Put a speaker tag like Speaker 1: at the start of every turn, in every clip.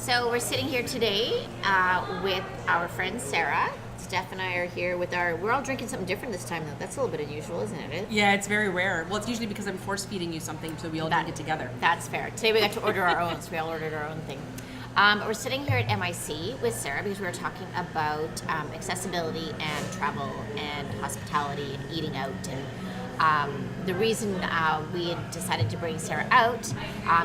Speaker 1: So we're sitting here today with our friend Sarah. Steph and I are here with we're all drinking something different this time, though. That's a little bit unusual, isn't it?
Speaker 2: Yeah, it's very rare. Well, it's usually because I'm force-feeding you something so we all drink it together.
Speaker 1: That's fair. Today we got to order our own, so we all ordered our own thing. But we're sitting here at MIC with Sarah because we were talking about accessibility and travel and hospitality and eating out. And the reason we had decided to bring Sarah out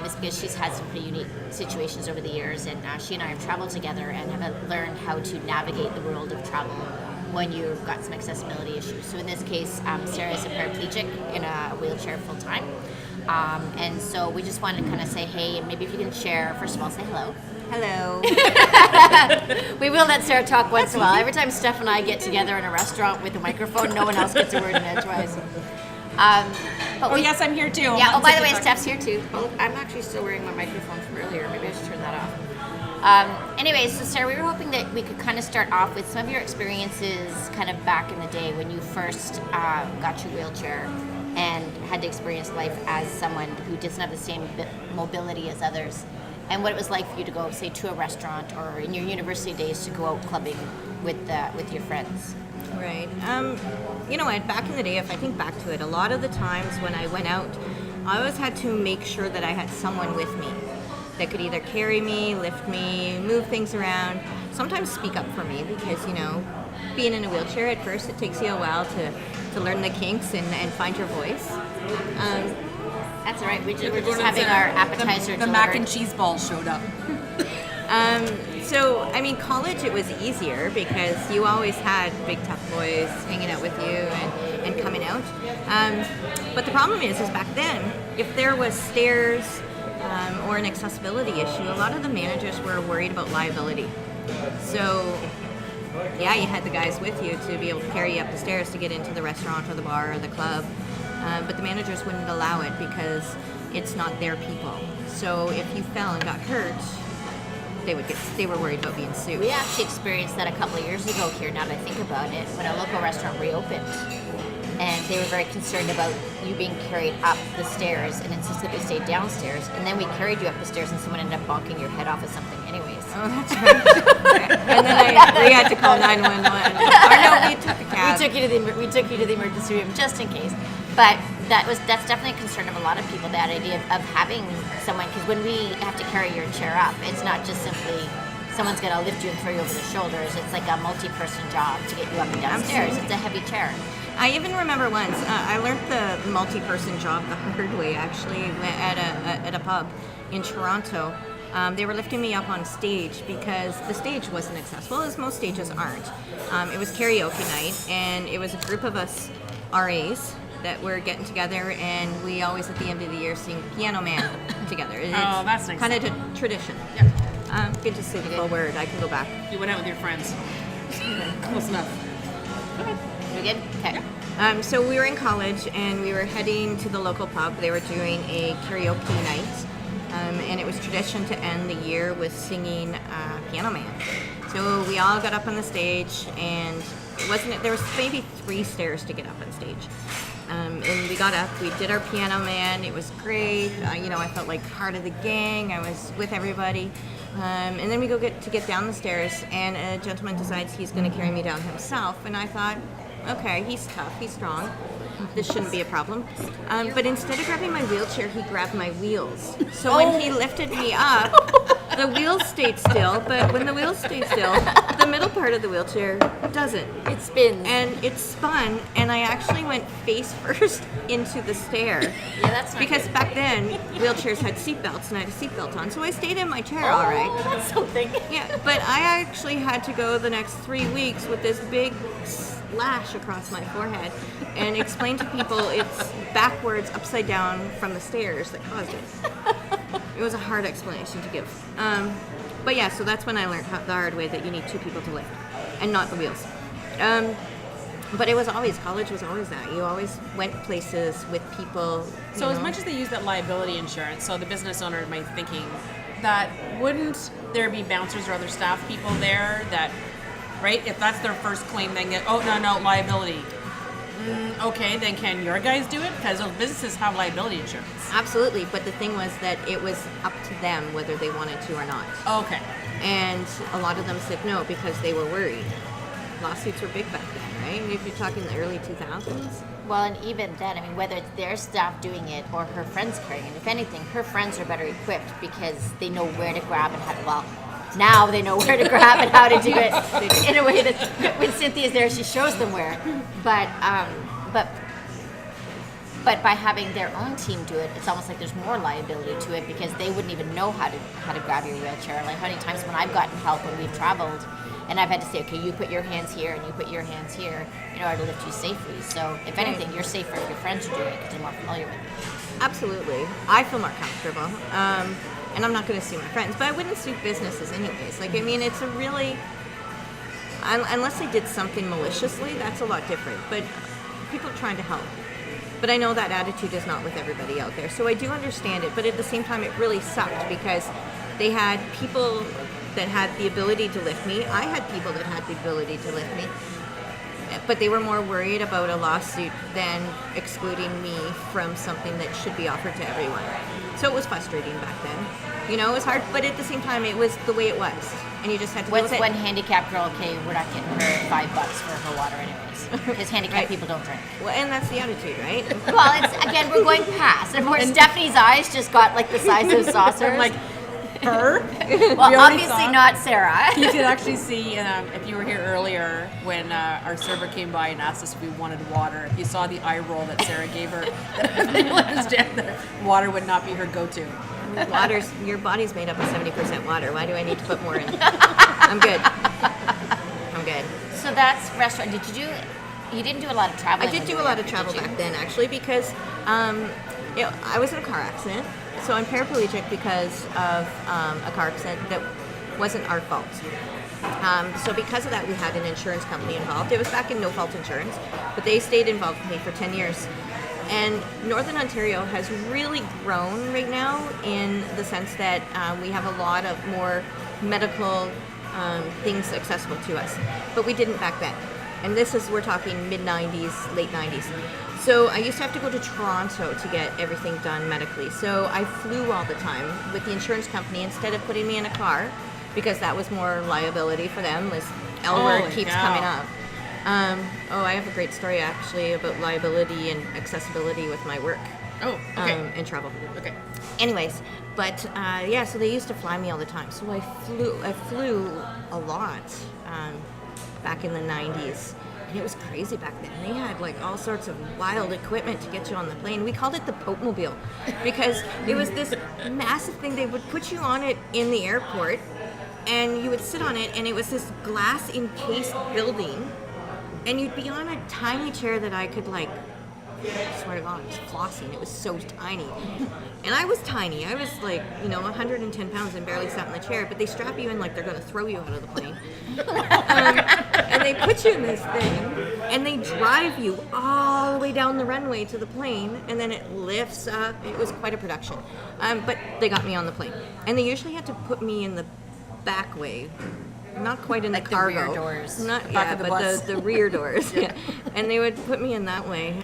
Speaker 1: is because she's had some pretty unique situations over the years, and she and I have traveled together and have learned how to navigate the world of travel when you've got some accessibility issues. So in this case, Sarah is a paraplegic in a wheelchair full time. And so we just wanted to kind of say, hey, and maybe if you can share, first of all, say hello.
Speaker 3: Hello.
Speaker 1: We will let Sarah talk once in a while. Every time Steph and I get together in a restaurant with a microphone, no one else gets a word in edgewise.
Speaker 2: Yes, I'm here too.
Speaker 1: Yeah, by the way, Steph's here too. Oh, I'm actually still wearing my microphone from earlier. Maybe I should turn that off. Anyways, so Sarah, we were hoping that we could kind of start off with some of your experiences kind of back in the day when you first got your wheelchair and had to experience life as someone who doesn't have the same mobility as others, and what it was like for you to go, say, to a restaurant or in your university days to go out clubbing with your friends.
Speaker 3: Right. You know what, back in the day, if I think back to it, a lot of the times when I went out, I always had to make sure that I had someone with me that could either carry me, lift me, move things around, sometimes speak up for me because, you know, being in a wheelchair at first, it takes you a while to learn the kinks and find your voice.
Speaker 1: That's all right. We're just having our appetizer.
Speaker 2: The mac and cheese balls showed up.
Speaker 3: So, I mean, college, it was easier because you always had big tough boys hanging out with you and coming out. But the problem is back then, if there was stairs or an accessibility issue, a lot of the managers were worried about liability. So, yeah, you had the guys with you to be able to carry you up the stairs to get into the restaurant or the bar or the club. But the managers wouldn't allow it because it's not their people. So if you fell and got hurt, they were worried about being sued.
Speaker 1: We actually experienced that a couple of years ago here, now that I think about it, when a local restaurant reopened. And they were very concerned about you being carried up the stairs and insisted we stayed downstairs. And then we carried you up the stairs and someone ended up bonking your head off of something anyways.
Speaker 3: Oh, that's right. And then we had to call 911. Or no, we took a cab.
Speaker 1: We took you to the emergency room just in case. But that's definitely a concern of a lot of people, that idea of having someone, because when we have to carry your chair up, it's not just simply someone's going to lift you and throw you over the shoulders. It's like a multi-person job to get you up and down stairs. It's a heavy chair.
Speaker 3: I even remember once, I learned the multi-person job the hard way, actually, at a pub in Toronto. They were lifting me up on stage because the stage wasn't accessible, as most stages aren't. It was karaoke night, and it was a group of us RAs that were getting together, and we always at the end of the year sing Piano Man together. It's
Speaker 2: that's nice.
Speaker 3: kind of a tradition.
Speaker 2: Yeah.
Speaker 3: Good to say the full word. I can go back.
Speaker 2: You went out with your friends. Close enough.
Speaker 1: We good? Okay.
Speaker 3: So we were in college, and we were heading to the local pub. They were doing a karaoke night, and it was tradition to end the year with singing Piano Man. So we all got up on the stage, and there was maybe 3 stairs to get up on stage. And we got up, we did our Piano Man, it was great. I felt like part of the gang, I was with everybody. And then we get down the stairs, and a gentleman decides he's going to carry me down himself. And I thought, okay, he's tough, he's strong. This shouldn't be a problem. But instead of grabbing my wheelchair, he grabbed my wheels. So when he lifted me up, the wheels stayed still, but when the wheels stay still, the middle part of the wheelchair doesn't.
Speaker 1: It spins.
Speaker 3: And it spun, and I actually went face first into the stair.
Speaker 1: Yeah, that's not
Speaker 3: because
Speaker 1: good.
Speaker 3: back then, wheelchairs had seatbelts, and I had a seatbelt on, so I stayed in my chair all right.
Speaker 1: Oh, that's something.
Speaker 3: Yeah, but I actually had to go the next 3 weeks with this big lash across my forehead and explain to people it's backwards, upside down from the stairs that caused it. It was a hard explanation to give. But yeah, so that's when I learned the hard way that you need 2 people to lift and not the wheels. But college was always that. You always went places with people.
Speaker 2: So as much as they use that liability insurance, so the business owner might be thinking that wouldn't there be bouncers or other staff people there that, right? If that's their first claim, then get, no, liability. Okay, then can your guys do it? Because those businesses have liability insurance.
Speaker 3: Absolutely, but the thing was that it was up to them whether they wanted to or not.
Speaker 2: Okay.
Speaker 3: And a lot of them said no because they were worried. Lawsuits were big back then, right? If you're talking the early 2000s.
Speaker 1: Well, and even then, I mean, whether it's their staff doing it or her friends carrying it, if anything, her friends are better equipped because they know where to grab and how to, well, now they know where to grab and how to do it in a way that when Cynthia's there, she shows them where. But by having their own team do it, it's almost like there's more liability to it because they wouldn't even know how to grab your wheelchair. Like how many times when I've gotten help when we've traveled, and I've had to say, okay, you put your hands here and you put your hands here in order to lift you safely. So if anything, you're safer if your friends are doing it because they're more familiar with it.
Speaker 3: Absolutely. I feel more comfortable. And I'm not going to sue my friends, but I wouldn't sue businesses anyways. Like, I mean, it's a really, unless they did something maliciously, that's a lot different. But people are trying to help. But I know that attitude is not with everybody out there. So I do understand it, but at the same time, it really sucked because they had people that had the ability to lift me. I had people that had the ability to lift me. But they were more worried about a lawsuit than excluding me from something that should be offered to everyone. So it was frustrating back then. You know, it was hard, but at the same time, it was the way it was. And you just had to deal
Speaker 1: What's
Speaker 3: with it.
Speaker 1: one handicapped girl? Okay, we're not getting her $5 for her water anyways, because handicapped
Speaker 3: Right.
Speaker 1: people don't drink.
Speaker 3: Well, and that's the attitude, right?
Speaker 1: Well, it's again we're going past, and where Stephanie's eyes just got like the size of saucers.
Speaker 2: I'm like, her?
Speaker 1: well,
Speaker 2: already
Speaker 1: obviously
Speaker 2: saw.
Speaker 1: not Sarah.
Speaker 2: You could actually see, if you were here earlier, when our server came by and asked us if we wanted water, if you saw the eye roll that Sarah gave her, that I understand that water would not be her go-to.
Speaker 3: Your body's made up of 70% water. Why do I need to put more in? I'm good. I'm good.
Speaker 1: So that's restaurant. You didn't do a lot of traveling?
Speaker 3: I did
Speaker 1: when
Speaker 3: do
Speaker 1: you
Speaker 3: a
Speaker 1: were
Speaker 3: lot
Speaker 1: younger,
Speaker 3: of travel
Speaker 1: did you?
Speaker 3: back then, actually, because I was in a car accident. So I'm paraplegic because of a car accident that wasn't our fault. So because of that, we had an insurance company involved. It was back in no-fault insurance, but they stayed involved with me for 10 years. And Northern Ontario has really grown right now in the sense that we have a lot of more medical things accessible to us. But we didn't back then. And we're talking mid-90s, late 90s. So I used to have to go to Toronto to get everything done medically. So I flew all the time with the insurance company instead of putting me in a car because that was more liability for them. This L word
Speaker 2: Holy
Speaker 3: keeps
Speaker 2: cow.
Speaker 3: coming up. I have a great story actually about liability and accessibility with my work
Speaker 2: Oh, okay.
Speaker 3: and travel.
Speaker 2: Okay.
Speaker 3: Anyways, but so they used to fly me all the time. So I flew a lot back in the 90s. And it was crazy back then. They had like all sorts of wild equipment to get you on the plane. We called it the Pope Mobile because it was this massive thing. They would put you on it in the airport and you would sit on it and it was this glass encased building and you'd be on a tiny chair that I could like, I swear to God, I was flossing. It was so tiny. And I was tiny. I was like, 110 pounds and barely sat in the chair, but they strap you in like they're going to throw you out of the plane. And they put you in this thing, and they drive you all the way down the runway to the plane, and then it lifts up. It was quite a production. But they got me on the plane. And they usually had to put me in the back way. Not quite in
Speaker 1: Like
Speaker 3: the
Speaker 1: the
Speaker 3: cargo.
Speaker 1: rear doors.
Speaker 3: Not,
Speaker 2: back
Speaker 3: yeah,
Speaker 2: of the
Speaker 3: but
Speaker 2: bus.
Speaker 3: the rear doors. Yeah. And they would put me in that way.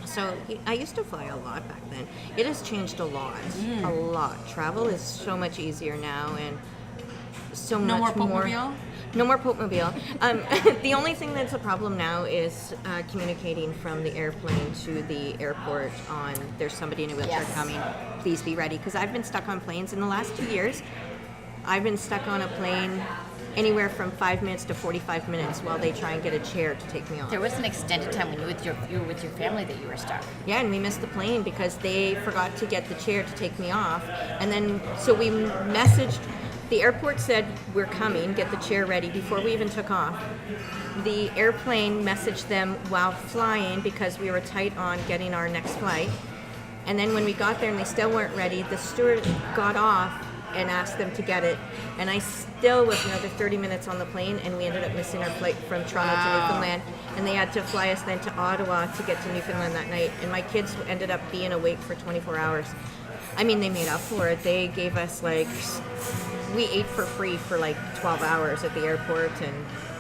Speaker 3: So I used to fly a lot back then. It has changed a lot. A lot. Travel is so much easier now and so
Speaker 2: No more
Speaker 3: much
Speaker 2: Pope
Speaker 3: more.
Speaker 2: Mobile?
Speaker 3: No more Pope Mobile. The only thing that's a problem now is communicating from the airplane to the airport on there's somebody in a wheelchair
Speaker 1: Yes.
Speaker 3: coming. Please be ready. Because I've been stuck on planes in the last 2 years. I've been stuck on a plane anywhere from 5 minutes to 45 minutes while they try and get a chair to take me off.
Speaker 1: There was an extended time when you were with your family that you were stuck.
Speaker 3: Yeah, and we missed the plane because they forgot to get the chair to take me off. And then, so we messaged, the airport said, we're coming, get the chair ready before we even took off. The airplane messaged them while flying because we were tight on getting our next flight. And then when we got there and they still weren't ready, the steward got off and asked them to get it. And I still was another 30 minutes on the plane, and we ended up missing our flight from Toronto to Newfoundland. And they had to fly us then to Ottawa to get to Newfoundland that night. And my kids ended up being awake for 24 hours. I mean, they made up for it. They gave us like we ate for free for like 12 hours at the airport and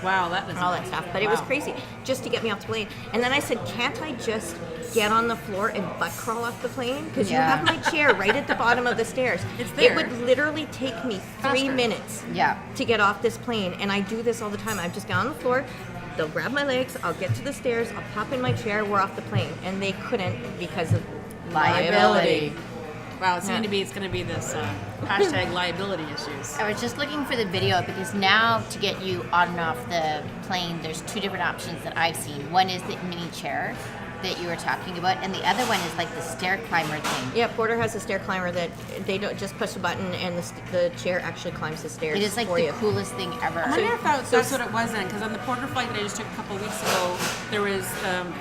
Speaker 2: Wow, that is
Speaker 3: all that stuff. But it was crazy just to get me off the plane. And then I said, can't I just get on the floor and butt crawl off the plane? Because you have my chair right at the bottom of the stairs.
Speaker 2: It's there.
Speaker 3: It would literally take me 3 minutes
Speaker 1: Yeah.
Speaker 3: to get off this plane. And I do this all the time. I've just got on the floor. They'll grab my legs. I'll get to the stairs. I'll pop in my chair. We're off the plane. And they couldn't because of liability.
Speaker 2: Wow, it's going to be this hashtag liability issues.
Speaker 1: I was just looking for the video because now to get you on and off the plane, there's two different options that I've seen. One is the mini chair that you were talking about, and the other one is like the stair climber thing.
Speaker 3: Yeah, Porter has a stair climber that they don't just push a button and the chair actually climbs the stairs.
Speaker 1: It is like
Speaker 3: for
Speaker 1: the
Speaker 3: you.
Speaker 1: coolest thing ever.
Speaker 2: I wonder if that's what it was then, because on the Porter flight that I just took a couple weeks ago, there was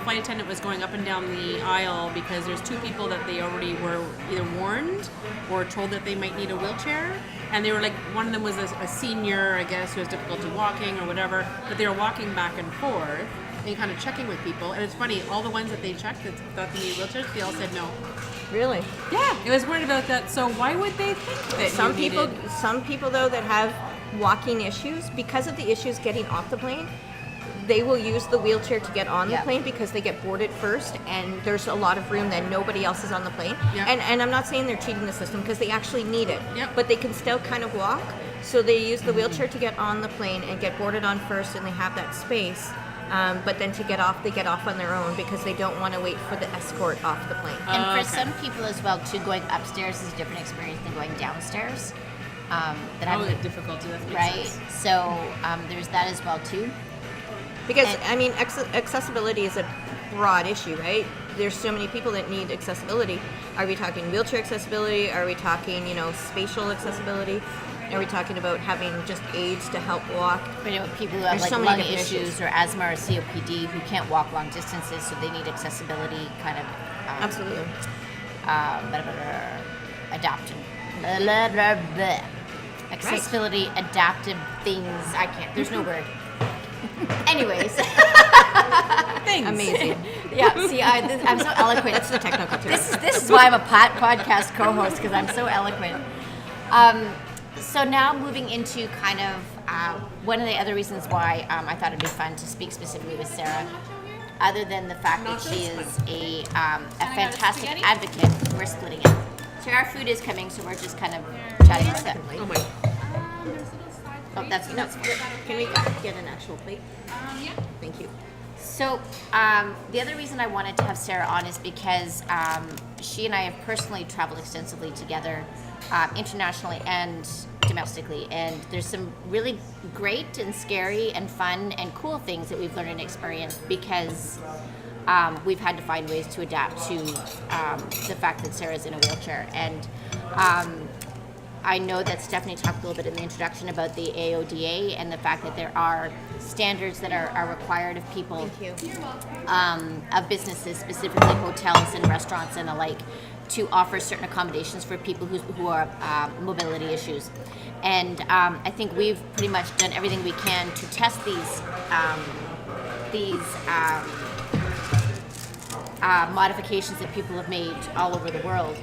Speaker 2: flight attendant was going up and down the aisle because there's two people that they already were either warned or told that they might need a wheelchair, and they were like, one of them was a senior, I guess, who has difficulty walking or whatever, but they were walking back and forth and kind of checking with people. And it's funny, all the ones that they checked that thought they needed wheelchairs, they all said no.
Speaker 3: Really?
Speaker 2: Yeah, it was worried about that. So why would they think that
Speaker 3: Some
Speaker 2: you
Speaker 3: people,
Speaker 2: needed...
Speaker 3: some people though that have walking issues, because of the issues getting off the plane, they will use the wheelchair to get on the
Speaker 1: Yeah.
Speaker 3: plane because they get boarded first, and there's a lot of room that nobody else is on the plane.
Speaker 2: Yeah.
Speaker 3: And I'm not saying they're cheating the system because they actually need it,
Speaker 2: Yep.
Speaker 3: but they can still kind of walk. So they use the wheelchair to get on the plane and get boarded on first, and they have that space. But then to get off, they get off on their own because they don't want to wait for the escort off the plane.
Speaker 1: And for
Speaker 2: Okay.
Speaker 1: some people as well, too, going upstairs is a different experience than going downstairs. That
Speaker 2: Oh,
Speaker 1: I'm
Speaker 2: the difficulty, that makes
Speaker 1: right.
Speaker 2: sense.
Speaker 1: So there's that as well too.
Speaker 3: Because,
Speaker 1: And-
Speaker 3: I mean, accessibility is a broad issue, right? There's so many people that need accessibility. Are we talking wheelchair accessibility? Are we talking, spatial accessibility? Are we talking about having just aids to help walk?
Speaker 1: But people who have
Speaker 3: There's
Speaker 1: like
Speaker 3: so many
Speaker 1: lung
Speaker 3: different
Speaker 1: issues
Speaker 3: issues.
Speaker 1: or asthma or COPD who can't walk long distances, so they need accessibility kind of
Speaker 3: Absolutely.
Speaker 1: adaptive. Blah, blah, blah. Accessibility, adaptive things. I can't. There's no word. Anyways,
Speaker 2: Things.
Speaker 3: Amazing.
Speaker 1: yeah. See, I'm so eloquent.
Speaker 3: That's the technical term.
Speaker 1: This is why I'm a podcast co-host, because I'm so eloquent. So now moving into kind of one of the other reasons why I thought it'd be fun to speak specifically with Sarah, other than the fact that she is a fantastic advocate. We're splitting it. So our food is coming, so we're just kind of chatting separately.
Speaker 2: Oh my.
Speaker 1: Oh, that's fine.
Speaker 3: Can we get an actual plate?
Speaker 4: Yeah.
Speaker 3: Thank you.
Speaker 1: So the other reason I wanted to have Sarah on is because she and I have personally traveled extensively together, internationally and domestically, and there's some really great and scary and fun and cool things that we've learned and experienced because we've had to find ways to adapt to the fact that Sarah's in a wheelchair. And I know that Stephanie talked a little bit in the introduction about the AODA and the fact that there are standards that are required of people,
Speaker 3: Thank you.
Speaker 1: of businesses, specifically hotels and restaurants and the like, to offer certain accommodations for people who are mobility issues. And I think we've pretty much done everything we can to test these modifications that people have made all over the world.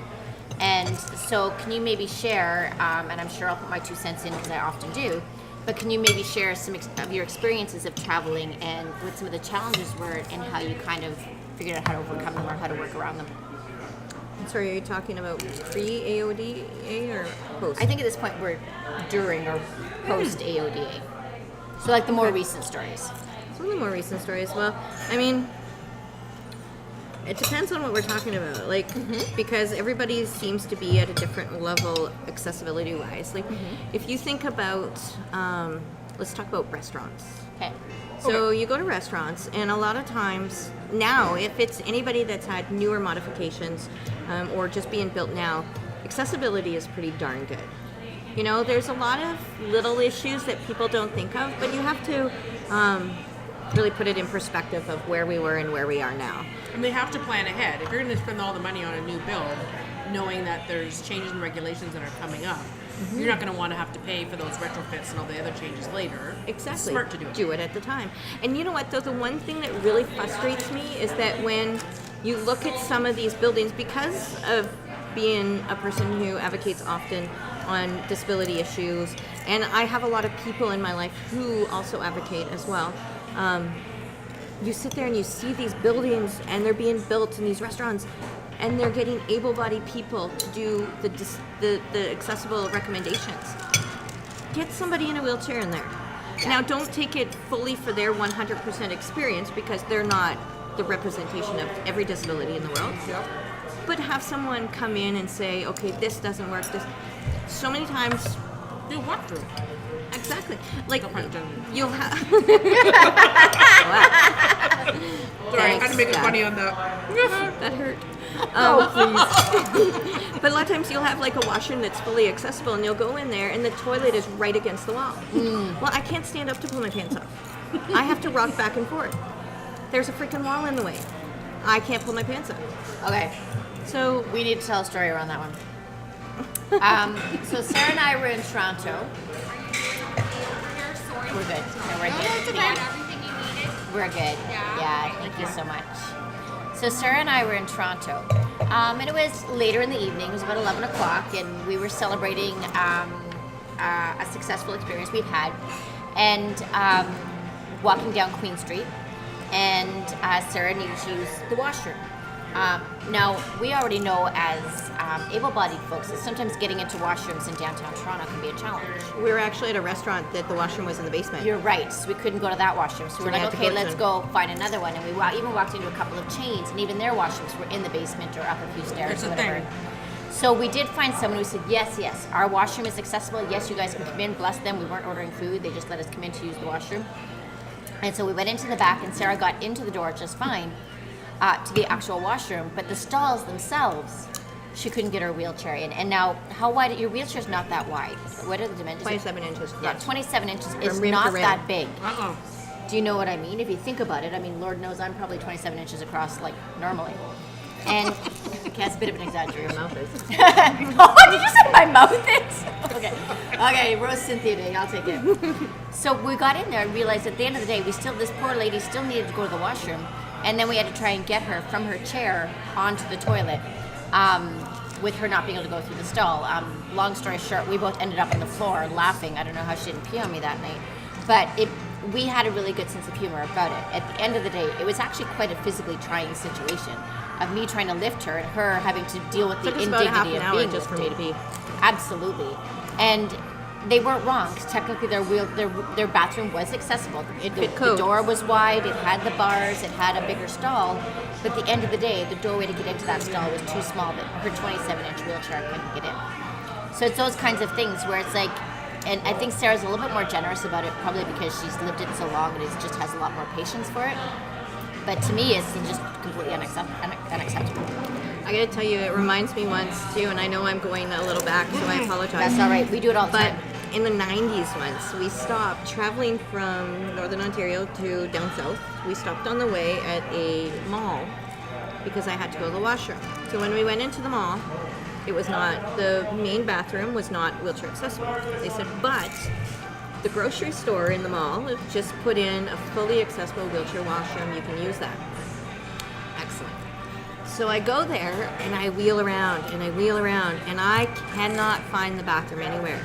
Speaker 1: And so can you maybe share, and I'm sure I'll put my 2 cents in because I often do, but can you maybe share some of your experiences of traveling and what some of the challenges were and how you kind of figured out how to overcome them or how to work around them?
Speaker 3: Sorry, are you talking about pre-AODA or post?
Speaker 1: I think at this point we're during or post AODA. So like the more recent stories.
Speaker 3: Some of the more recent stories. Well, I mean, it depends on what we're talking about. Like, because everybody seems to be at a different level accessibility-wise. Like, if you think about, let's talk about restaurants.
Speaker 1: Okay.
Speaker 3: So you go to restaurants, and a lot of times now, if it's anybody that's had newer modifications or just being built now, accessibility is pretty darn good. There's a lot of little issues that people don't think of, but you have to really put it in perspective of where we were and where we are now.
Speaker 2: And they have to plan ahead. If you're going to spend all the money on a new build, knowing that there's changes in regulations that are coming up, you're not going to want to have to pay for those retrofits and all the other changes later.
Speaker 3: Exactly.
Speaker 2: It's smart to do it.
Speaker 3: Do it at the time. And you know what, though? The one thing that really frustrates me is that when you look at some of these buildings, because of being a person who advocates often on disability issues, and I have a lot of people in my life who also advocate as well. You sit there and you see these buildings and they're being built in these restaurants, and they're getting able-bodied people to do the accessible recommendations. Get somebody in a wheelchair in there.
Speaker 1: Yeah.
Speaker 3: Now, don't take it fully for their 100% experience, because they're not the representation of every disability in the world.
Speaker 4: Yep.
Speaker 3: But have someone come in and say, okay, this doesn't work. This. So many times,
Speaker 2: Do what through?
Speaker 3: exactly. Like,
Speaker 2: No pun intended.
Speaker 3: you'll have.
Speaker 4: Sorry, I had to
Speaker 3: Thanks,
Speaker 4: make it
Speaker 3: Dad.
Speaker 4: funny on that.
Speaker 3: That hurt. Please. But a lot of times you'll have like a washroom that's fully accessible, and you'll go in there and the toilet is right against the wall. Well, I can't stand up to pull my pants off. I have to rock back and forth. There's a freaking wall in the way. I can't pull my pants up.
Speaker 1: Okay.
Speaker 3: So
Speaker 1: We need to tell a story around that one. So Sarah and I were in Toronto. We're good. No, we're good.
Speaker 5: Everything you needed.
Speaker 1: We're good. Yeah, thank you so much. So Sarah and I were in Toronto, and it was later in the evening. It was about 11 o'clock, and we were celebrating a successful experience we've had, and walking down Queen Street, and Sarah needed to use the washroom. Now, we already know as able-bodied folks that sometimes getting into washrooms in downtown Toronto can be a challenge.
Speaker 3: we were actually at a restaurant that the washroom was in the basement.
Speaker 1: You're right. So we couldn't go to that washroom. So we're
Speaker 3: we
Speaker 1: like,
Speaker 3: had to
Speaker 1: okay,
Speaker 3: go to
Speaker 1: let's go find another one. And we even walked into a couple of chains, and even their washrooms were in the basement or up a few stairs
Speaker 2: That's
Speaker 1: or
Speaker 2: the
Speaker 1: whatever.
Speaker 2: thing.
Speaker 1: So we did find someone who said, yes, our washroom is accessible. Yes, you guys can come in. Bless them. We weren't ordering food. They just let us come in to use the washroom. And so we went into the back, and Sarah got into the door just fine to the actual washroom. But the stalls themselves, she couldn't get her wheelchair in. And now, how wide? Your wheelchair's not that wide. What are the dimensions?
Speaker 3: 27 inches.
Speaker 1: Yeah, 27 inches is
Speaker 3: From rim to
Speaker 1: not
Speaker 3: rim.
Speaker 1: that big.
Speaker 2: Uh-oh.
Speaker 1: Do you know what I mean? If you think about it, I mean, Lord knows I'm probably 27 inches across, like, normally. And, okay, that's a bit of an exaggeration.
Speaker 3: Your mouth is.
Speaker 1: Oh, did you say my mouth is? Okay, roast Cynthia Day, I'll take it. So we got in there and realized at the end of the day, this poor lady still needed to go to the washroom. And then we had to try and get her from her chair onto the toilet, with her not being able to go through the stall. Long story short, we both ended up on the floor laughing. I don't know how she didn't pee on me that night. But we had a really good sense of humor about it. At the end of the day, it was actually quite a physically trying situation of me trying to lift her and her having to deal with the
Speaker 3: Took us about a half
Speaker 1: indignity
Speaker 3: an
Speaker 1: of
Speaker 3: hour
Speaker 1: being
Speaker 3: just for me to
Speaker 1: lifted.
Speaker 3: pee.
Speaker 1: Absolutely. And they weren't wrong, because technically their bathroom was accessible. The
Speaker 3: code.
Speaker 1: door was wide, it had the bars, it had a bigger stall, but at the end of the day, the doorway to get into that stall was too small that her 27-inch wheelchair couldn't get in. So it's those kinds of things where it's like, and I think Sarah's a little bit more generous about it, probably because she's lived it so long and just has a lot more patience for it. But to me, it's just completely unacceptable.
Speaker 3: I gotta tell you, it reminds me once too, and I know I'm going a little back, so I apologize.
Speaker 1: That's all right. We do it all the
Speaker 3: But
Speaker 1: time.
Speaker 3: in the 90s once, we stopped traveling from Northern Ontario to down south. We stopped on the way at a mall because I had to go to the washroom. So when we went into the mall, it was not, the main bathroom was not wheelchair accessible. They said, but the grocery store in the mall just put in a fully accessible wheelchair washroom. You can use that. Excellent. So I go there and I wheel around and I wheel around and I cannot find the bathroom anywhere.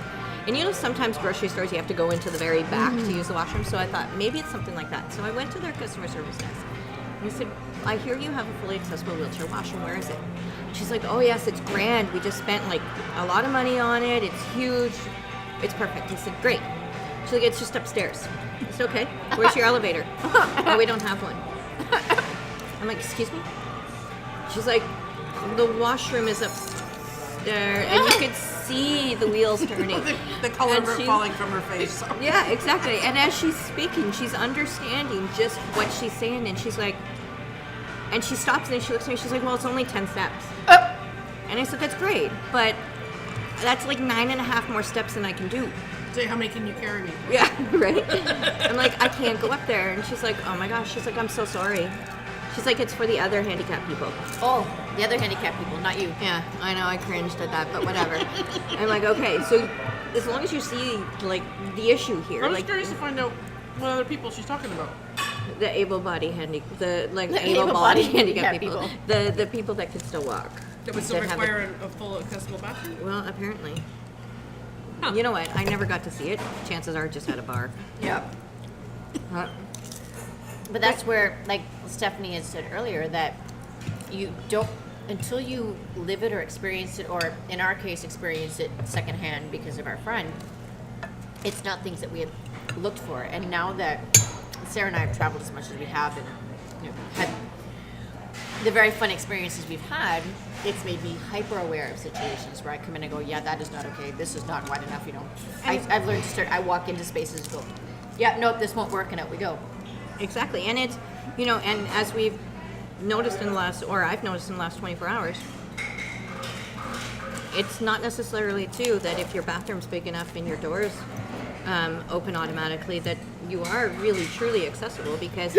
Speaker 3: And you know, sometimes grocery stores you have to go into the very back to use the washroom. So I thought maybe it's something like that. So I went to their customer service desk and I said, I hear you have a fully accessible wheelchair washroom. Where is it? She's like, oh yes, it's grand. We just spent like a lot of money on it. It's huge. It's perfect. I said, great. She's like, it's just upstairs. I said, okay. Where's your elevator? Oh, we don't have one. I'm like, excuse me? She's like, the washroom is upstairs, and you could see the wheels turning.
Speaker 4: The color
Speaker 3: And she-
Speaker 4: falling from her face.
Speaker 3: Yeah, exactly. And as she's speaking, she's understanding just what she's saying, and she's like, and she stops and she looks at me, she's like, well, it's only 10 steps. And I said, that's great, but that's like 9.5 more steps than I can do.
Speaker 4: Say, how many can you carry me?
Speaker 3: Yeah, right? I'm like, I can't go up there. And she's like, oh my gosh. She's like, I'm so sorry. She's like, it's for the other handicapped people.
Speaker 1: Oh, the other handicapped people, not you.
Speaker 3: Yeah, I know, I cringed at that, but whatever. I'm like, okay, so as long as you see, like, the issue here,
Speaker 4: I'm just
Speaker 3: like,
Speaker 4: curious to find out what other people she's talking about.
Speaker 3: the able-bodied
Speaker 1: The
Speaker 3: able-bodied
Speaker 1: able-bodied
Speaker 3: handicapped people.
Speaker 1: people.
Speaker 3: The people that can still walk.
Speaker 4: That would still
Speaker 3: That have
Speaker 4: require a full accessible bathroom.
Speaker 3: Well, apparently. You know what? I never got to see it. Chances are just at a bar.
Speaker 1: Yep.
Speaker 3: Huh?
Speaker 1: But that's where, like Stephanie had said earlier, that you don't, until you live it or experience it, or in our case, experience it secondhand because of our friend, it's not things that we have looked for. And now that Sarah and I have traveled as much as we have and had the very fun experiences we've had, it's made me hyper aware of situations where I come in and go, yeah, that is not okay. This is not wide enough, I've learned to start, I walk into spaces and go, yeah, nope, this won't work, and out we go.
Speaker 3: Exactly. And it's, and as we've noticed I've noticed in the last 24 hours, it's not necessarily too that if your bathroom's big enough and your doors open automatically that you are really truly accessible, because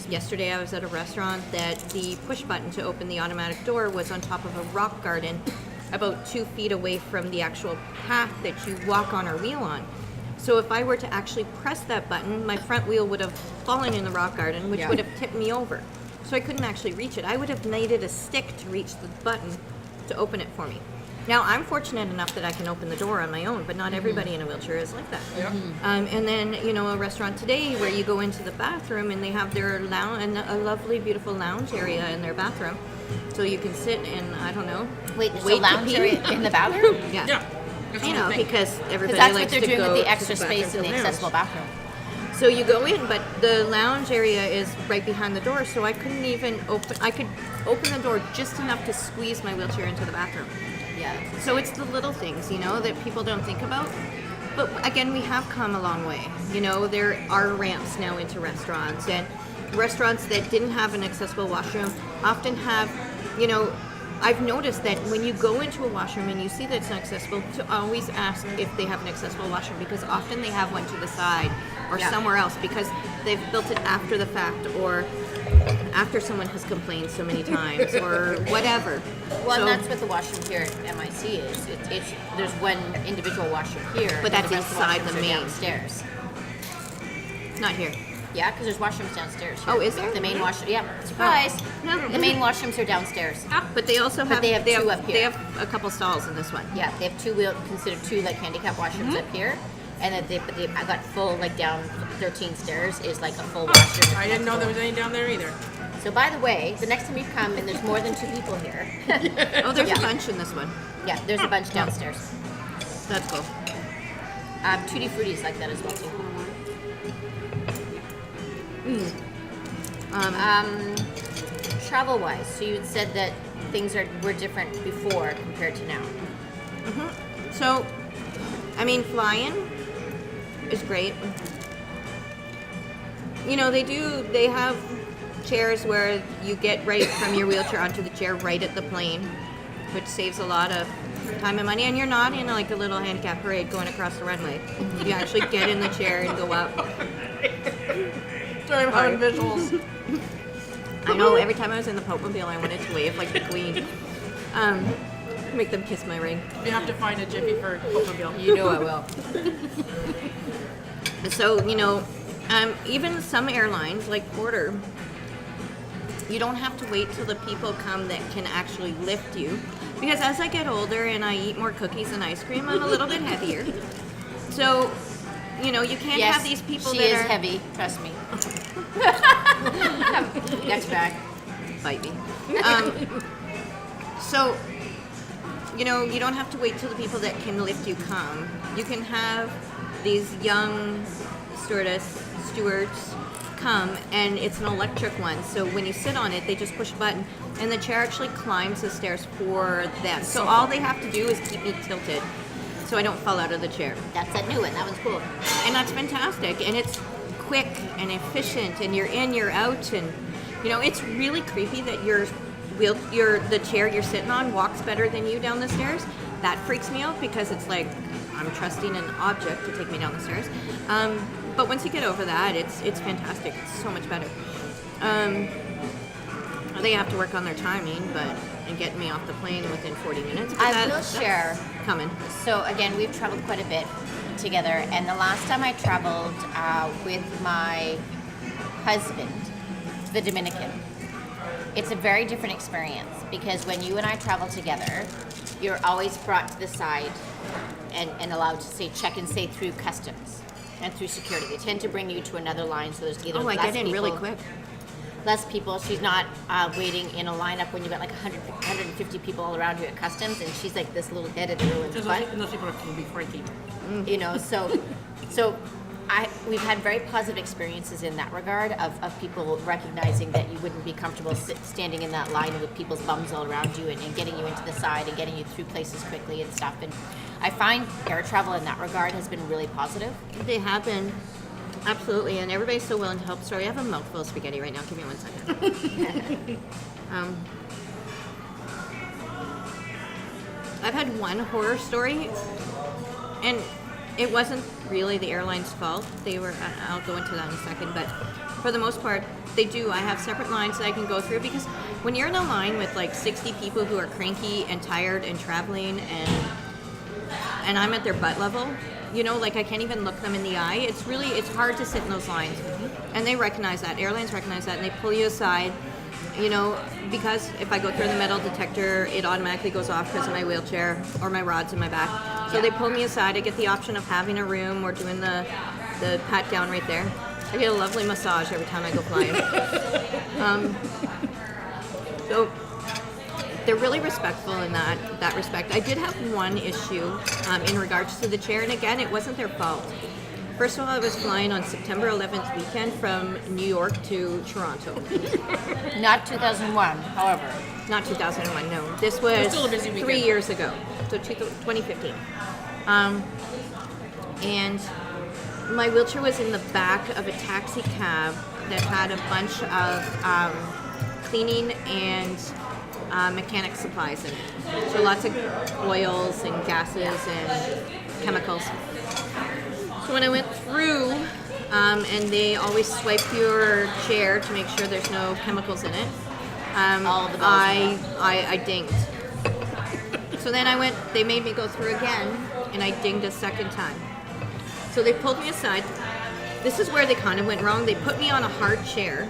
Speaker 3: yesterday I was at a restaurant that the push button to open the automatic door was on top of a rock garden about 2 feet away from the actual path that you walk on or wheel on. So if I were to actually press that button, my front wheel would have fallen in the rock garden, which would have tipped me over. So I couldn't actually reach it. I would have needed a stick to reach the button to open it for me. Now, I'm fortunate enough that I can open the door on my own, but not everybody in a wheelchair is like that.
Speaker 4: Yeah.
Speaker 3: And then, a restaurant today where you go into the bathroom and they have their lounge, and a lovely, beautiful lounge area in their bathroom. So you can sit and, I don't know,
Speaker 1: Wait, there's
Speaker 3: wait
Speaker 1: a lounge
Speaker 3: to pee.
Speaker 1: area in the bathroom?
Speaker 3: Yeah.
Speaker 4: Yeah. That's
Speaker 3: You
Speaker 4: what I
Speaker 3: know,
Speaker 4: think.
Speaker 3: because
Speaker 1: Because
Speaker 3: everybody
Speaker 1: that's what
Speaker 3: likes
Speaker 1: they're
Speaker 3: to
Speaker 1: doing
Speaker 3: go
Speaker 1: with the
Speaker 3: to
Speaker 1: extra
Speaker 3: bathroom
Speaker 1: space in
Speaker 3: for
Speaker 1: the
Speaker 3: theirs.
Speaker 1: accessible bathroom.
Speaker 3: So you go in, but the lounge area is right behind the door, so I couldn't even open. I could open the door just enough to squeeze my wheelchair into the bathroom.
Speaker 1: Yeah.
Speaker 3: So it's the little things, that people don't think about. But again, we have come a long way. There are ramps now into restaurants, and restaurants that didn't have an accessible washroom often have, I've noticed that when you go into a washroom and you see that it's not accessible, to always ask if they have an accessible washroom, because often they have one to the side or somewhere else because they've built it after the fact or after someone has complained so many times or whatever.
Speaker 1: Well,
Speaker 3: So-
Speaker 1: and that's what the washroom here at MIC is. It's there's one individual washroom here,
Speaker 3: But
Speaker 1: and
Speaker 3: that's
Speaker 1: the rest of
Speaker 3: inside
Speaker 1: washrooms
Speaker 3: the
Speaker 1: are
Speaker 3: main.
Speaker 1: downstairs.
Speaker 3: Not here.
Speaker 1: Yeah, because there's washrooms downstairs. Here.
Speaker 3: Oh, is there?
Speaker 1: The main washroom. Yeah, surprise.
Speaker 3: No.
Speaker 1: The main washrooms are downstairs.
Speaker 3: But they also have,
Speaker 1: they have two up here.
Speaker 3: They have a couple stalls in this one.
Speaker 1: Yeah, they have considered two like handicap washrooms up here, and then I got full like down 13 stairs is like a full washroom.
Speaker 4: I didn't know there was any down there either.
Speaker 1: So by the way, the next time you come and there's more than 2 people here,
Speaker 3: Oh, there's
Speaker 1: Yeah.
Speaker 3: a bunch in this one.
Speaker 1: yeah, there's a bunch downstairs.
Speaker 3: That's cool.
Speaker 1: Tutti Frutti's like that as well too. Travel wise, so you had said that things were different before compared to now.
Speaker 3: So, flying is great. They have chairs where you get right from your wheelchair onto the chair right at the plane, which saves a lot of time and money. And you're not in like a little handicap parade going across the runway. You actually get in the chair and go up.
Speaker 4: Sorry, I'm having visuals.
Speaker 3: I know, every time I was in the Pope Mobile, I wanted to wave like the Queen. Make them kiss my ring.
Speaker 4: You have to find a jiffy for Mobile.
Speaker 1: You know I will.
Speaker 3: So, even some airlines like Porter, you don't have to wait till the people come that can actually lift you. Because as I get older and I eat more cookies and ice cream, I'm a little bit heavier. So, you can't
Speaker 1: Yes,
Speaker 3: have these people
Speaker 1: she
Speaker 3: that
Speaker 1: is
Speaker 3: are...
Speaker 1: heavy. Trust me. Got your back.
Speaker 3: Bite me. So, you don't have to wait till the people that can lift you come. You can have these young stewards come, and it's an electric one. So when you sit on it, they just push a button, and the chair actually climbs the stairs for them. So all they have to do is keep me tilted, so I don't fall out of the chair.
Speaker 1: That's that new one. That one's cool.
Speaker 3: And that's fantastic, and it's quick and efficient, and you're in, you're out, and it's really creepy that the chair you're sitting on walks better than you down the stairs. That freaks me out because it's like I'm trusting an object to take me down the stairs. But once you get over that, it's fantastic. It's so much better. They have to work on their timing, and getting me off the plane within 40 minutes. But
Speaker 1: I will
Speaker 3: that's
Speaker 1: share.
Speaker 3: coming.
Speaker 1: So again, we've traveled quite a bit together, and the last time I traveled with my husband, the Dominican, it's a very different experience because when you and I travel together, you're always brought to the side and allowed to say check and say through customs and through security. They tend to bring you to another line, so there's either
Speaker 3: Oh, I
Speaker 1: less
Speaker 3: get in
Speaker 1: people,
Speaker 3: really quick.
Speaker 1: less people. She's not waiting in a lineup when you've got like 150 people all around you at customs, and she's like this little head at everyone's butt.
Speaker 4: And those people are going to be freaky.
Speaker 1: You know, so we've had very positive experiences in that regard of people recognizing that you wouldn't be comfortable standing in that line with people's bums all around you and getting you into the side and getting you through places quickly and stuff. And I find air travel in that regard has been really positive.
Speaker 3: They have been. Absolutely, and everybody's so willing to help. Sorry, I have a mouthful of spaghetti right now. Give me 1 second. I've had one horror story, and it wasn't really the airline's fault. They were, I'll go into that in a second, but for the most part, they do. I have separate lines that I can go through because when you're in a line with like 60 people who are cranky and tired and traveling and I'm at their butt level, you know, like I can't even look them in the eye. It's hard to sit in those lines. And they recognize that. Airlines recognize that, and they pull you aside, you know, because if I go through the metal detector, it automatically goes off because of my wheelchair or my rods in my back. So they pull me aside. I get the option of having a room or doing the pat down right there. I get a lovely massage every time I go flying. So they're really respectful in that respect. I did have one issue in regards to the chair, and again, it wasn't their fault. First of all, I was flying on September 11th weekend from New York to Toronto.
Speaker 1: Not 2001, however.
Speaker 3: Not 2001, no. This was
Speaker 4: still a busy
Speaker 3: 3
Speaker 4: weekend.
Speaker 3: years ago, so 2015. And my wheelchair was in the back of a taxi cab that had a bunch of cleaning and mechanic supplies in it. So lots of oils and gases and chemicals. So when I went through, and they always swipe your chair to make sure there's no chemicals in it,
Speaker 1: All the bells
Speaker 3: I dinged. So then they made me go through again, and I dinged a second time. So they pulled me aside. This is where they kind of went wrong. They put me on a hard chair.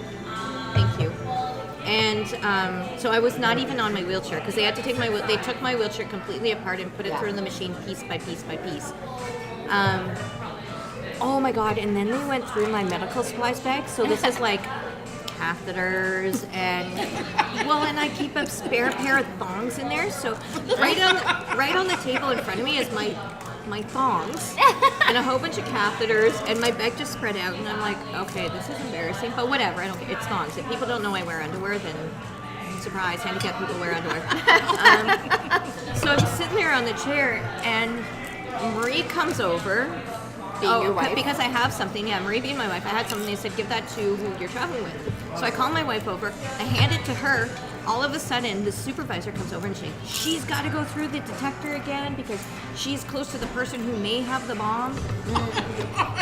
Speaker 3: Thank you. And so I was not even on my wheelchair because they had to they took my wheelchair completely apart and put it through the machine piece by piece by piece. Oh my God, and then they went through my medical supplies bag. So this is like catheters and I keep a spare pair of thongs in there. So right on the table in front of me is my thongs and a whole bunch of catheters, and my bag just spread out, and I'm like, okay, this is embarrassing, but whatever, I don't care. It's thongs. If people don't know I wear underwear, then surprise, handicapped people wear underwear. So I'm sitting there on the chair, and Marie comes over.
Speaker 1: Being your wife?
Speaker 3: Because I have something. Yeah, Marie being my wife. I had something. They said, give that to who you're traveling with. So I call my wife over. I hand it to her. All of a sudden, the supervisor comes over and she's got to go through the detector again because she's close to the person who may have the bomb.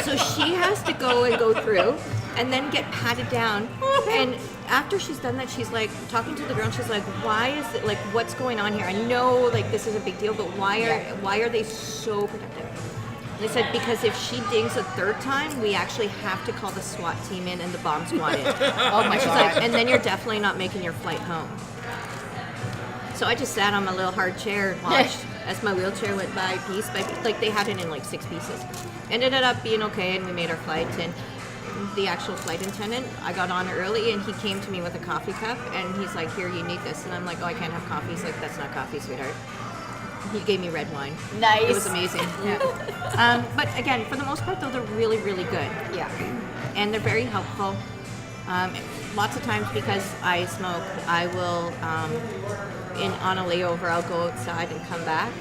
Speaker 3: So she has to go through and then get patted down. And after she's done that, she's like talking to the girl, and she's like, why is it, like, what's going on here? I know, like, this is a big deal, but why are they so protective? They said because if she dings a third time, we actually have to call the SWAT team in and the bomb squad in.
Speaker 1: Oh my
Speaker 3: She's
Speaker 1: God.
Speaker 3: like, and then you're definitely not making your flight home. So I just sat on my little hard chair and watched as my wheelchair went by piece by piece. Like, they had it in like 6 pieces. Ended up being okay, and we made our flight. And the actual flight attendant, I got on early, and he came to me with a coffee cup, and he's like, here, you need this. And I'm like, oh, I can't have coffee. He's like, that's not coffee, sweetheart. He gave me red wine.
Speaker 1: Nice.
Speaker 3: It was amazing. But again, for the most part, though, they're really, really good.
Speaker 1: Yeah.
Speaker 3: And they're very helpful. Lots of times, because I smoke, I will, on a layover, I'll go outside and come back.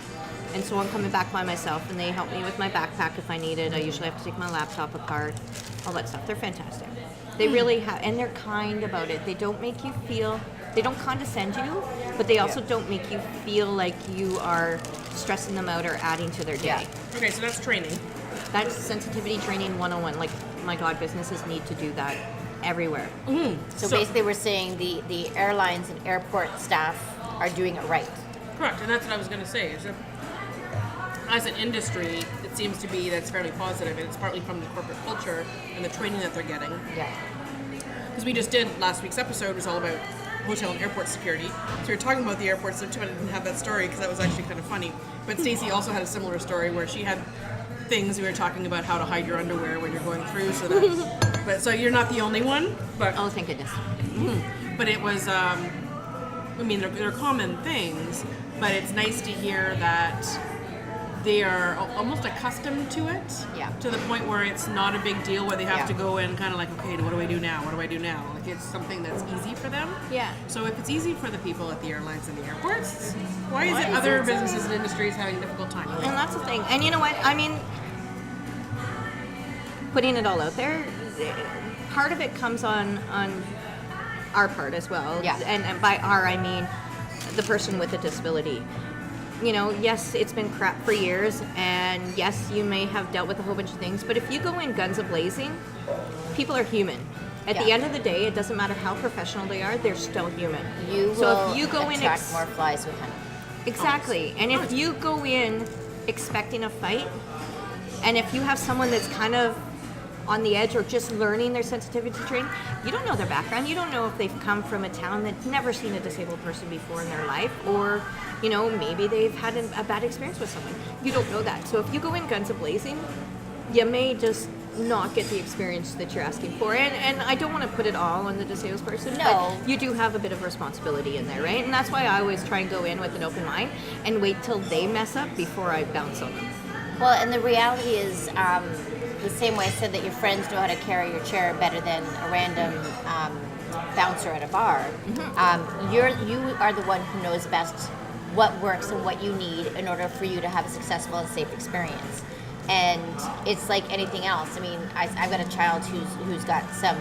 Speaker 3: And so I'm coming back by myself, and they help me with my backpack if I need it. I usually have to take my laptop apart, all that stuff. They're fantastic. They really have, and they're kind about it. They don't make you feel, they don't condescend you, but they also don't make you feel like you are stressing them out or adding to their day.
Speaker 1: Yeah.
Speaker 4: Okay, so that's training.
Speaker 3: That's sensitivity training 101. Like, my God, businesses need to do that everywhere.
Speaker 1: So basically, we're saying the airlines and airport staff are doing it right.
Speaker 4: Correct, and that's what I was going to say. Is that as an industry, it seems to be that's fairly positive, and it's partly from the corporate culture and the training that they're getting.
Speaker 1: Yeah.
Speaker 4: Because we just did, last week's episode was all about hotel and airport security. So we were talking about the airports, so too bad I didn't have that story because that was actually kind of funny. But Stacey also had a similar story where she had things we were talking about how to hide your underwear when you're going through. So you're not the only one. But
Speaker 3: Oh, thank goodness.
Speaker 4: but it was. I mean, they're common things, but it's nice to hear that they are almost accustomed to it.
Speaker 1: Yeah.
Speaker 4: To the point where it's not a big deal where they have
Speaker 1: Yeah.
Speaker 4: to go in kind of like, okay, what do I do now? What do I do now? Like it's something that's easy for them.
Speaker 3: Yeah.
Speaker 4: So if it's easy for the people at the airlines and the airports, why is
Speaker 1: Why
Speaker 4: it
Speaker 1: is
Speaker 4: other
Speaker 1: it so
Speaker 4: businesses and industries having a difficult time?
Speaker 3: And that's the thing. And you know what? I mean, putting it all out there, part of it comes on our part as well.
Speaker 1: Yeah.
Speaker 3: And by our, I mean the person with a disability. You know, yes, it's been crap for years, and yes, you may have dealt with a whole bunch of things, but if you go in guns a-blazing, people are human. At the
Speaker 1: Yeah.
Speaker 3: end of the day, it doesn't matter how professional they are, they're still human.
Speaker 1: You
Speaker 3: So
Speaker 1: will
Speaker 3: if you go in
Speaker 1: attract more flies with honey.
Speaker 3: Exactly. And if you go in expecting a fight, and if you have someone that's kind of on the edge or just learning their sensitivity training, you don't know their background. You don't know if they've come from a town that's never seen a disabled person before in their life, or, you know, maybe they've had a bad experience with someone. You don't know that. So if you go in guns a-blazing, you may just not get the experience that you're asking for. And I don't want to put it all on the disabled person,
Speaker 1: No.
Speaker 3: but you do have a bit of responsibility in there, right? And that's why I always try and go in with an open mind and wait till they mess up before I bounce on them.
Speaker 1: Well, and the reality is, the same way I said that your friends know how to carry your chair better than a random bouncer at a bar. You are the one who knows best what works and what you need in order for you to have a successful and safe experience. And it's like anything else. I mean, I've got a child who's got some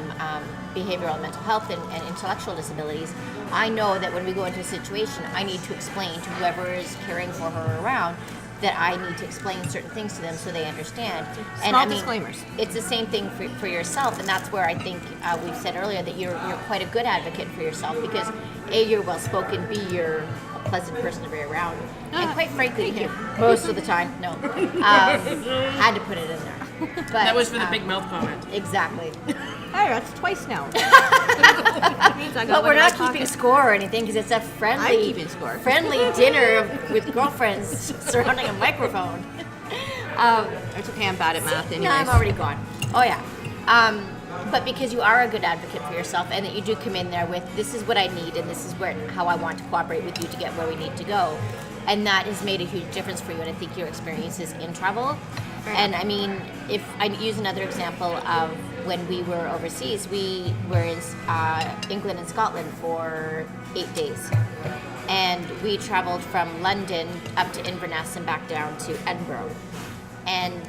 Speaker 1: behavioral and mental health and intellectual disabilities. I know that when we go into a situation, I need to explain to whoever is caring for her or around that I need to explain certain things to them so they understand. And
Speaker 3: Small
Speaker 1: I mean,
Speaker 3: disclaimers.
Speaker 1: It's the same thing for yourself, and that's where I think we've said earlier that you're quite a good advocate for yourself because A, you're well spoken, B, you're a pleasant person to be around, and quite frankly, most of the time, no, had to put it in there. But
Speaker 4: That was for the big mouth comment.
Speaker 1: exactly.
Speaker 3: Hey, that's twice now. That means I got
Speaker 1: But
Speaker 3: one
Speaker 1: we're
Speaker 3: in my
Speaker 1: not keeping
Speaker 3: pocket.
Speaker 1: score or anything because it's a friendly,
Speaker 3: I'm keeping score.
Speaker 1: friendly dinner with girlfriends surrounding a microphone.
Speaker 3: It's okay, I'm bad at math
Speaker 1: No,
Speaker 3: anyways.
Speaker 1: I'm already gone. Oh yeah. But because you are a good advocate for yourself and that you do come in there with this is what I need and this is how I want to cooperate with you to get where we need to go. And that has made a huge difference for you, and I think your experiences in travel. And I mean, if I use another example of when we were overseas, we were in England and Scotland for 8 days. And we traveled from London up to Inverness and back down to Edinburgh. And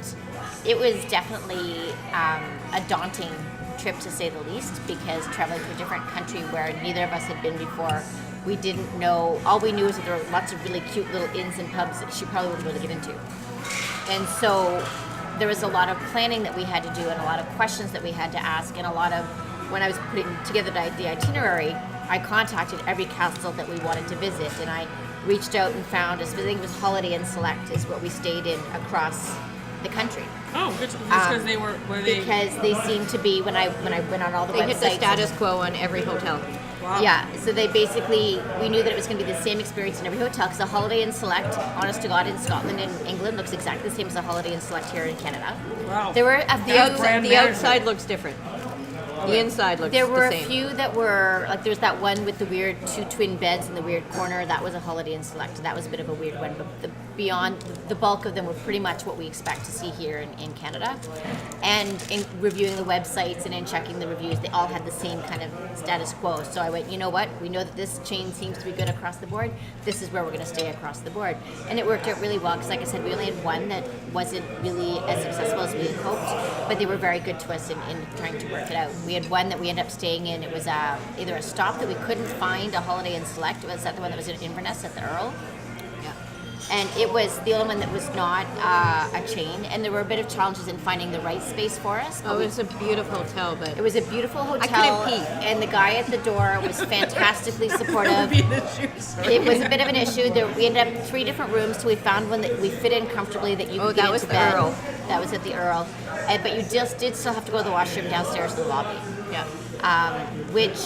Speaker 1: it was definitely a daunting trip to say the least because traveling to a different country where neither of us had been before, we didn't know, all we knew is that there were lots of really cute little inns and pubs that she probably wouldn't be able to get into. And so there was a lot of planning that we had to do and a lot of questions that we had to ask and a lot of, when I was putting together the itinerary, I contacted every castle that we wanted to visit and I reached out and found, I think it was Holiday Inn Select is what we stayed in across the country.
Speaker 4: Oh, good. Just because they were they?
Speaker 1: Because they seemed to be, when I went on all the
Speaker 3: They
Speaker 1: websites.
Speaker 3: hit the status quo on every hotel.
Speaker 4: Wow.
Speaker 1: Yeah, so they basically, we knew that it was going to be the same experience in every hotel because the Holiday Inn Select, honest to God, in Scotland and England looks exactly the same as the Holiday Inn Select here in Canada.
Speaker 4: Wow.
Speaker 1: There were a
Speaker 3: The,
Speaker 1: few,
Speaker 4: brand
Speaker 3: the
Speaker 4: management.
Speaker 3: outside looks different. The inside looks
Speaker 1: there
Speaker 3: the
Speaker 1: were
Speaker 3: same.
Speaker 1: a few that were, like there was that one with the weird 2 twin beds in the weird corner, that was a Holiday Inn Select, that was a bit of a weird one, but the bulk of them were pretty much what we expect to see here in Canada. And in reviewing the websites and in checking the reviews, they all had the same kind of status quo. So I went, you know what, we know that this chain seems to be good across the board, this is where we're going to stay across the board. And it worked out really well, because like I said, we only had one that wasn't really as successful as we had hoped, but they were very good to us in trying to work it out. We had one that we ended up staying in, it was either a stop that we couldn't find a Holiday Inn Select, was that the one that was in Inverness at the Earl?
Speaker 3: Yeah.
Speaker 1: And it was the only one that was not a chain, and there were a bit of challenges in finding the right space for us.
Speaker 3: Oh, it was a beautiful hotel, but
Speaker 1: It was a beautiful hotel.
Speaker 3: couldn't pee.
Speaker 1: And the guy at the door was fantastically supportive.
Speaker 4: Be an issue, sorry.
Speaker 1: It was a bit of an issue. We ended up 3 different rooms till we found one that we fit in comfortably that you
Speaker 3: oh,
Speaker 1: could get
Speaker 3: that was
Speaker 1: into
Speaker 3: the
Speaker 1: bed.
Speaker 3: Earl.
Speaker 1: That was at the Earl. But you just did still have to go to the washroom downstairs in the lobby.
Speaker 3: Yeah.
Speaker 1: Which,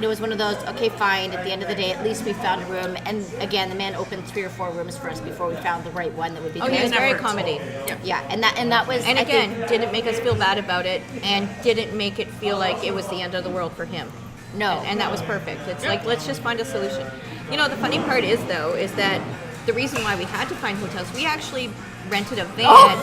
Speaker 1: was one of those, okay, fine, at the end of the day, at least we found a room. And again, the man opened 3 or 4 rooms for us before we found the right one that would be
Speaker 3: Oh,
Speaker 1: good.
Speaker 3: he was very accommodating.
Speaker 1: Yeah, and that was,
Speaker 3: And
Speaker 1: I
Speaker 3: again,
Speaker 1: think,
Speaker 3: didn't make us feel bad about it, and didn't make it feel like it was the end of the world for him.
Speaker 1: no.
Speaker 3: And that was perfect. It's like, let's just find a solution. The funny part is, though, is that the reason why we had to find hotels, we actually rented a van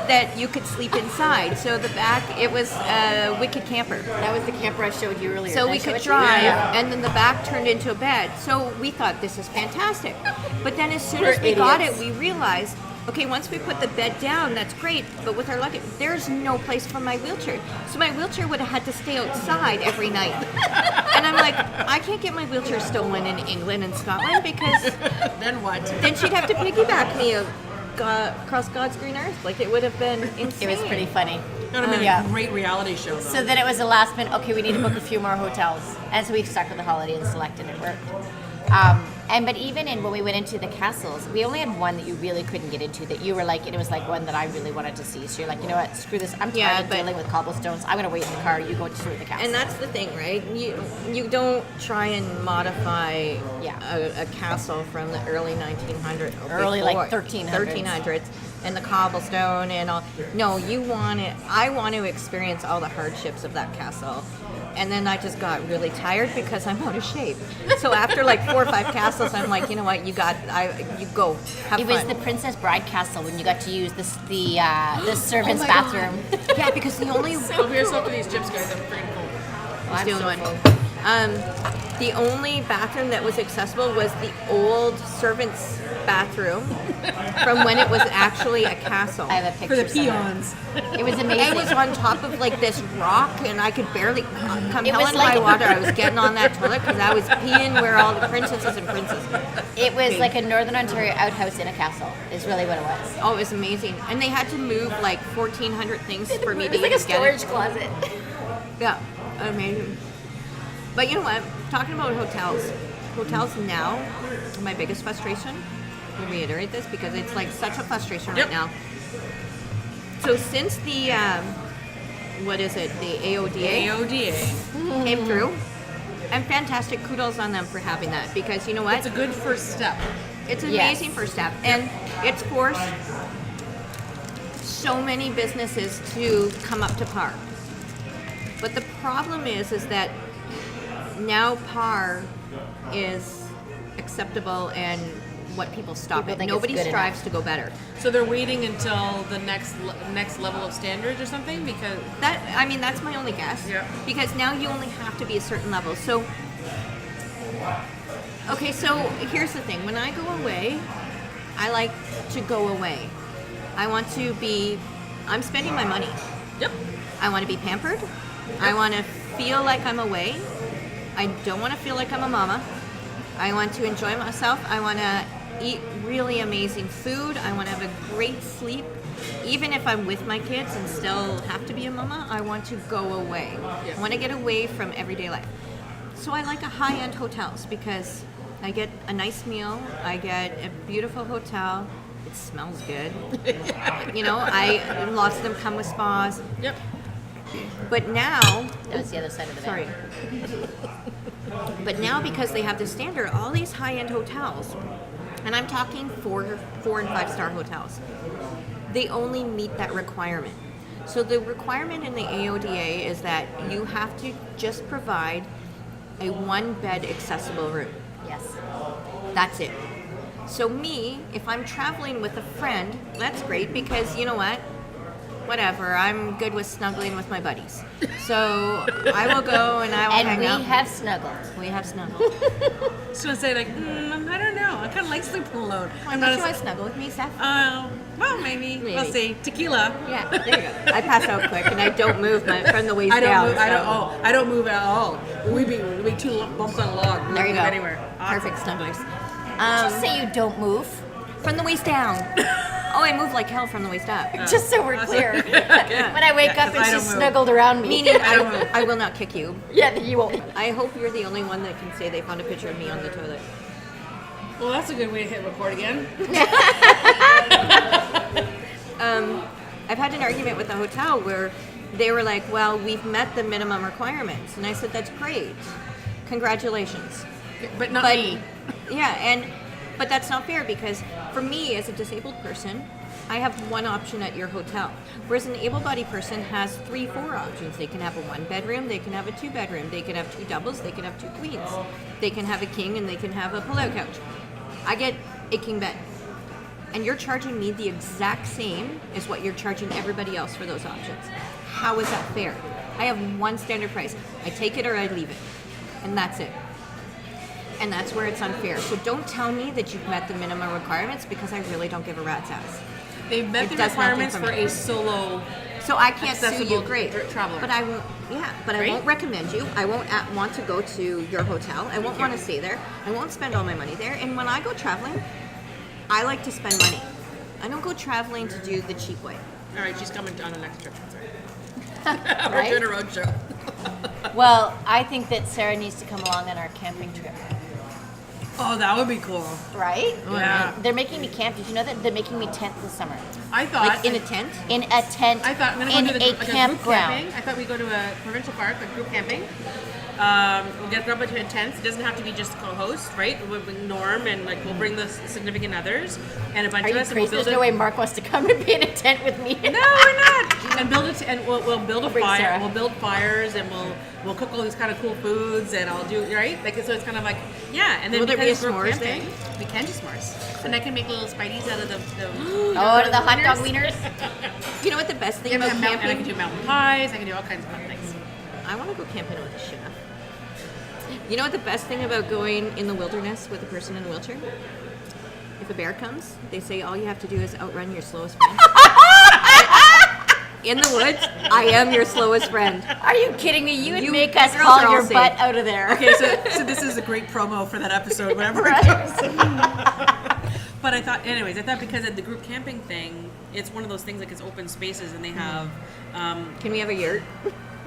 Speaker 3: that you could sleep inside. So the back, it was a wicked camper.
Speaker 1: That was the camper I showed you earlier.
Speaker 3: So
Speaker 1: Did I
Speaker 3: we
Speaker 1: show
Speaker 3: could
Speaker 1: it to you?
Speaker 3: drive,
Speaker 1: Yeah.
Speaker 3: and then the back turned into a bed. So we thought, this is fantastic. But then as soon
Speaker 1: We're
Speaker 3: as we got it,
Speaker 1: idiots.
Speaker 3: we realized, okay, once we put the bed down, that's great. But with our luggage, there's no place for my wheelchair. So my wheelchair would have had to stay outside every night. And I'm like, I can't get my wheelchair stolen in England and Scotland because
Speaker 4: Then what?
Speaker 3: then she'd have to piggyback me across God's green earth. Like, it would have been insane.
Speaker 1: It was pretty funny.
Speaker 4: That would have been
Speaker 1: Yeah.
Speaker 4: a great reality show, though.
Speaker 1: So then it was the last minute, okay, we need to book a few more hotels. And so we stuck with the Holiday Inn Select and it worked. But even when we went into the castles, we only had one that you really couldn't get into that you were like, and it was like one that I really wanted to see. So you're like, you know what, screw this. I'm tired
Speaker 3: Yeah,
Speaker 1: of
Speaker 3: but-
Speaker 1: dealing with cobblestones. I'm going to wait in the car. You go to the castle.
Speaker 3: And that's the thing, right? You don't try and modify
Speaker 1: Yeah.
Speaker 3: a castle from the early 1900s. or
Speaker 1: Early,
Speaker 3: before,
Speaker 1: like, 1300s.
Speaker 3: And the cobblestone and all. No, you want it. I want to experience all the hardships of that castle. And then I just got really tired because I'm out of shape. So after like 4 or 5 castles, I'm like, you know what? You go. Have
Speaker 1: It was
Speaker 3: fun.
Speaker 1: the Princess Bride Castle when you got to use the servant's
Speaker 3: my
Speaker 1: bathroom.
Speaker 3: Yeah, because the only
Speaker 4: Help yourself to these chips, guys. I'm freaking cold.
Speaker 1: I'm
Speaker 3: the only
Speaker 1: so
Speaker 3: one.
Speaker 1: full.
Speaker 3: The only bathroom that was accessible was the old servant's bathroom from when it was actually a castle.
Speaker 1: I have a
Speaker 4: For
Speaker 1: picture
Speaker 4: the
Speaker 1: somewhere.
Speaker 4: peons.
Speaker 1: It was amazing.
Speaker 3: It was on top of like this rock, and I could barely come
Speaker 1: It
Speaker 3: hell
Speaker 1: was
Speaker 3: and
Speaker 1: like-
Speaker 3: high water. I was getting on that toilet because I was peeing where all the princesses and princes.
Speaker 1: It was like a Northern Ontario outhouse in a castle, is really what it was.
Speaker 3: Oh, it was amazing, and they had to move like 1,400 things for me
Speaker 1: It
Speaker 3: to
Speaker 1: was like a
Speaker 3: even get it.
Speaker 1: storage closet.
Speaker 3: Yeah, amazing. But you know what? Talking about hotels now, my biggest frustration, I'll reiterate this because it's like such a frustration right
Speaker 4: Yep.
Speaker 3: now. So since the, what is it, the AODA
Speaker 4: AODA.
Speaker 3: came through, and fantastic kudos on them for having that because you know what?
Speaker 4: It's a good first step.
Speaker 3: It's an
Speaker 1: Yes.
Speaker 3: amazing first step, and it's forced so many businesses to come up to par. But the problem is that now par is acceptable and what people stop
Speaker 1: People
Speaker 3: at.
Speaker 1: think it's
Speaker 3: Nobody
Speaker 1: good
Speaker 3: strives
Speaker 1: enough.
Speaker 3: to go better.
Speaker 4: So they're waiting until the next level of standards or something because
Speaker 3: That's my only guess.
Speaker 4: Yeah.
Speaker 3: Because now you only have to be a certain level. So, okay, so here's the thing. When I go away, I like to go away. I want to be, I'm spending my money.
Speaker 4: yep.
Speaker 3: I want to be pampered. I want to feel like I'm away. I don't want to feel like I'm a mama. I want to enjoy myself. I want to eat really amazing food. I want to have a great sleep. Even if I'm with my kids and still have to be a mama, I want to go away. I want to get away from everyday life. So I like a high-end hotels because I get a nice meal. I get a beautiful hotel. It smells good. Lots of them come with spas.
Speaker 4: Yep.
Speaker 3: But now,
Speaker 1: That was the other side of the
Speaker 3: sorry.
Speaker 1: van.
Speaker 3: But now because they have the standard, all these high-end hotels, and I'm talking 4 and 5-star hotels, they only meet that requirement. So the requirement in the AODA is that you have to just provide a 1-bed accessible room.
Speaker 1: Yes.
Speaker 3: That's it. So me, if I'm traveling with a friend, that's great because you know what? Whatever, I'm good with snuggling with my buddies. So I will go and I will
Speaker 1: And
Speaker 3: hang
Speaker 1: we
Speaker 3: out.
Speaker 1: have snuggled.
Speaker 3: We have snuggled.
Speaker 4: So I say like, I don't know. I kind of like sleeping alone.
Speaker 3: I'm not sure I snuggle with me, Steph.
Speaker 4: Well, maybe.
Speaker 3: Maybe.
Speaker 4: We'll see. Tequila.
Speaker 3: Yeah, there you go. I pass out quick and I don't move from the waist
Speaker 4: I don't
Speaker 3: down.
Speaker 4: move. I don't move at all. We'd be 2 bumps on a log. We
Speaker 3: There
Speaker 4: don't
Speaker 3: you
Speaker 4: move
Speaker 3: go.
Speaker 4: Anywhere. Awesome.
Speaker 3: Perfect snugglers.
Speaker 1: Just say you don't move,
Speaker 3: From the waist down. Oh, I move like hell from the waist up.
Speaker 1: just so we're clear. When I wake
Speaker 4: Yeah,
Speaker 1: up
Speaker 4: 'cause
Speaker 1: and
Speaker 4: I
Speaker 1: she's
Speaker 4: don't move.
Speaker 1: snuggled around me.
Speaker 3: Meaning I will not kick you.
Speaker 1: Yeah, you won't.
Speaker 3: I hope you're the only one that can say they found a picture of me on the toilet.
Speaker 4: Well, that's a good way to hit record again.
Speaker 3: I've had an argument with the hotel where they were like, well, we've met the minimum requirements. And I said, that's great. Congratulations.
Speaker 4: But not
Speaker 3: But
Speaker 4: me.
Speaker 3: yeah, but that's not fair because for me as a disabled person, I have one option at your hotel. Whereas an able-bodied person has 3-4 options. They can have a 1-bedroom, they can have a 2-bedroom, they can have 2 doubles, they can have 2 queens. They can have a king and they can have a pull-out couch. I get a king bed. And you're charging me the exact same as what you're charging everybody else for those options. How is that fair? I have one standard price. I take it or I leave it. And that's it. And that's where it's unfair. So don't tell me that you've met the minimum requirements because I really don't give a rat's ass.
Speaker 4: They've met
Speaker 3: It
Speaker 4: the
Speaker 3: does nothing
Speaker 4: requirements
Speaker 3: for
Speaker 4: for
Speaker 3: me.
Speaker 4: a solo.
Speaker 3: So I can't sue
Speaker 4: Accessible
Speaker 3: you, great.
Speaker 4: traveler.
Speaker 3: But I won't. Yeah, but I
Speaker 4: Right?
Speaker 3: won't recommend you. I won't want to go to your hotel. I won't
Speaker 4: you.
Speaker 3: want to stay there. I won't spend all my money there. And when I go traveling, I like to spend money. I don't go traveling to do the cheap way.
Speaker 4: All right, she's coming on the next trip. Sorry. We're
Speaker 1: Right?
Speaker 4: doing a road show.
Speaker 1: Well, I think that Sarah needs to come along on our camping trip.
Speaker 4: Oh, that would be cool.
Speaker 1: Right?
Speaker 4: Yeah.
Speaker 1: They're making me camp. Did you know that they're making me tent this summer?
Speaker 4: I thought.
Speaker 3: Like in a tent.
Speaker 1: In a tent.
Speaker 4: I thought I'm gonna go
Speaker 1: in
Speaker 4: to the
Speaker 1: a
Speaker 4: like a group
Speaker 1: campground.
Speaker 4: camping. I thought we'd go to a provincial park, like group camping. We'll get up into tents. It doesn't have to be just co-host, right? We'll bring Norm and like we'll bring the significant others and a bunch
Speaker 1: Are
Speaker 4: of
Speaker 1: you
Speaker 4: us. And we'll
Speaker 1: crazy? There's
Speaker 4: build
Speaker 1: no way Mark wants to come and be in a tent with me.
Speaker 4: No, we're not. And build it, and we'll build a
Speaker 1: bring
Speaker 4: fire.
Speaker 1: Sarah.
Speaker 4: We'll build fires, and we'll cook all these kind of cool foods, and I'll do right. Like so, it's kind of like yeah. And then
Speaker 3: Will there be
Speaker 4: because
Speaker 3: a
Speaker 4: we're
Speaker 3: s'mores
Speaker 4: camping,
Speaker 3: day?
Speaker 4: we can do s'mores, and I can make little spideys out of the
Speaker 1: Oh, to the hot dog wieners.
Speaker 3: You know what the best thing
Speaker 4: And
Speaker 3: about
Speaker 4: I can
Speaker 3: camping?
Speaker 4: do mountain pies. I can do all kinds of fun things.
Speaker 3: I want to go camping with a chef. You know what the best thing about going in the wilderness with a person in a wheelchair? If a bear comes, they say all you have to do is outrun your slowest friend. In the woods, I am your slowest friend.
Speaker 1: Are you kidding me? You would
Speaker 3: You
Speaker 1: make us
Speaker 3: girls are
Speaker 1: haul
Speaker 3: all
Speaker 1: your
Speaker 3: safe.
Speaker 1: butt out of there.
Speaker 4: Okay, so this is a great promo for that episode, whatever it goes. But I thought because of the group camping thing, it's one of those things like it's open spaces and they have.
Speaker 3: Can we have a yurt?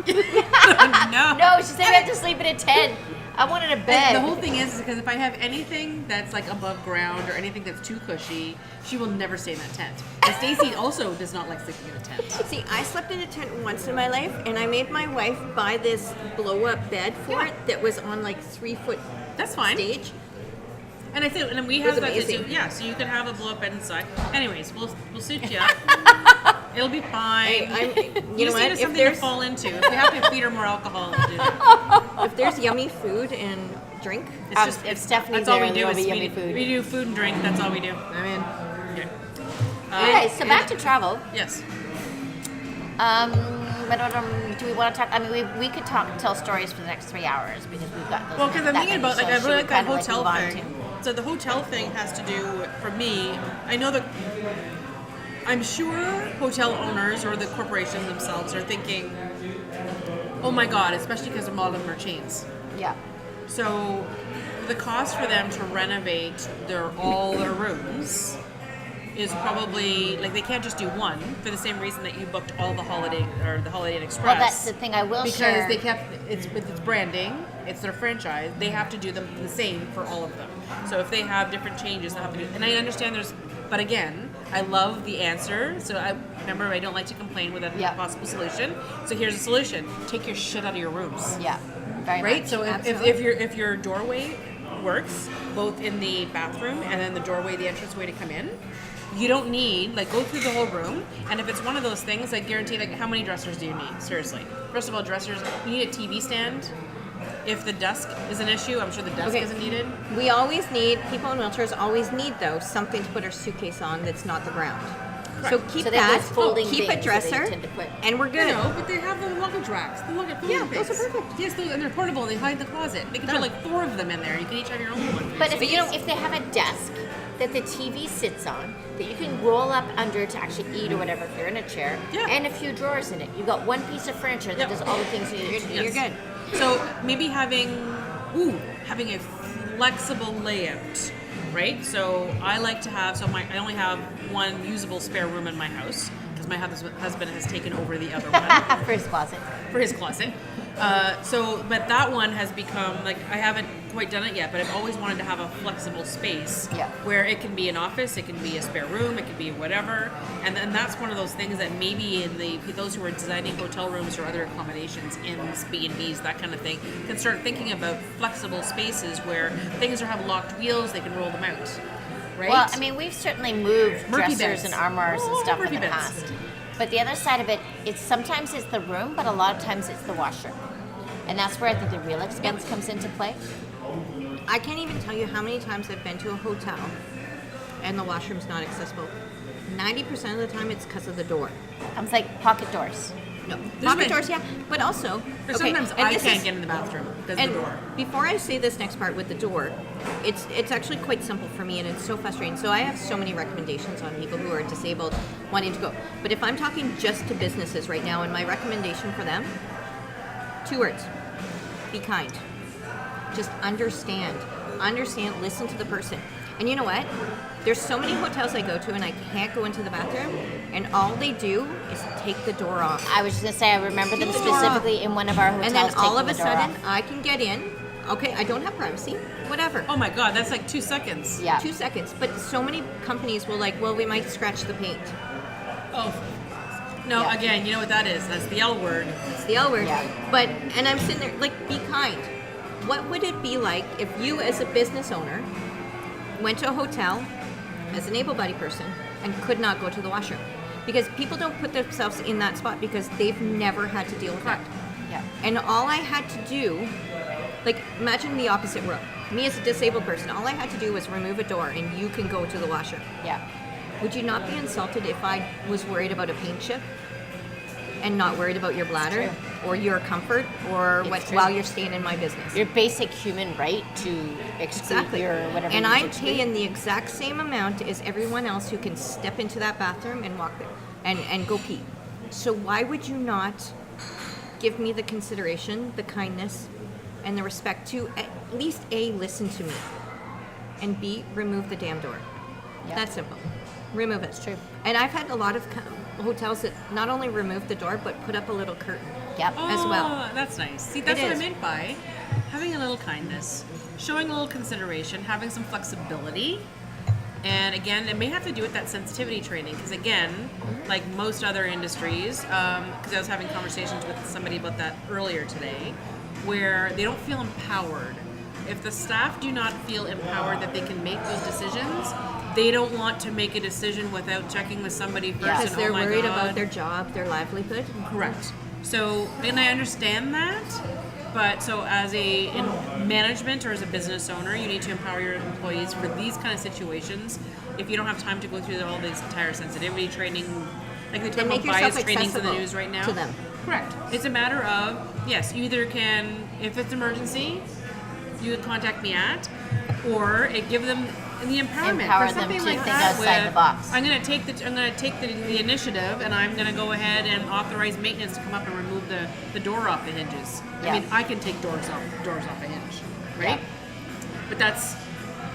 Speaker 4: No.
Speaker 1: No, she said we have to sleep in a tent. I wanted a bed.
Speaker 4: The whole thing is because if I have anything that's like above ground or anything that's too cushy, she will never stay in that tent. And Stacy also does not like sleeping in a tent.
Speaker 3: See, I slept in a tent once in my life, and I made my wife buy this blow-up bed for it that was on like 3-foot
Speaker 4: That's fine.
Speaker 3: stage.
Speaker 4: And I said, and we
Speaker 3: It
Speaker 4: have
Speaker 3: was
Speaker 4: that.
Speaker 3: amazing.
Speaker 4: Yeah, so you can have a blow up bed inside. Anyways, we'll suit you. It'll be fine.
Speaker 3: You
Speaker 4: You
Speaker 3: know
Speaker 4: just
Speaker 3: what?
Speaker 4: need
Speaker 3: If
Speaker 4: something to
Speaker 3: there's
Speaker 4: fall into. If we have to feed her more alcohol, we'll do that.
Speaker 3: if there's yummy food and drink,
Speaker 4: It's
Speaker 1: if Stephanie's
Speaker 4: that's all
Speaker 1: there,
Speaker 4: we do
Speaker 1: there'll
Speaker 4: is
Speaker 1: be
Speaker 4: we
Speaker 1: yummy
Speaker 4: do,
Speaker 1: food.
Speaker 4: we do food and drink. That's all we do.
Speaker 3: I'm in.
Speaker 4: Okay.
Speaker 1: Okay, so back to travel.
Speaker 4: Yes.
Speaker 1: Do we want to talk? I mean, we could tell stories for the next 3 hours because we've got those.
Speaker 4: Well, because I'm
Speaker 1: that
Speaker 4: thinking
Speaker 1: many,
Speaker 4: about like
Speaker 1: so
Speaker 4: I
Speaker 1: should
Speaker 4: really
Speaker 1: we
Speaker 4: like that
Speaker 1: kinda,
Speaker 4: hotel
Speaker 1: move on
Speaker 4: thing.
Speaker 1: to-
Speaker 4: So the hotel thing has to do for me. I know that I'm sure hotel owners or the corporations themselves are thinking, "Oh my God!" Especially because a lot of them are chains.
Speaker 1: Yeah.
Speaker 4: So the cost for them to renovate all their rooms is probably like they can't just do one for the same reason that you booked all the Holiday Inn Express.
Speaker 1: Well, that's the thing I will
Speaker 4: because
Speaker 1: share.
Speaker 4: they kept it's with its branding, it's their franchise. They have to do them the same for all of them. So if they have different changes, they have to do. And I understand but again, I love the answer. So I don't like to complain without a
Speaker 1: Yeah.
Speaker 4: possible solution. So here's a solution: take your shit out of your rooms.
Speaker 1: Yeah. Very
Speaker 4: Right.
Speaker 1: much.
Speaker 4: So
Speaker 1: Absolutely.
Speaker 4: if your doorway works both in the bathroom and then the doorway, the entranceway to come in, you don't need go through the whole room. And if it's one of those things, I guarantee how many dressers do you need? Seriously. First of all, dressers. You need a TV stand. If the desk is an issue, I'm sure the desk
Speaker 3: Okay.
Speaker 4: isn't needed.
Speaker 3: we always need, people in wheelchairs always need, though, something to put our suitcase on that's not the ground. So
Speaker 4: Correct.
Speaker 3: keep
Speaker 1: So they have
Speaker 3: that,
Speaker 1: those folding
Speaker 3: keep
Speaker 1: things
Speaker 3: a
Speaker 1: that
Speaker 3: dresser,
Speaker 1: they tend to put.
Speaker 3: and we're good.
Speaker 4: No, but they have the luggage racks. The luggage
Speaker 3: Yeah,
Speaker 4: things.
Speaker 3: those are perfect.
Speaker 4: Yes, and they're portable. They hide in the closet. They can put 4 of them in there. You can each have your own one.
Speaker 1: But if,
Speaker 3: But you know-
Speaker 1: if they have a desk that the TV sits on, that you can roll up under to actually eat or whatever if you're in a chair,
Speaker 4: Yeah.
Speaker 1: and a few drawers in it, you've got one piece of furniture that
Speaker 4: Yep.
Speaker 1: does all the things you need to do.
Speaker 3: You're good.
Speaker 4: So maybe having a flexible layout, right? So I like to have I only have one usable spare room in my house because my husband has taken over the other one
Speaker 1: For his closet.
Speaker 4: for his closet. But that one has become I haven't
Speaker 2: quite done it yet, but I've always wanted to have a flexible space
Speaker 1: Yeah.
Speaker 2: where it can be an office, it can be a spare room, it can be whatever. And then that's one of those things that maybe in those who are designing hotel rooms or other accommodations, inns, B&Bs, that kind of thing, can start thinking about flexible spaces where things have locked wheels, they can roll them out. Right?
Speaker 1: Well, I mean, we've certainly moved
Speaker 2: Murphy
Speaker 1: dressers
Speaker 2: beds.
Speaker 1: and armoires and
Speaker 2: Oh,
Speaker 1: stuff
Speaker 2: Murphy
Speaker 1: in the
Speaker 2: beds.
Speaker 1: past. But the other side of it, it's sometimes it's the room, but a lot of times it's the washroom. And that's where I think the real expense comes into play.
Speaker 3: I can't even tell you how many times I've been to a hotel and the washroom's not accessible. 90% of the time it's because of the door.
Speaker 1: It's like pocket doors.
Speaker 3: No,
Speaker 2: There's
Speaker 3: pocket
Speaker 2: been-
Speaker 3: doors, yeah, but also
Speaker 2: But
Speaker 3: okay,
Speaker 2: sometimes
Speaker 3: and
Speaker 2: I
Speaker 3: this
Speaker 2: can't
Speaker 3: is-
Speaker 2: get in the bathroom because of
Speaker 3: And
Speaker 2: the door.
Speaker 3: before I say this next part with the door, it's actually quite simple for me, and it's so frustrating. So I have so many recommendations on people who are disabled wanting to go. But if I'm talking just to businesses right now, and my recommendation for them, 2 words: be kind. Just understand, listen to the person. And you know what? There's so many hotels I go to, and I can't go into the bathroom, and all they do is take the door off.
Speaker 1: I was just going to say, I remember them
Speaker 3: Take the door off.
Speaker 1: specifically in one of our hotels.
Speaker 3: And then all of
Speaker 1: taking
Speaker 3: a
Speaker 1: the door
Speaker 3: sudden, I can get in. Okay, I don't have privacy. Whatever.
Speaker 2: Oh my god, that's like 2 seconds.
Speaker 1: Yeah.
Speaker 3: 2 seconds. But so many companies will like, well, we might scratch the paint.
Speaker 2: Oh. No,
Speaker 1: Yeah.
Speaker 2: again, you know what that is? That's the L word.
Speaker 3: It's the L word.
Speaker 1: Yeah.
Speaker 3: But, and I'm sitting there, like, be kind. What would it be like if you, as a business owner, went to a hotel as an able-bodied person and could not go to the washroom? Because people don't put themselves in that spot because they've never had to deal with that.
Speaker 1: Yeah.
Speaker 3: And all I had to do, like, imagine the opposite room. Me as a disabled person, all I had to do was remove a door and you can go to the washroom.
Speaker 1: Yeah.
Speaker 3: Would you not be insulted if I was worried about a paint chip and not worried about your bladder or your comfort or
Speaker 1: It's
Speaker 3: what
Speaker 1: true.
Speaker 3: while you're staying in my business?
Speaker 1: Your basic human right to exclude
Speaker 3: Exactly.
Speaker 1: your whatever.
Speaker 3: And
Speaker 1: you
Speaker 3: I'm
Speaker 1: need to
Speaker 3: paying the exact same amount as everyone else who can step into that bathroom and walk there and go pee. So why would you not give me the consideration, the kindness, and the respect to at least A, listen to me, and B, remove the damn door?
Speaker 1: Yeah.
Speaker 3: That's simple. Remove it.
Speaker 1: It's true.
Speaker 3: And I've had a lot of hotels that not only remove the door, but put up a little curtain.
Speaker 1: Yep.
Speaker 3: As well.
Speaker 2: Oh, that's nice. See, that's
Speaker 3: It
Speaker 2: what I
Speaker 3: is.
Speaker 2: meant by having a little kindness, showing a little consideration, having some flexibility. And again, it may have to do with that sensitivity training, because again, like most other industries, because I was having conversations with somebody about that earlier today, where they don't feel empowered. If the staff do not feel empowered that they can make those decisions, they don't want to make a decision without checking with somebody first.
Speaker 3: Because
Speaker 2: and,
Speaker 3: they're
Speaker 2: oh my
Speaker 3: worried
Speaker 2: God.
Speaker 3: about their job, their livelihood.
Speaker 2: Correct. So, and I understand that, but so as in management or as a business owner, you need to empower your employees for these kind of situations. If you don't have time to go through all this entire sensitivity training, like they talk
Speaker 3: Then
Speaker 2: about
Speaker 3: make yourself
Speaker 2: bias trainings in the
Speaker 3: accessible
Speaker 2: news right now.
Speaker 3: to them.
Speaker 2: Correct. It's a matter of, yes, you either can, if it's emergency, you would contact me at, or it give them the empowerment
Speaker 1: Empower
Speaker 2: for
Speaker 1: them
Speaker 2: something
Speaker 1: to
Speaker 2: like
Speaker 1: think
Speaker 2: that.
Speaker 1: outside
Speaker 2: with,
Speaker 1: the box.
Speaker 2: I'm gonna take the initiative, and I'm gonna go ahead and authorize maintenance to come up and remove the door off the hinges.
Speaker 1: Yeah.
Speaker 2: I mean, I can take doors off a hinge, right?
Speaker 1: Yeah.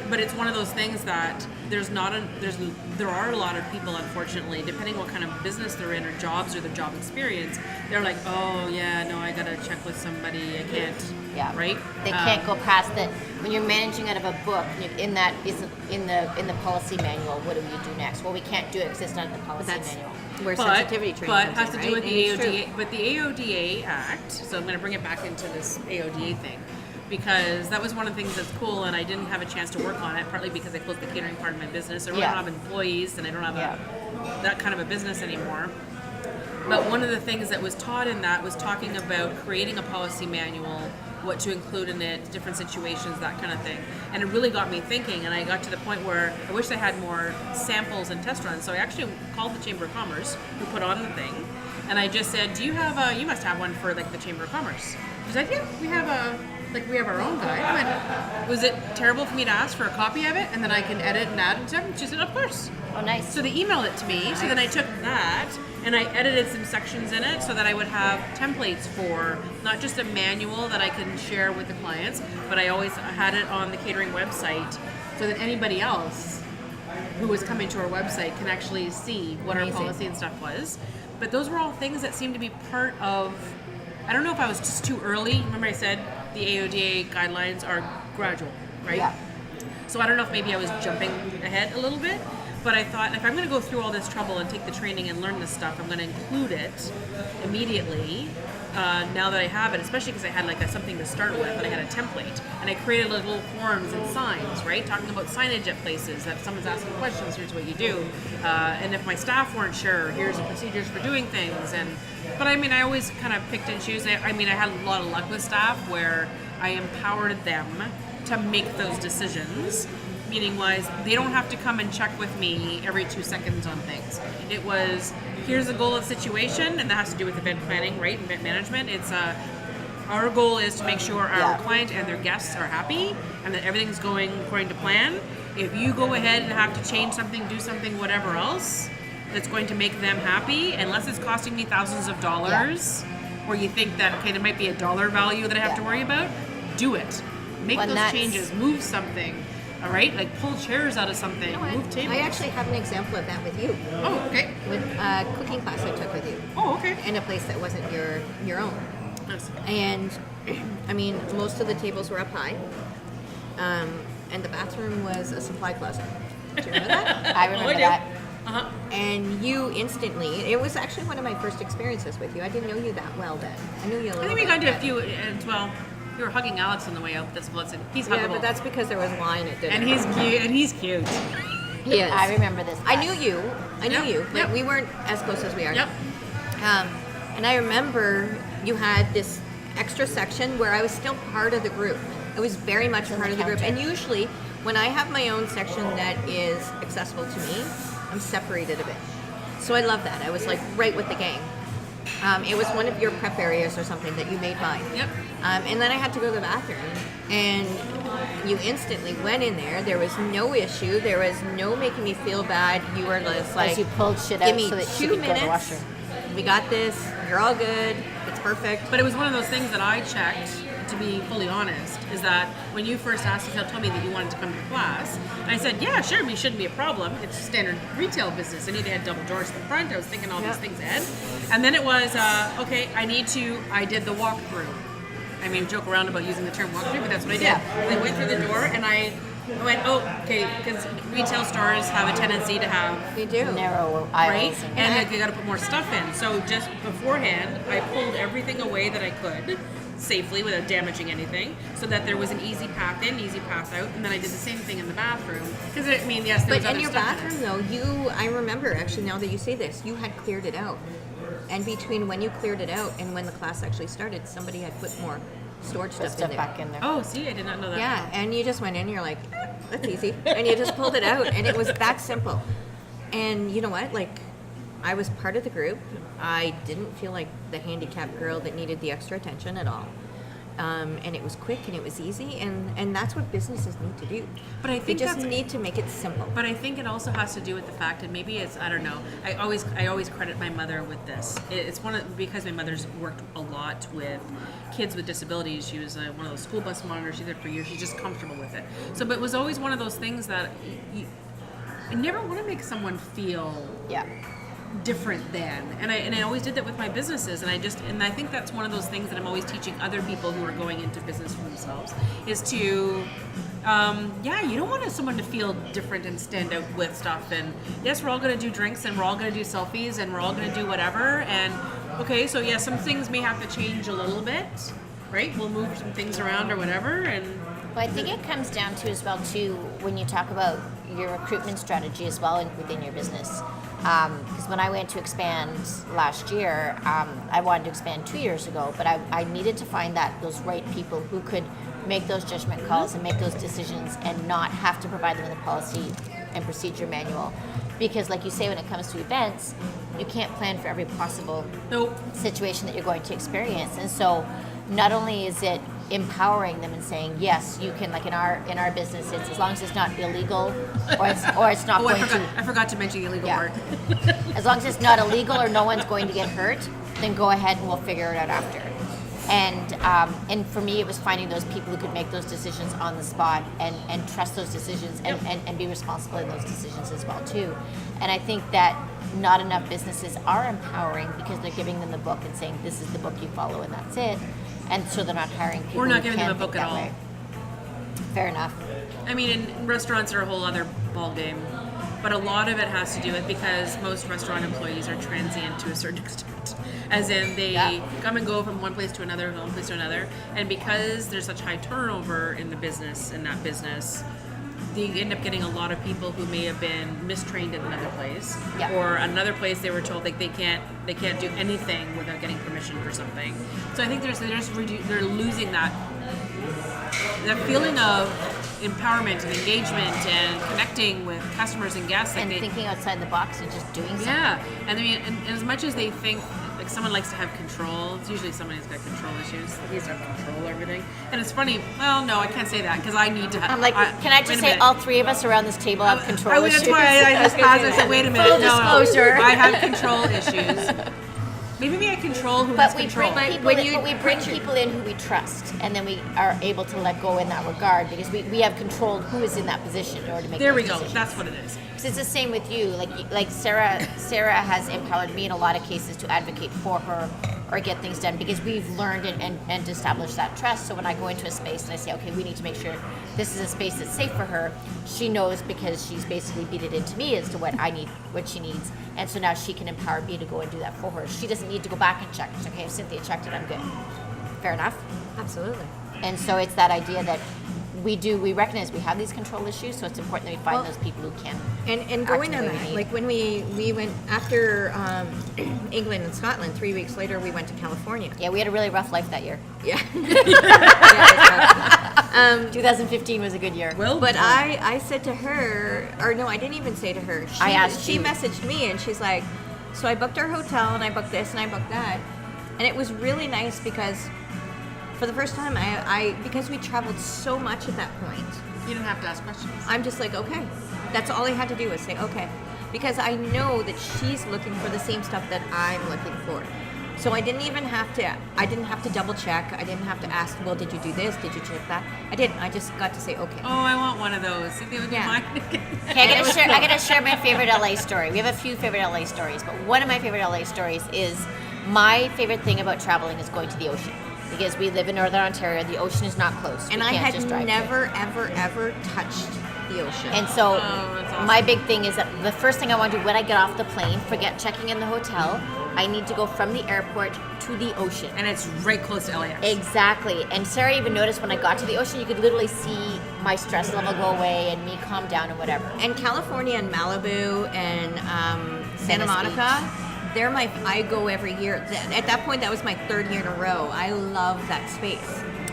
Speaker 2: But it's one of those things that there are a lot of people, unfortunately, depending what kind of business they're in or jobs or their job experience, they're like, oh yeah, no, I gotta check with somebody, I can't,
Speaker 1: Yeah.
Speaker 2: right?
Speaker 1: They can't go past that. When you're managing out of a book, in that is in the policy manual. What do you do next? Well, we can't do it because it's not in the policy
Speaker 3: That's
Speaker 1: manual.
Speaker 3: where
Speaker 2: But
Speaker 3: sensitivity training
Speaker 2: it
Speaker 3: comes
Speaker 2: has to
Speaker 3: in,
Speaker 2: do
Speaker 3: right?
Speaker 2: with
Speaker 3: And
Speaker 2: the
Speaker 3: it's true.
Speaker 2: AODA. But the AODA Act. So I'm going to bring it back into this AODA thing, because that was one of the things that's cool, and I didn't have a chance to work on it, partly because I closed the catering part of my business. I really
Speaker 1: Yeah.
Speaker 2: don't have employees, and I don't have
Speaker 1: Yeah.
Speaker 2: that kind of a business anymore. But one of the things that was taught in that was talking about creating a policy manual, what to include in it, different situations, that kind of thing. And it really got me thinking, and I got to the point where I wish they had more samples and test runs. So I actually called the Chamber of Commerce, who put on the thing, and I just said, do you have you must have one for like the Chamber of Commerce. She said, yeah, we have our own guide. I went, was it terrible for me to ask for a copy of it and then I can edit and add and stuff? And she said, of course.
Speaker 1: Oh, nice.
Speaker 2: So they emailed it to me. So then I took that and I edited some sections in it so that I would have templates for not just a manual that I can share with the clients, but I always had it on the catering website so that anybody else who was coming to our website can actually see what
Speaker 3: Amazing.
Speaker 2: our policy and stuff was. But those were all things that seemed to be part of, I don't know if I was just too early. Remember I said the AODA guidelines are gradual, right?
Speaker 1: Yeah.
Speaker 2: So I don't know if maybe I was jumping ahead a little bit, but I thought if I'm going to go through all this trouble and take the training and learn this stuff, I'm going to include it immediately. Now that I have it, especially because I had like something to start with, and I had a template, and I created little forms and signs, right, talking about signage at places that if someone's asking questions, here's what you do, and if my staff weren't sure, here's the procedures for doing things, but I mean, I always kind of picked and choose. I mean, I had a lot of luck with staff where I empowered them to make those decisions. Meaning wise, they don't have to come and check with me every 2 seconds on things. It was, here's the goal of the situation, and that has to do with event planning, right? Event management. It's our goal is to make sure our client and their guests are happy and that everything's going according to plan. If you go ahead and have to change something, do something, whatever else, that's going to make them happy, unless it's costing me thousands of dollars, or you think that, okay, there might be a dollar value that I have to worry about, do it. Make those changes, move something. All right, like pull chairs out of something, move tables.
Speaker 3: I actually have an example of that with you.
Speaker 2: Oh, okay.
Speaker 3: With a cooking class I took with you.
Speaker 2: Oh, okay.
Speaker 3: In a place that wasn't your own.
Speaker 2: Yes.
Speaker 3: And I mean, most of the tables were up high, and the bathroom was a supply closet. Do you remember that?
Speaker 1: I remember that.
Speaker 2: Uh-huh.
Speaker 3: And you instantly, it was actually one of my first experiences with you. I didn't know you that well then. I knew you a little bit.
Speaker 2: I think we got into a
Speaker 3: but-
Speaker 2: few as well. You were hugging Alex on the way out. That's what's he's huggable.
Speaker 3: Yeah, but that's because there was wine at dinner.
Speaker 2: and he's cute. And he's cute.
Speaker 3: He is.
Speaker 1: I remember this.
Speaker 3: I
Speaker 1: class.
Speaker 3: knew you. I knew
Speaker 2: Yep,
Speaker 3: you. Like,
Speaker 2: yep.
Speaker 3: we weren't as close as we are.
Speaker 2: Yep.
Speaker 3: And I remember you had this extra section where I was still part of the group. I was very much
Speaker 1: On
Speaker 3: part
Speaker 1: the
Speaker 3: of the group.
Speaker 1: counter.
Speaker 3: And usually, when I have my own section that is accessible to me, I'm separated a bit. So I love that. I was like right with the gang. It was one of your prep areas or something that you made mine.
Speaker 2: Yep.
Speaker 3: And then I had to go to the bathroom, and you instantly went in there. There was no issue. There was no making me feel bad. You were just like,
Speaker 1: As you pulled shit
Speaker 3: give
Speaker 1: out
Speaker 3: me
Speaker 1: so that she
Speaker 3: 2
Speaker 1: could go to the
Speaker 3: minutes.
Speaker 1: washroom.
Speaker 3: We got this. You're all good. It's perfect.
Speaker 2: But it was one of those things that I checked, to be fully honest, is that when you first asked us, told me that you wanted to come to class, and I said, yeah, sure, it shouldn't be a problem. It's standard retail business. I knew they had double doors in the front. I was thinking all these things ahead. And then it was, okay, I did the walkthrough. I mean, joke around about using the term walkthrough, but that's what I did.
Speaker 1: Yeah.
Speaker 2: I went through the door and I went, oh, okay, because retail stores have a tendency to have
Speaker 3: They do.
Speaker 1: Narrow
Speaker 2: right?
Speaker 1: aisles.
Speaker 2: And they got to put more stuff in. So just beforehand, I pulled everything away that I could safely without damaging anything, so that there was an easy path in, easy path out, and then I did the same thing in the bathroom. Because I mean, yes, there was
Speaker 3: But in
Speaker 2: other
Speaker 3: your
Speaker 2: stuff
Speaker 3: bathroom, though, I remember actually now that you say this, you had cleared it out. And between when you cleared it out and when the class actually started, somebody had put more storage
Speaker 1: Put
Speaker 3: stuff
Speaker 1: stuff
Speaker 3: in there.
Speaker 1: back in there.
Speaker 2: Oh, see, I did not know that.
Speaker 3: Yeah, and you just went in and you're like, that's easy. And you just pulled it out, and it was that simple. And you know what? Like, I was part of the group. I didn't feel like the handicapped girl that needed the extra attention at all. And it was quick and it was easy, and that's what businesses need to do.
Speaker 2: But I
Speaker 3: They
Speaker 2: think
Speaker 3: just
Speaker 2: that's
Speaker 3: need to make it simple.
Speaker 2: But I think it also has to do with the fact, and maybe it's, I don't know. I always credit my mother with this. It's because my mother's worked a lot with kids with disabilities. She was one of those school bus monitors. She did it for years. She's just comfortable with it. So, but it was always one of those things that I never want to make someone feel
Speaker 1: Yeah.
Speaker 2: different than, and I always did that with my businesses, and I think that's one of those things that I'm always teaching other people who are going into business for themselves is to you don't want someone to feel different and stand out with stuff. And yes, we're all going to do drinks, and we're all going to do selfies, and we're all going to do whatever, and okay, so yeah, some things may have to change a little bit, right? We'll move some things around or whatever, and
Speaker 1: Well, I think it comes down to as well too when you talk about your recruitment strategy as well within your business. Because when I went to expand last year, I wanted to expand 2 years ago, but I needed to find those right people who could make those judgment calls and make those decisions and not have to provide them with a policy and procedure manual. Because like you say, when it comes to events, you can't plan for every possible
Speaker 2: nope.
Speaker 1: situation that you're going to experience. And so not only is it empowering them and saying, yes, you can, like in our business, it's as long as it's not illegal or it's not
Speaker 2: Oh,
Speaker 1: going
Speaker 2: I forgot to mention the illegal
Speaker 1: Yeah.
Speaker 2: part.
Speaker 1: as long as it's not illegal or no one's going to get hurt, then go ahead and we'll figure it out after. And for me, it was finding those people who could make those decisions on the spot and trust those decisions and be responsible in those decisions as well too. And I think that not enough businesses are empowering because they're giving them the book and saying, this is the book you follow and that's it. And so they're not hiring people
Speaker 2: We're not
Speaker 1: who
Speaker 2: giving them
Speaker 1: can
Speaker 2: a book
Speaker 1: think
Speaker 2: at
Speaker 1: that
Speaker 2: all.
Speaker 1: way. Fair enough.
Speaker 2: I mean, and restaurants are a whole other ball game, but a lot of it has to do with because most restaurant employees are transient to a certain extent, as in they come and go from one place to another, and because there's such high turnover in that business, you end up getting a lot of people who may have been mistrained at another place, or another place they were told like they can't do anything without getting permission for something. So I think they're losing that feeling of empowerment and engagement and connecting with customers and guests,
Speaker 1: And thinking outside the box and just doing something.
Speaker 2: Yeah, and I mean, and as much as they think like someone likes to have control, it's usually someone who's got control issues. He needs to have control of everything. And it's funny. Well, no, I can't say that because I need to have.
Speaker 1: I'm like, can I just say all three of us around this table have control issues?
Speaker 2: That's why I just paused and said, wait a minute.
Speaker 1: Full
Speaker 2: No,
Speaker 1: disclosure.
Speaker 2: I have control issues. Maybe I control who has
Speaker 1: But we
Speaker 2: control.
Speaker 1: bring people in who we trust, and then we are able to let go in that regard because we have controlled who is in that position in order to make.
Speaker 2: There we
Speaker 1: those
Speaker 2: go.
Speaker 1: decisions.
Speaker 2: That's what it is.
Speaker 1: 'Cause it's the same with you. Like Sarah has empowered me in a lot of cases to advocate for her or get things done because we've learned and established that trust. So when I go into a space and I say, okay, we need to make sure this is a space that's safe for her, she knows because she's basically beat it into me as to what I need, what she needs. And so now she can empower me to go and do that for her. She doesn't need to go back and check. It's okay, if Cynthia checked it, I'm good. Fair enough?
Speaker 3: Absolutely.
Speaker 1: And so it's that idea that we recognize we have these control issues, so it's important that we find those people who can.
Speaker 3: And going on
Speaker 1: Act the way we
Speaker 3: that,
Speaker 1: need.
Speaker 3: like when we went after England and Scotland, 3 weeks later we went to California.
Speaker 1: Yeah, we had a really rough life that year.
Speaker 3: Yeah. Yeah,
Speaker 1: 2015 was a good year.
Speaker 2: Well,
Speaker 3: but I said to her, or no, I didn't even say to her.
Speaker 1: I asked
Speaker 3: She
Speaker 1: you.
Speaker 3: messaged me and she's like, so I booked our hotel and I booked this and I booked that. And it was really nice because for the first time, because we traveled so much at that point,
Speaker 2: you don't have to ask questions.
Speaker 3: I'm just like, okay. That's all I had to do was say, okay. Because I know that she's looking for the same stuff that I'm looking for. So I didn't have to double check. I didn't have to ask, well, did you do this? Did you check that? I didn't. I just got to say, okay.
Speaker 2: Oh, I want one of those. Cynthia, would you
Speaker 3: Yeah.
Speaker 2: mind?
Speaker 1: Okay, I gotta share my favorite LA story. We have a few favorite LA stories, but one of my favorite LA stories is my favorite thing about traveling is going to the ocean. Because we live in Northern Ontario, the ocean is not close.
Speaker 3: And
Speaker 1: We
Speaker 3: I
Speaker 1: can't
Speaker 3: had
Speaker 1: just drive to it.
Speaker 3: never, ever, ever touched the ocean.
Speaker 1: And so
Speaker 2: that's awesome.
Speaker 1: my big thing is that the first thing I want to do when I get off the plane, forget checking in the hotel, I need to go from the airport to the ocean.
Speaker 2: And it's right close to LAX.
Speaker 1: Exactly. And Sarah even noticed when I got to the ocean, you could literally see my stress level go away and me calm down and whatever.
Speaker 3: And California and Malibu and Santa
Speaker 1: Venice
Speaker 3: Monica, I go every year. At that point, that was my third year in a row. I love that space.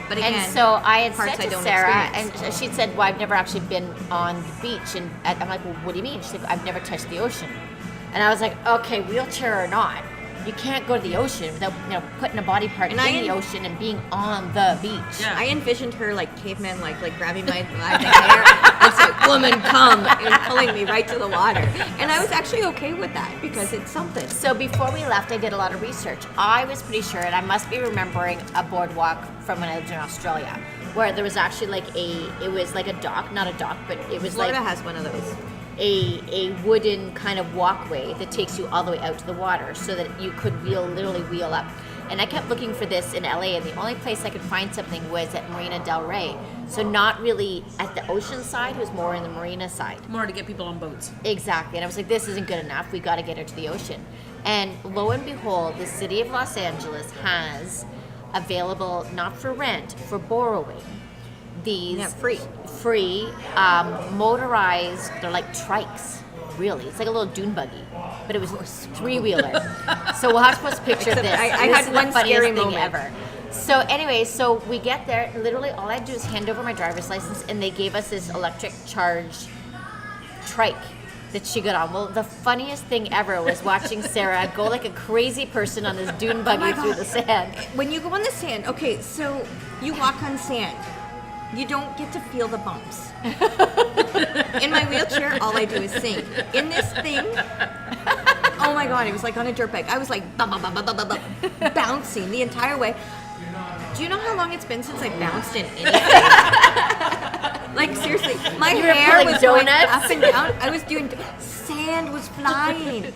Speaker 3: But again,
Speaker 1: And so I had
Speaker 3: parts
Speaker 1: said
Speaker 3: I
Speaker 1: to
Speaker 3: don't
Speaker 1: Sarah,
Speaker 3: experience.
Speaker 1: and she'd said, well, I've never actually been on the beach. And I'm like, well, what do you mean? She's like, I've never touched the ocean. And I was like, okay, wheelchair or not, you can't go to the ocean without putting a body part in the ocean and being on the beach.
Speaker 2: Yeah.
Speaker 3: I envisioned her like caveman, like grabbing my by the hair and saying, "Woman, come!" and pulling me right to the water. And I was actually okay with that because it's something.
Speaker 1: So before we left, I did a lot of research. I was pretty sure, and I must be remembering a boardwalk from when I lived in Australia, where there was actually it was like a dock, not a dock, but it was
Speaker 3: Florida
Speaker 1: like
Speaker 3: has one of those.
Speaker 1: a wooden kind of walkway that takes you all the way out to the water so that you could literally wheel up. And I kept looking for this in LA, and the only place I could find something was at Marina Del Rey. So not really at the ocean side, it was more in the marina side.
Speaker 2: More to get people on boats.
Speaker 1: Exactly. And I was like, this isn't good enough. We got to get her to the ocean. And lo and behold, the city of Los Angeles has available, not for rent, for borrowing, these free motorized, they're like trikes, really. It's like a little dune buggy, but it was three-wheeler. So we'll have to post a picture of this.
Speaker 3: I
Speaker 1: This
Speaker 3: had
Speaker 1: is
Speaker 3: one
Speaker 1: the funniest
Speaker 3: scary
Speaker 1: thing
Speaker 3: moment.
Speaker 1: ever. So anyway, so we get there, literally all I had to do is hand over my driver's license, and they gave us this electric charge trike that she got on. Well, the funniest thing ever was watching Sarah go like a crazy person on this dune buggy through the sand.
Speaker 3: When you go on the sand, okay, so you walk on sand. You don't get to feel the bumps. In my wheelchair, all I do is sink. In this thing, oh my God, it was like on a dirt bike. I was like bouncing the entire way. Do you know how long it's been since I bounced in anything? Like seriously, my
Speaker 1: You were
Speaker 3: hair
Speaker 1: pulling
Speaker 3: was going
Speaker 1: donuts?
Speaker 3: up and down. I was doing, sand was flying.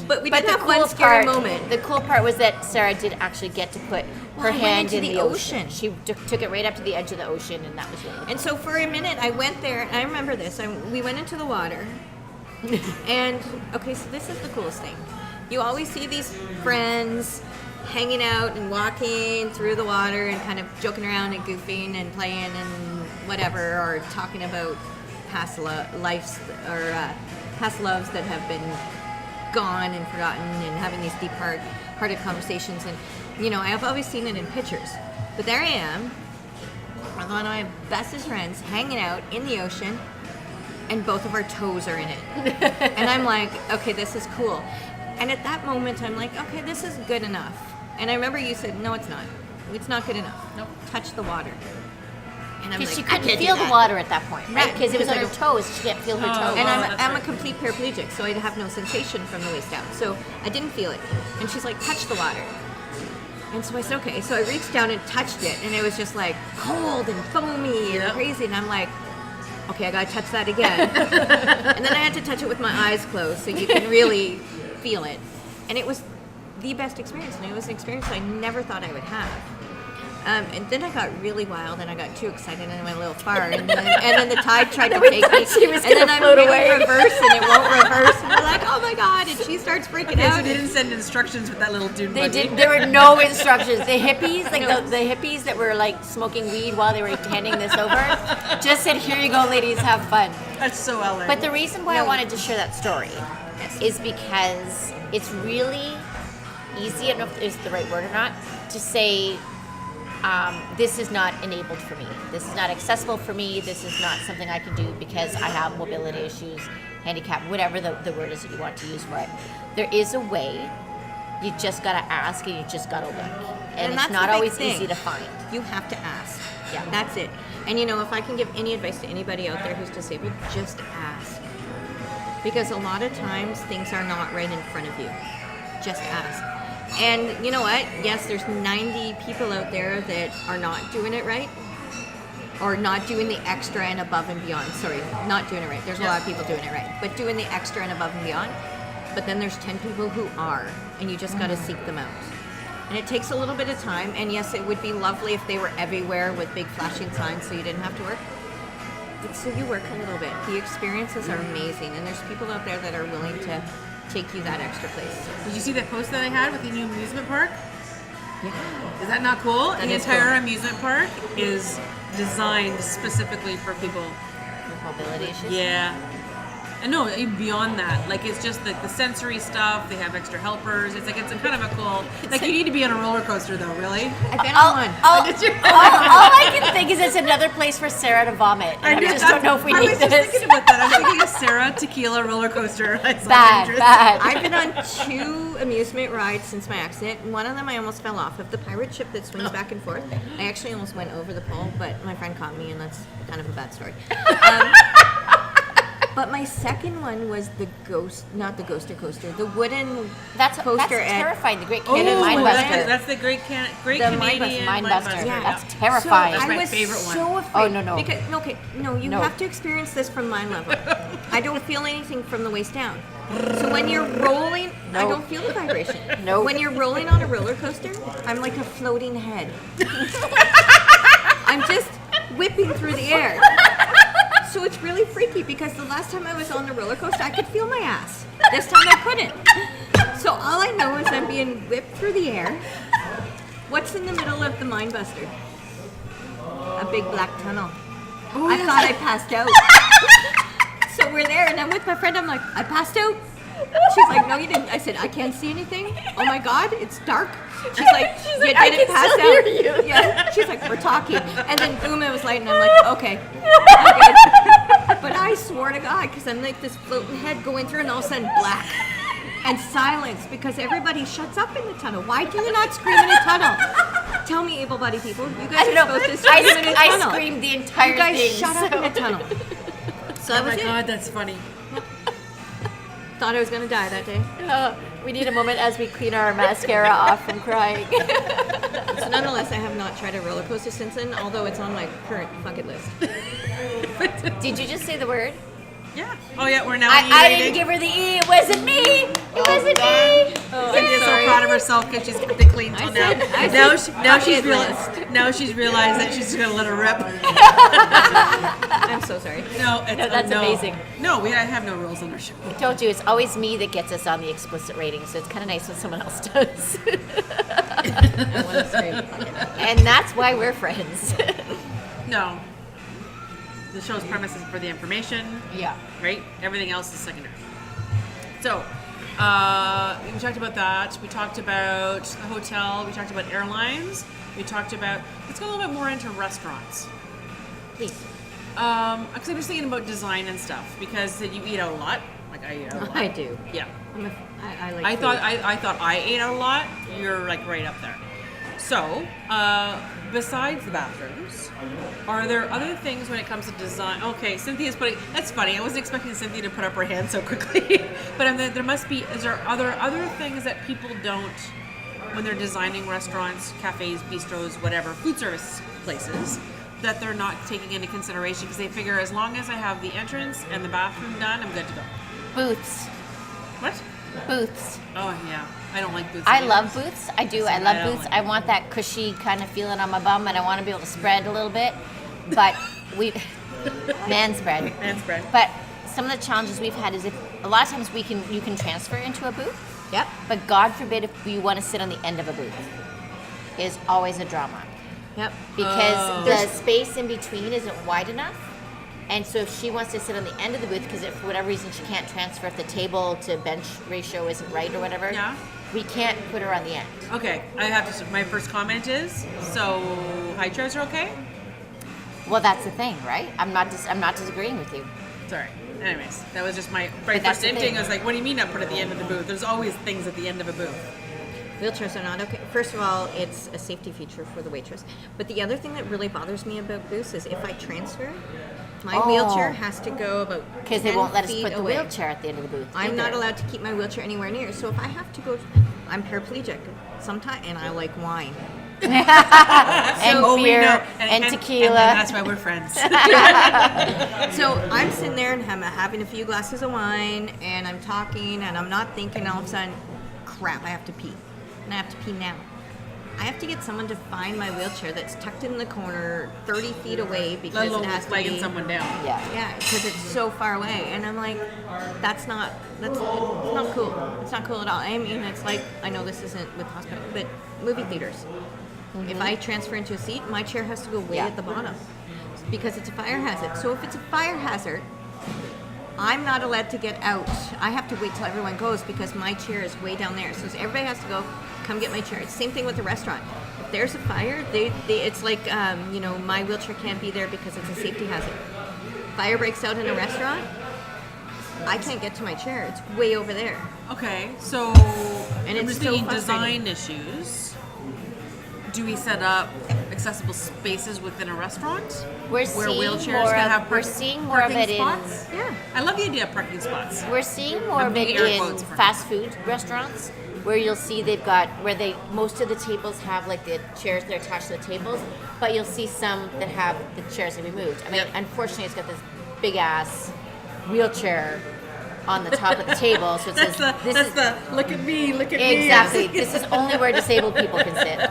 Speaker 3: But we
Speaker 1: But
Speaker 3: did
Speaker 1: the
Speaker 3: have one
Speaker 1: cool
Speaker 3: scary
Speaker 1: part,
Speaker 3: moment.
Speaker 1: the cool part was that Sarah did actually get to put
Speaker 3: Well,
Speaker 1: her
Speaker 3: I went
Speaker 1: hand
Speaker 3: into
Speaker 1: in
Speaker 3: the
Speaker 1: the ocean.
Speaker 3: ocean.
Speaker 1: She took it right up to the edge of the ocean, and that was really cool.
Speaker 3: And so for a minute, I went there, and I remember this. We went into the water, and okay, so this is the coolest thing. You always see these friends hanging out and walking through the water and kind of joking around and goofing and playing and whatever, or talking about past lives or past loves that have been gone and forgotten, and having these deep hearted conversations. And you know, I've always seen it in pictures, but there I am, one of my bestest friends, hanging out in the ocean, and both of our toes are in it. And I'm like, okay, this is cool. And at that moment, I'm like, okay, this is good enough. And I remember you said, no, it's not. It's not good enough.
Speaker 2: Nope.
Speaker 3: Touch the water. And I'm
Speaker 1: Because
Speaker 3: like,
Speaker 1: she
Speaker 3: I
Speaker 1: couldn't
Speaker 3: can't do
Speaker 1: feel the
Speaker 3: that.
Speaker 1: water at that point, right?
Speaker 3: Right,
Speaker 1: Because it was on
Speaker 3: because
Speaker 1: her
Speaker 3: I
Speaker 1: toes. She can't feel her
Speaker 2: Oh,
Speaker 1: toes.
Speaker 3: And
Speaker 2: that's
Speaker 3: I'm a
Speaker 2: right.
Speaker 3: complete paraplegic, so I'd have no sensation from the waist down. So I didn't feel it. And she's like, touch the water. And so I said, okay. So I reached down and touched it, and it was just like cold and foamy and
Speaker 2: Yep.
Speaker 3: crazy. And I'm like, okay, I gotta touch that again. And then I had to touch it with my eyes closed so you can really feel it. And it was the best experience, and it was an experience I never thought I would have. And then I got really wild, and I got too excited, and I went a little far, and then the tide tried to take me,
Speaker 1: she was
Speaker 3: and then
Speaker 1: gonna
Speaker 3: I'm
Speaker 1: float
Speaker 3: hitting
Speaker 1: away.
Speaker 3: reverse, and it won't reverse, and we're like, oh my god, and she starts freaking
Speaker 2: Okay,
Speaker 3: out.
Speaker 2: so they didn't send instructions with that little dune
Speaker 1: They
Speaker 2: buggy.
Speaker 1: did. There were no instructions. The hippies, like the hippies that were like smoking weed while they were handing this over, just said, "Here you go, ladies, have fun."
Speaker 2: That's so LA.
Speaker 1: But the reason why I wanted to share that story is because it's really easy. I don't know if it's the right word or not to say. This is not enabled for me. This is not accessible for me. This is not something I can do because I have mobility issues, handicap, whatever the word is that you want to use for it. There is a way. You just gotta ask, and you just gotta look. And
Speaker 3: that's
Speaker 1: it's not
Speaker 3: the big
Speaker 1: always
Speaker 3: thing.
Speaker 1: easy to find.
Speaker 3: You have to ask.
Speaker 1: Yeah.
Speaker 3: That's it. And you know, if I can give any advice to anybody out there who's disabled, just ask. Because a lot of times things are not right in front of you. Just ask. And you know what? Yes, there's 90 people out there that are not doing it right, or not doing the extra and above and beyond. Sorry, not doing it right. There's a lot of people doing it right, but doing the extra and above and beyond. But then there's 10 people who are, and you just got to seek them out. And it takes a little bit of time. And yes, it would be lovely if they were everywhere with big flashing signs so you didn't have to work. But so you work a little bit. The experiences are amazing, and there's people out there that are willing to take you that extra place.
Speaker 2: Did you see that post that I had with the new amusement park?
Speaker 3: Yeah.
Speaker 2: Is that not cool?
Speaker 3: That
Speaker 2: The
Speaker 3: is
Speaker 2: entire
Speaker 3: cool.
Speaker 2: amusement park is designed specifically for people.
Speaker 1: With mobility issues.
Speaker 2: Yeah. And no, even beyond that, like it's just like the sensory stuff. They have extra helpers. It's like it's a kind of a cool. Like you need to be on a roller coaster though, really.
Speaker 3: I've been on one.
Speaker 1: All I can think is it's another place for Sarah to vomit. And I
Speaker 2: know,
Speaker 1: just don't know if we
Speaker 2: I
Speaker 1: need
Speaker 2: was just
Speaker 1: this.
Speaker 2: thinking about that. I'm thinking of Sarah Tequila roller coaster. I saw
Speaker 1: Bad,
Speaker 2: Pinterest.
Speaker 1: bad.
Speaker 3: I've been on 2 amusement rides since my accident. One of them I almost fell off of the pirate ship that swings back and forth. I actually almost went over the pole, but my friend caught me, and that's kind of a bad story. But my second one was the not the ghoster coaster, the wooden
Speaker 1: That's
Speaker 3: coaster
Speaker 1: terrifying. The Great
Speaker 2: Oh,
Speaker 1: Canadian Mindbuster.
Speaker 2: that's the great
Speaker 3: The
Speaker 2: Canadian
Speaker 1: Mindbuster.
Speaker 3: Yeah.
Speaker 1: That's terrifying.
Speaker 3: So
Speaker 2: my
Speaker 3: I was
Speaker 2: favorite one.
Speaker 3: so afraid.
Speaker 1: Oh, no.
Speaker 3: Because, you
Speaker 1: No.
Speaker 3: have to experience this from my level. I don't feel anything from the waist down. So when you're rolling, I
Speaker 1: No.
Speaker 3: don't feel the vibration.
Speaker 1: No.
Speaker 3: When you're rolling on a roller coaster, I'm like a floating head. I'm just whipping through the air. So it's really freaky because the last time I was on the roller coaster, I could feel my ass. This time I couldn't. So all I know is I'm being whipped through the air. What's in the middle of the Mindbuster? A big black tunnel. I thought I passed out. So we're there, and I'm with my friend. I'm like, I passed out. She's like, no, you didn't. I said, I can't see anything. Oh my God, it's dark. She's like, you
Speaker 1: like, I
Speaker 3: didn't
Speaker 1: can
Speaker 3: pass
Speaker 1: still
Speaker 3: out.
Speaker 1: hear you.
Speaker 3: Yeah. She's like, we're talking. And then boom, it was light, and I'm like, okay, I'm good. But I swore to God, because I'm like this floating head going through, and all of a sudden black and silence, because everybody shuts up in the tunnel. Why do you not scream in a tunnel? Tell me, able-bodied people, you
Speaker 1: I
Speaker 3: guys
Speaker 1: don't
Speaker 3: are
Speaker 1: know.
Speaker 3: supposed to scream in a tunnel.
Speaker 1: I screamed the entire
Speaker 3: You guys
Speaker 1: thing.
Speaker 3: shut up in a tunnel. So that
Speaker 2: Oh
Speaker 3: was
Speaker 2: my
Speaker 3: it.
Speaker 2: God, that's funny.
Speaker 3: Thought I was gonna die that day.
Speaker 1: We need a moment as we clean our mascara off from crying.
Speaker 3: So nonetheless, I have not tried a roller coaster since then, although it's on my current bucket list.
Speaker 1: Did you just say the word?
Speaker 2: Yeah. Oh yeah, we're now
Speaker 1: I
Speaker 2: eating.
Speaker 1: didn't give her the E. It wasn't me. It wasn't me.
Speaker 2: Cynthia's so proud of herself because she's kept it clean till now. Now she's realized that she's gonna let her rip.
Speaker 3: I'm so sorry.
Speaker 2: No, it's,
Speaker 1: that's amazing.
Speaker 2: No, we have no rules on our show.
Speaker 1: I told you, it's always me that gets us on the explicit rating, so it's kind of nice when someone else does. And that's why we're friends.
Speaker 2: No. The show's premise is for the information.
Speaker 1: Yeah.
Speaker 2: Right? Everything else is secondary. So, we talked about that. We talked about the hotel. We talked about airlines. We talked about. Let's go a little bit more into restaurants.
Speaker 1: Please.
Speaker 2: Because I'm just thinking about design and stuff. Because you eat out a lot. Like I eat out a lot.
Speaker 3: I do.
Speaker 2: Yeah.
Speaker 3: I like.
Speaker 2: I
Speaker 3: food.
Speaker 2: thought I ate out a lot. You're like right up there. So, besides the bathrooms, are there other things when it comes to design? Okay, Cynthia's putting. That's funny. I wasn't expecting Cynthia to put up her hand so quickly. But there must be. Is there other things that people don't when they're designing restaurants, cafes, bistros, whatever, food service places, that they're not taking into consideration because they figure as long as I have the entrance and the bathroom done, I'm good to go.
Speaker 1: Booths.
Speaker 2: What?
Speaker 1: Booths.
Speaker 2: Oh yeah, I don't like booths.
Speaker 1: I
Speaker 2: either.
Speaker 1: love booths. I do. I
Speaker 2: I
Speaker 1: love
Speaker 2: don't
Speaker 1: booths.
Speaker 2: like
Speaker 1: I want that cushy kind of feeling on my bum, and I want to be able to spread a little bit. But man spread.
Speaker 2: And spread.
Speaker 1: But some of the challenges we've had is if a lot of times you can transfer into a booth.
Speaker 3: Yep.
Speaker 1: But God forbid if you want to sit on the end of a booth, is always a drama
Speaker 3: Yep.
Speaker 1: because the space in between isn't wide enough. And so if she wants to sit on the end of the booth because if for whatever reason she can't transfer, if the table to bench ratio isn't right or whatever,
Speaker 2: Yeah.
Speaker 1: we can't put her on the end.
Speaker 2: Okay, I have to. My first comment is so high chairs are okay.
Speaker 1: Well, that's the thing, right? I'm not disagreeing with you.
Speaker 2: Sorry. Anyways, that was just my very
Speaker 1: But that's
Speaker 2: first
Speaker 1: the
Speaker 2: instinct.
Speaker 1: thing.
Speaker 2: I was like, what do you mean not put at the end of the booth? There's always things at the end of a booth.
Speaker 3: Wheelchairs are not okay. First of all, it's a safety feature for the waitress. But the other thing that really bothers me about booths is if I transfer, my wheelchair has to go about
Speaker 1: Because they
Speaker 3: 10
Speaker 1: won't let us
Speaker 3: feet
Speaker 1: put the
Speaker 3: away.
Speaker 1: wheelchair at the end of the booth.
Speaker 3: I'm not
Speaker 1: either.
Speaker 3: allowed to keep my wheelchair anywhere near. So if I have to go, I'm paraplegic sometimes, and I like wine.
Speaker 1: And
Speaker 2: Oh, we
Speaker 1: beer
Speaker 2: know.
Speaker 1: and
Speaker 2: And
Speaker 1: tequila.
Speaker 2: then that's why we're friends.
Speaker 3: So I'm sitting there and I'm having a few glasses of wine, and I'm talking, and I'm not thinking. All of a sudden, crap! I have to pee, and I have to pee now. I have to get someone to find my wheelchair that's tucked in the corner, 30 feet away, because
Speaker 2: Let
Speaker 3: it
Speaker 2: alone
Speaker 3: has to
Speaker 2: flagging
Speaker 3: be.
Speaker 2: someone down.
Speaker 1: Yeah.
Speaker 3: Because it's so far away, and I'm like, it's not cool. It's not cool at all. I mean, it's like, I know this isn't with hospital, but movie theaters. If I transfer into a seat, my chair has to go way
Speaker 1: Yeah.
Speaker 3: at the bottom because it's a fire hazard. So if it's a fire hazard, I'm not allowed to get out. I have to wait till everyone goes because my chair is way down there. So everybody has to go, come get my chair. It's the same thing with the restaurant. If there's a fire, it's like, my wheelchair can't be there because it's a safety hazard. Fire breaks out in a restaurant, I can't get to my chair. It's way over there.
Speaker 2: Okay, so
Speaker 3: And
Speaker 2: I'm
Speaker 3: it's
Speaker 2: just
Speaker 3: so
Speaker 2: thinking
Speaker 3: frustrating.
Speaker 2: design issues. Do we set up accessible spaces within a restaurant
Speaker 1: We're
Speaker 2: where
Speaker 1: seeing
Speaker 2: wheelchairs
Speaker 1: more
Speaker 2: can
Speaker 1: of-
Speaker 2: have
Speaker 1: we're seeing more of
Speaker 2: parking
Speaker 1: it in-
Speaker 2: spots?
Speaker 3: Yeah.
Speaker 2: I love the idea of parking spots.
Speaker 1: We're seeing more
Speaker 2: I'm
Speaker 1: of it
Speaker 2: making air
Speaker 1: in
Speaker 2: quotes for
Speaker 1: fast food restaurants where you'll see they've got most of the tables have like the chairs that are attached to the tables, but you'll see some that have the chairs that we moved. I mean,
Speaker 2: Yep.
Speaker 1: unfortunately, it's got this big ass wheelchair on the top of the table, so it says
Speaker 2: look at me, look at
Speaker 1: exactly. This is only where disabled people can sit,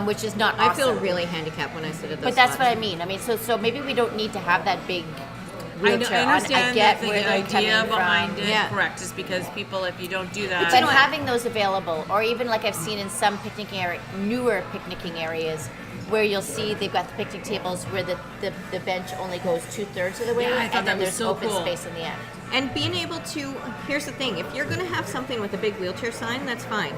Speaker 1: which is not.
Speaker 3: I feel
Speaker 1: awesome.
Speaker 3: really handicapped when I sit at those
Speaker 1: But that's
Speaker 3: spots.
Speaker 1: what I mean. I mean, so maybe we don't need to have that big
Speaker 2: I
Speaker 1: wheelchair
Speaker 2: understand
Speaker 1: on. I get
Speaker 2: the
Speaker 1: where they're
Speaker 2: idea
Speaker 1: coming
Speaker 2: behind
Speaker 1: from.
Speaker 2: it,
Speaker 3: Yeah.
Speaker 2: correct, just because people, if you don't do that,
Speaker 1: But having those available, or even like I've seen in some newer picnicking areas, where you'll see they've got the picnic tables where the bench only goes 2/3 of the way,
Speaker 2: Yeah, I thought
Speaker 1: and
Speaker 2: that
Speaker 1: then
Speaker 2: was
Speaker 1: there's
Speaker 2: so
Speaker 1: open
Speaker 2: cool.
Speaker 1: space in the end.
Speaker 3: And being able to, here's the thing, if you're going to have something with a big wheelchair sign, that's fine.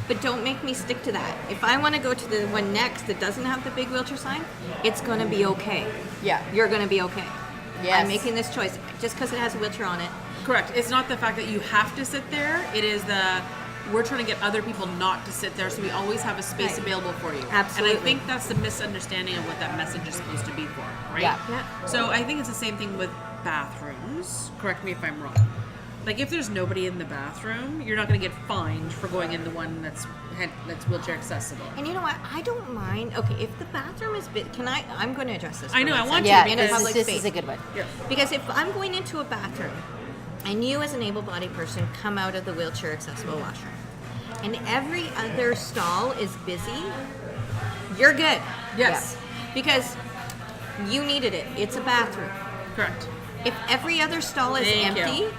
Speaker 3: But don't make me stick to that. If I want to go to the one next that doesn't have the big wheelchair sign, it's going to be okay.
Speaker 1: Yeah.
Speaker 3: You're going to be okay.
Speaker 1: Yes.
Speaker 3: I'm making this choice. Just because it has a wheelchair on it.
Speaker 2: correct. It's not the fact that you have to sit there. It is we're trying to get other people not to sit there, so we always have a space
Speaker 3: Right.
Speaker 2: available for you.
Speaker 3: Absolutely.
Speaker 2: And I think that's the misunderstanding of what that message is supposed to be for, right?
Speaker 1: Yeah.
Speaker 3: Yeah.
Speaker 2: So I think it's the same thing with bathrooms. Correct me if I'm wrong. Like if there's nobody in the bathroom, you're not going to get fined for going in the one that's wheelchair accessible.
Speaker 3: And you know what? I don't mind. Okay, if the bathroom is big, I'm going to address this.
Speaker 2: I know,
Speaker 3: for
Speaker 2: I
Speaker 3: one
Speaker 2: want
Speaker 3: second.
Speaker 2: to
Speaker 1: Yeah,
Speaker 3: in a
Speaker 1: this,
Speaker 3: public
Speaker 1: this
Speaker 3: space.
Speaker 1: is a good one.
Speaker 2: Yeah.
Speaker 3: Because if I'm going into a bathroom and you as an able-bodied person come out of the wheelchair accessible washroom and every other stall is busy, you're good.
Speaker 2: Yes.
Speaker 3: Because you needed it. It's a bathroom.
Speaker 2: Correct.
Speaker 3: If every other stall is
Speaker 2: Thank
Speaker 3: empty,
Speaker 2: you.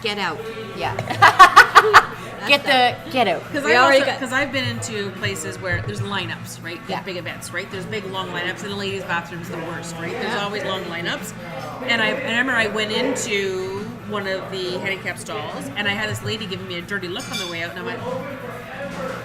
Speaker 3: get out.
Speaker 1: Yeah. Get out.
Speaker 2: Because I've been into places where there's lineups, right? There's
Speaker 1: Yeah.
Speaker 2: big events, right? There's big long lineups, and the ladies' bathroom's the worst, right? There's
Speaker 3: Yeah.
Speaker 2: always long lineups. And I remember I went into one of the handicap stalls, and I had this lady giving me a dirty look on the way out, and I went,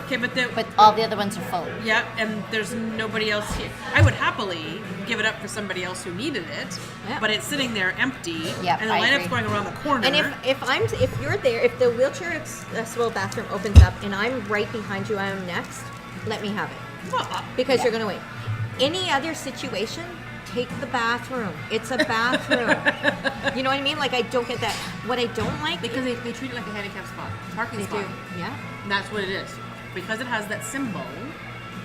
Speaker 2: okay,
Speaker 1: But all the other ones are full.
Speaker 2: yeah, and there's nobody else here. I would happily give it up for somebody else who needed it,
Speaker 3: Yeah.
Speaker 2: but it's sitting there empty,
Speaker 1: Yeah,
Speaker 2: and the
Speaker 1: I
Speaker 2: lineup's
Speaker 1: agree.
Speaker 2: going around the corner.
Speaker 3: And if you're there, if the wheelchair accessible bathroom opens up and I'm right behind you, I'm next, let me have it.
Speaker 2: Well,
Speaker 3: Because you're going to wait. Any other situation, take the bathroom. It's a bathroom. You know what I mean? Like, I don't get that. What I don't like,
Speaker 2: because they treat it like a handicap spot, parking
Speaker 3: they
Speaker 2: spot.
Speaker 3: do. Yeah.
Speaker 2: And that's what it is. Because it has that symbol,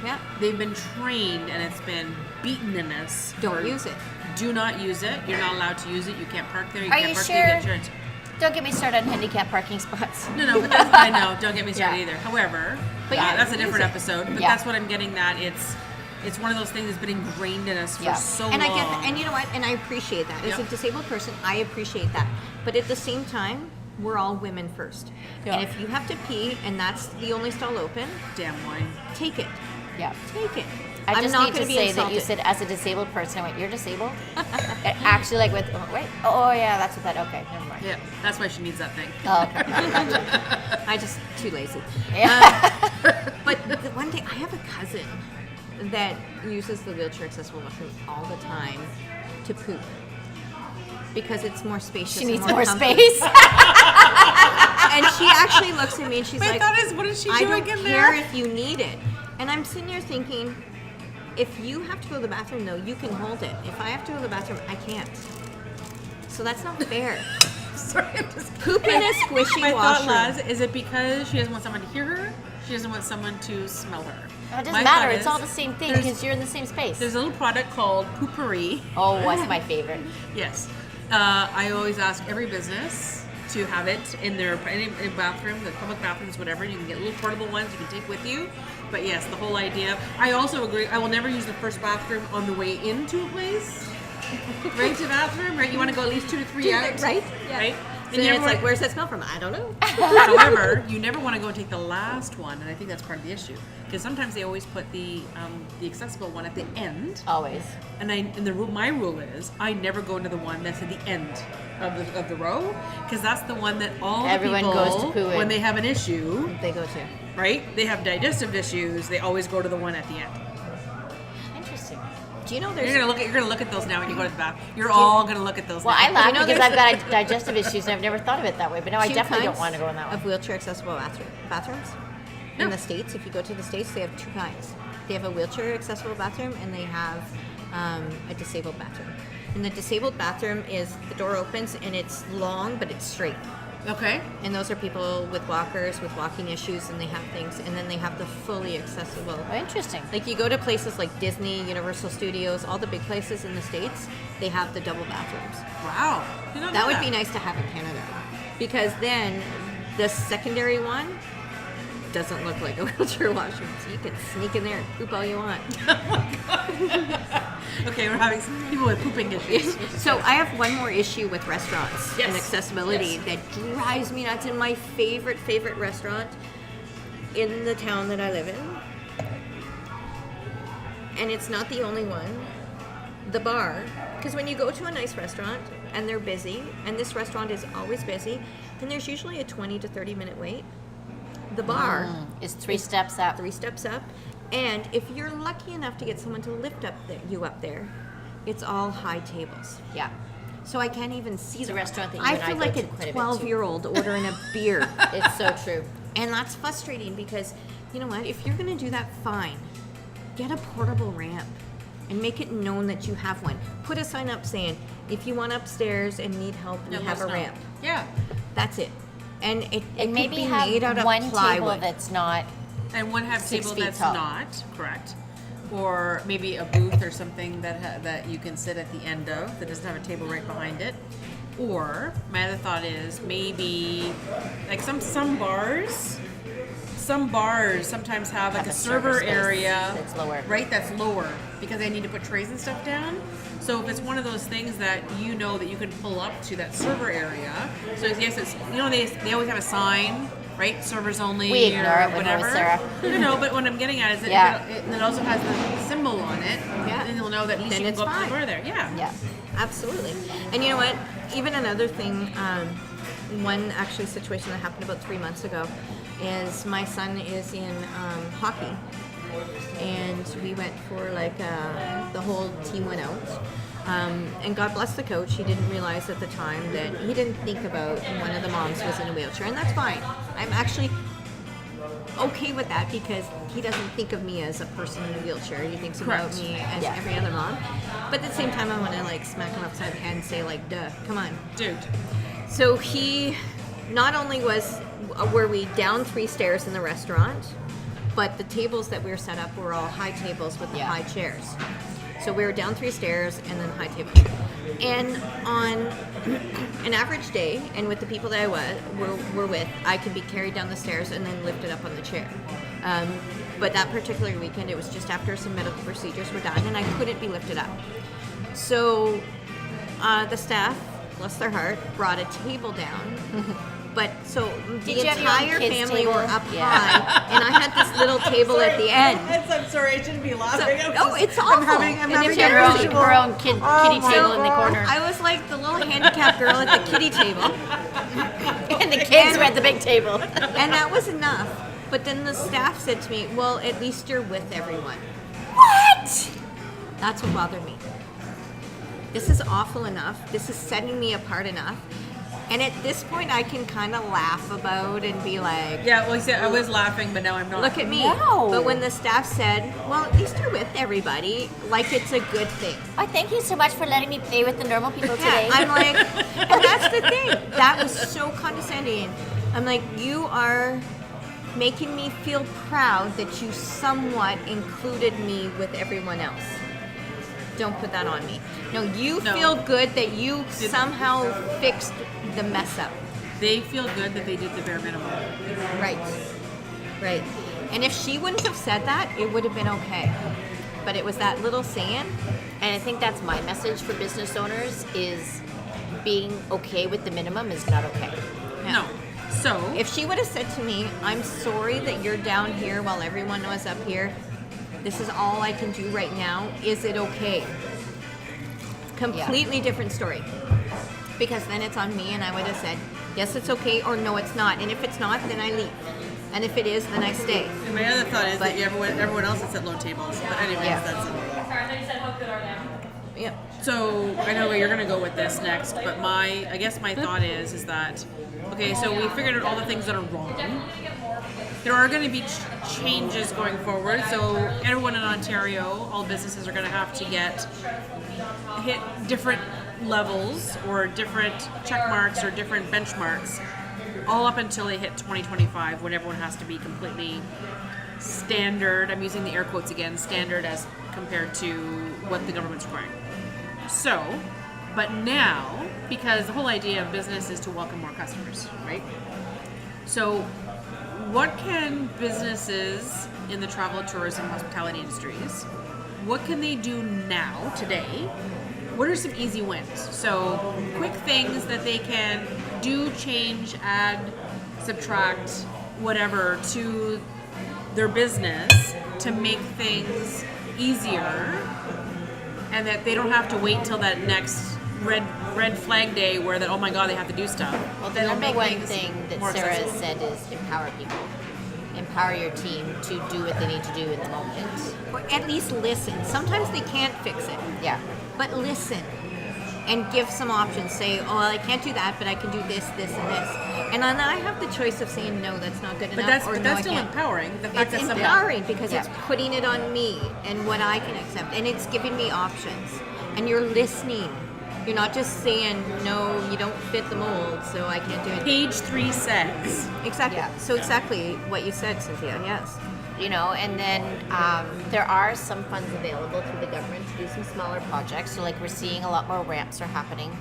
Speaker 3: Yeah.
Speaker 2: they've been trained and it's been beaten in us.
Speaker 3: Don't
Speaker 2: for,
Speaker 3: use it.
Speaker 2: Do not use it. You're not allowed to use it. You can't park there. You
Speaker 1: Are
Speaker 2: can't
Speaker 1: you
Speaker 2: park
Speaker 1: sure?
Speaker 2: there. You get insurance.
Speaker 1: Don't get me started on handicap parking spots.
Speaker 2: No, but that's, I know. Don't get me started
Speaker 1: Yeah.
Speaker 2: either. However,
Speaker 3: But yeah,
Speaker 2: that's a
Speaker 3: use
Speaker 2: different
Speaker 3: it.
Speaker 2: episode. But
Speaker 1: Yeah.
Speaker 2: that's what I'm getting at. It's one of those things that's been ingrained in us for
Speaker 1: Yeah.
Speaker 2: so
Speaker 3: And
Speaker 2: long.
Speaker 3: I get that. And you know what? And I appreciate that. As a
Speaker 2: Yep.
Speaker 3: disabled person, I appreciate that. But at the same time, we're all women first.
Speaker 1: Yeah.
Speaker 3: And if you have to pee and that's the only stall open,
Speaker 2: Damn wine.
Speaker 3: take it.
Speaker 1: Yeah.
Speaker 3: Take it.
Speaker 1: I
Speaker 3: I'm
Speaker 1: just
Speaker 3: not
Speaker 1: need to
Speaker 3: gonna be
Speaker 1: say that you
Speaker 3: insulted.
Speaker 1: said as a disabled person. I went, you're disabled? It actually, like with, oh, wait, oh yeah, that's what that, okay, never mind.
Speaker 2: Yeah, that's why she needs that thing.
Speaker 1: Oh, okay.
Speaker 3: I just too lazy.
Speaker 1: Yeah.
Speaker 3: But the one thing, I have a cousin that uses the wheelchair accessible washroom all the time to poop because it's more spacious.
Speaker 1: She
Speaker 3: and
Speaker 1: needs more
Speaker 3: comfy.
Speaker 1: space.
Speaker 3: And she actually looks at me and she's
Speaker 2: My
Speaker 3: like,
Speaker 2: thought is, what is she
Speaker 3: I
Speaker 2: doing
Speaker 3: don't
Speaker 2: in
Speaker 3: care
Speaker 2: there?
Speaker 3: if you need it. And I'm sitting there thinking, if you have to go to the bathroom, though, you can hold it. If I have to go to the bathroom, I can't. So that's not fair.
Speaker 2: Sorry, I'm just
Speaker 3: Poop in a squishy
Speaker 2: My thought
Speaker 3: washroom.
Speaker 2: was, is it because she doesn't want someone to hear her? She doesn't want someone to smell her.
Speaker 1: It
Speaker 2: My
Speaker 1: doesn't matter.
Speaker 2: thought
Speaker 1: It's
Speaker 2: is,
Speaker 1: all the same thing
Speaker 2: there's-
Speaker 1: because you're in the same space.
Speaker 2: There's a little product called Poopery.
Speaker 1: Oh, what's my favorite?
Speaker 2: Yes. I always ask every business to have it in their any bathroom, the public bathrooms, whatever. You can get little portable ones you can take with you. But yes, the whole idea. I also agree. I will never use the first bathroom on the way into a place. Right to bathroom, right? You want to go at least 2 to 3 out,
Speaker 3: Right? Yeah.
Speaker 2: Right?
Speaker 3: So
Speaker 2: And
Speaker 3: then
Speaker 2: you
Speaker 3: it's
Speaker 2: never
Speaker 3: like,
Speaker 2: wanna-
Speaker 3: where's that smell from? I don't know.
Speaker 2: However, you never want to go and take the last one, and I think that's part of the issue because sometimes they always put the accessible one at the end.
Speaker 1: Always.
Speaker 2: And my rule is I never go into the one that's at the end of the row because that's the one that all
Speaker 1: Everyone
Speaker 2: the people
Speaker 1: goes to poo in.
Speaker 2: when they have an issue,
Speaker 3: They go to.
Speaker 2: right? They have digestive issues. They always go to the one at the end.
Speaker 1: Interesting.
Speaker 3: Do you know there's
Speaker 2: You're gonna look at those now when you go to the bath. You're all gonna look at those.
Speaker 1: Well,
Speaker 2: now.
Speaker 1: I laugh
Speaker 3: You know
Speaker 1: because
Speaker 3: there's-
Speaker 1: I've got digestive issues and I've never thought of it that way. But no, I
Speaker 3: two
Speaker 1: definitely don't
Speaker 3: kinds
Speaker 1: want to go in that
Speaker 3: of
Speaker 1: one.
Speaker 3: wheelchair accessible bathrooms. In
Speaker 2: No.
Speaker 3: the States, if you go to the States, they have two kinds. They have a wheelchair accessible bathroom and they have a disabled bathroom. And the disabled bathroom is the door opens and it's long but it's straight.
Speaker 2: Okay.
Speaker 3: And those are people with walkers, with walking issues, and they have things. And then they have the fully accessible.
Speaker 1: Oh, interesting.
Speaker 3: Like you go to places like Disney, Universal Studios, all the big places in the States, they have the double bathrooms.
Speaker 2: Wow. You don't know
Speaker 3: That would be nice to have in Canada. Because then the secondary one doesn't look like a wheelchair washroom. So you can sneak in there and poop all you want.
Speaker 2: Okay, we're having some people with pooping issues.
Speaker 3: So I have one more issue with restaurants
Speaker 2: Yes.
Speaker 3: and accessibility
Speaker 2: Yes.
Speaker 3: that drives me nuts. In my favorite restaurant in the town that I live in, and it's not the only one, the bar. Because when you go to a nice restaurant and they're busy, and this restaurant is always busy, and there's usually a 20 to 30 minute wait, the bar
Speaker 1: It's 3 steps up.
Speaker 3: 3 steps up, and if you're lucky enough to get someone to lift you up there, it's all high tables.
Speaker 1: Yeah.
Speaker 3: So I can't even see
Speaker 1: It's a
Speaker 3: them.
Speaker 1: restaurant that you
Speaker 3: I
Speaker 1: and I
Speaker 3: feel
Speaker 1: go
Speaker 3: like
Speaker 1: to
Speaker 3: a
Speaker 1: quite a bit, too.
Speaker 3: 12-year-old ordering a beer.
Speaker 1: It's so true.
Speaker 3: And that's frustrating because, you know what, if you're going to do that, fine. Get a portable ramp. and make it known that you have one. Put a sign up saying, if you want upstairs and need help, we
Speaker 2: Yeah,
Speaker 3: have a
Speaker 2: let us know.
Speaker 3: ramp.
Speaker 2: Yeah.
Speaker 3: That's it. And it
Speaker 1: And
Speaker 3: could
Speaker 1: maybe
Speaker 3: be
Speaker 1: have
Speaker 3: made out of
Speaker 1: one table
Speaker 3: plywood.
Speaker 1: that's not.
Speaker 2: And one have
Speaker 1: 6
Speaker 2: table
Speaker 1: feet
Speaker 2: that's
Speaker 1: tall.
Speaker 2: not correct, or maybe a booth or something that you can sit at the end of that doesn't have a table right behind it. Or my other thought is maybe like some bars sometimes have like
Speaker 1: Have
Speaker 2: a
Speaker 1: a
Speaker 2: server
Speaker 1: server space
Speaker 2: area
Speaker 1: that's lower.
Speaker 2: right? That's lower because they need to put trays and stuff down. So if it's one of those things that you know that you can pull up to that server area, so yes, it's they always have a sign. Right, servers only.
Speaker 1: We ignore
Speaker 2: or
Speaker 1: it when we're
Speaker 2: whatever.
Speaker 1: with Sarah.
Speaker 2: No, but what I'm getting at is that
Speaker 1: Yeah.
Speaker 2: it also has the symbol on it.
Speaker 3: Yeah.
Speaker 2: Then you'll know that at least
Speaker 3: Then
Speaker 2: you can
Speaker 3: it's
Speaker 2: go up to
Speaker 3: fine.
Speaker 2: the bar there. Yeah.
Speaker 1: Yeah.
Speaker 3: Absolutely. And you know what? Even another thing, one actually situation that happened about 3 months ago is my son is in hockey. And we went for like the whole team went out. And God bless the coach, he didn't realize at the time that he didn't think about one of the moms was in a wheelchair. And that's fine. I'm actually okay with that because he doesn't think of me as a person in a wheelchair. He thinks about
Speaker 2: Correct.
Speaker 3: me as
Speaker 1: Yeah.
Speaker 3: every other mom. But at the same time, I want to like smack him upside the head and say like, duh, come on.
Speaker 2: Dude.
Speaker 3: So he not only were we down 3 stairs in the restaurant, but the tables that we were set up were all high tables with the
Speaker 1: Yeah.
Speaker 3: high chairs. So we were down 3 stairs and then high table. And on an average day, and with the people that I were with, I could be carried down the stairs and then lifted up on the chair. But that particular weekend, it was just after some medical procedures were done, and I couldn't be lifted up. So the staff, bless their heart, brought a table down. But so the
Speaker 1: you have your own
Speaker 3: entire
Speaker 1: kids'
Speaker 3: family
Speaker 1: table?
Speaker 3: were up
Speaker 1: Yeah.
Speaker 3: high, and I had this little table at the end.
Speaker 4: I'm sorry, I shouldn't be laughing.
Speaker 3: No, it's awful.
Speaker 4: I'm
Speaker 1: And then
Speaker 4: having
Speaker 1: she had her own,
Speaker 4: visual.
Speaker 1: her own kitty
Speaker 4: my
Speaker 1: table in the
Speaker 4: God.
Speaker 1: corner.
Speaker 3: I was like the little handicapped girl at the kiddie table,
Speaker 1: And the kids were at the big table.
Speaker 3: and that was enough. But then the staff said to me, well, at least you're with everyone.
Speaker 1: What?
Speaker 3: That's what bothered me. This is awful enough. This is setting me apart enough. And at this point, I can kind of laugh about and be like,
Speaker 2: Yeah. Well, see, I was laughing, but now I'm not.
Speaker 3: look at me.
Speaker 1: No.
Speaker 3: But when the staff said, well, at least you're with everybody, like it's a good thing.
Speaker 1: Oh, thank you so much for letting me play with the normal people today.
Speaker 3: Yeah, I'm like, and that's the thing. That was so condescending. I'm like, you are making me feel proud that you somewhat included me with everyone else. Don't put that on me. No, you
Speaker 2: No.
Speaker 3: feel good that you somehow fixed the mess up.
Speaker 2: They feel good that they did the bare minimum.
Speaker 3: Right. Right. And if she wouldn't have said that, it would have been okay. But it was that little saying.
Speaker 1: And I think that's my message for business owners is being okay with the minimum is not okay.
Speaker 3: Yeah.
Speaker 2: No. So
Speaker 3: If she would have said to me, I'm sorry that you're down here while everyone was up here. This is all I can do right now. Is it okay? Completely different story. Because then it's on me and I would have said, yes, it's okay, or no, it's not. And if it's not, then I leave. And if it is, then I stay.
Speaker 2: and my other thought is
Speaker 3: But-
Speaker 2: that everyone else is at low tables. But anyways,
Speaker 1: Yeah.
Speaker 2: that's it.
Speaker 3: Yeah.
Speaker 2: So I know where you're gonna go with this next, but I guess my thought is that okay, so we figured out all the things that are wrong. There are going to be changes going forward. So everyone in Ontario, all businesses are going to have to hit different levels or different check marks or different benchmarks, all up until they hit 2025, when everyone has to be completely standard. I'm using the air quotes again, standard as compared to what the government's requiring. So, but now, because the whole idea of business is to welcome more customers, right? So, what can businesses in the travel, tourism, hospitality industries, what can they do now, today? What are some easy wins? So, quick things that they can do, change, add, subtract, whatever, to their business to make things easier, and that they don't have to wait till that next red flag day where that, oh my god, they have to do stuff.
Speaker 1: Well, the
Speaker 2: That'll
Speaker 1: number
Speaker 2: make
Speaker 1: one
Speaker 2: things
Speaker 1: thing that
Speaker 2: more
Speaker 1: Sarah has
Speaker 2: accessible.
Speaker 1: said is empower people. Empower your team to do what they need to do in the moment.
Speaker 3: Or at least listen. Sometimes they can't fix it.
Speaker 1: Yeah.
Speaker 3: But listen. and give some options. Say, oh, I can't do that, but I can do this, this, and this. And then I have the choice of saying, no, that's not good enough,
Speaker 2: But that's still empowering. The fact
Speaker 3: It's
Speaker 2: that somebody,
Speaker 3: empowering because
Speaker 1: Yeah.
Speaker 3: it's putting it on me and what I can accept, and it's giving me options. And you're listening. You're not just saying, no, you don't fit the mold, so I can't do it.
Speaker 2: page 3 says.
Speaker 3: Exactly.
Speaker 1: Yeah.
Speaker 3: So exactly what you said, Cynthia. Yes.
Speaker 1: You know, and then there are some funds available through the government to do some smaller projects. So, like, we're seeing a lot more ramps are happening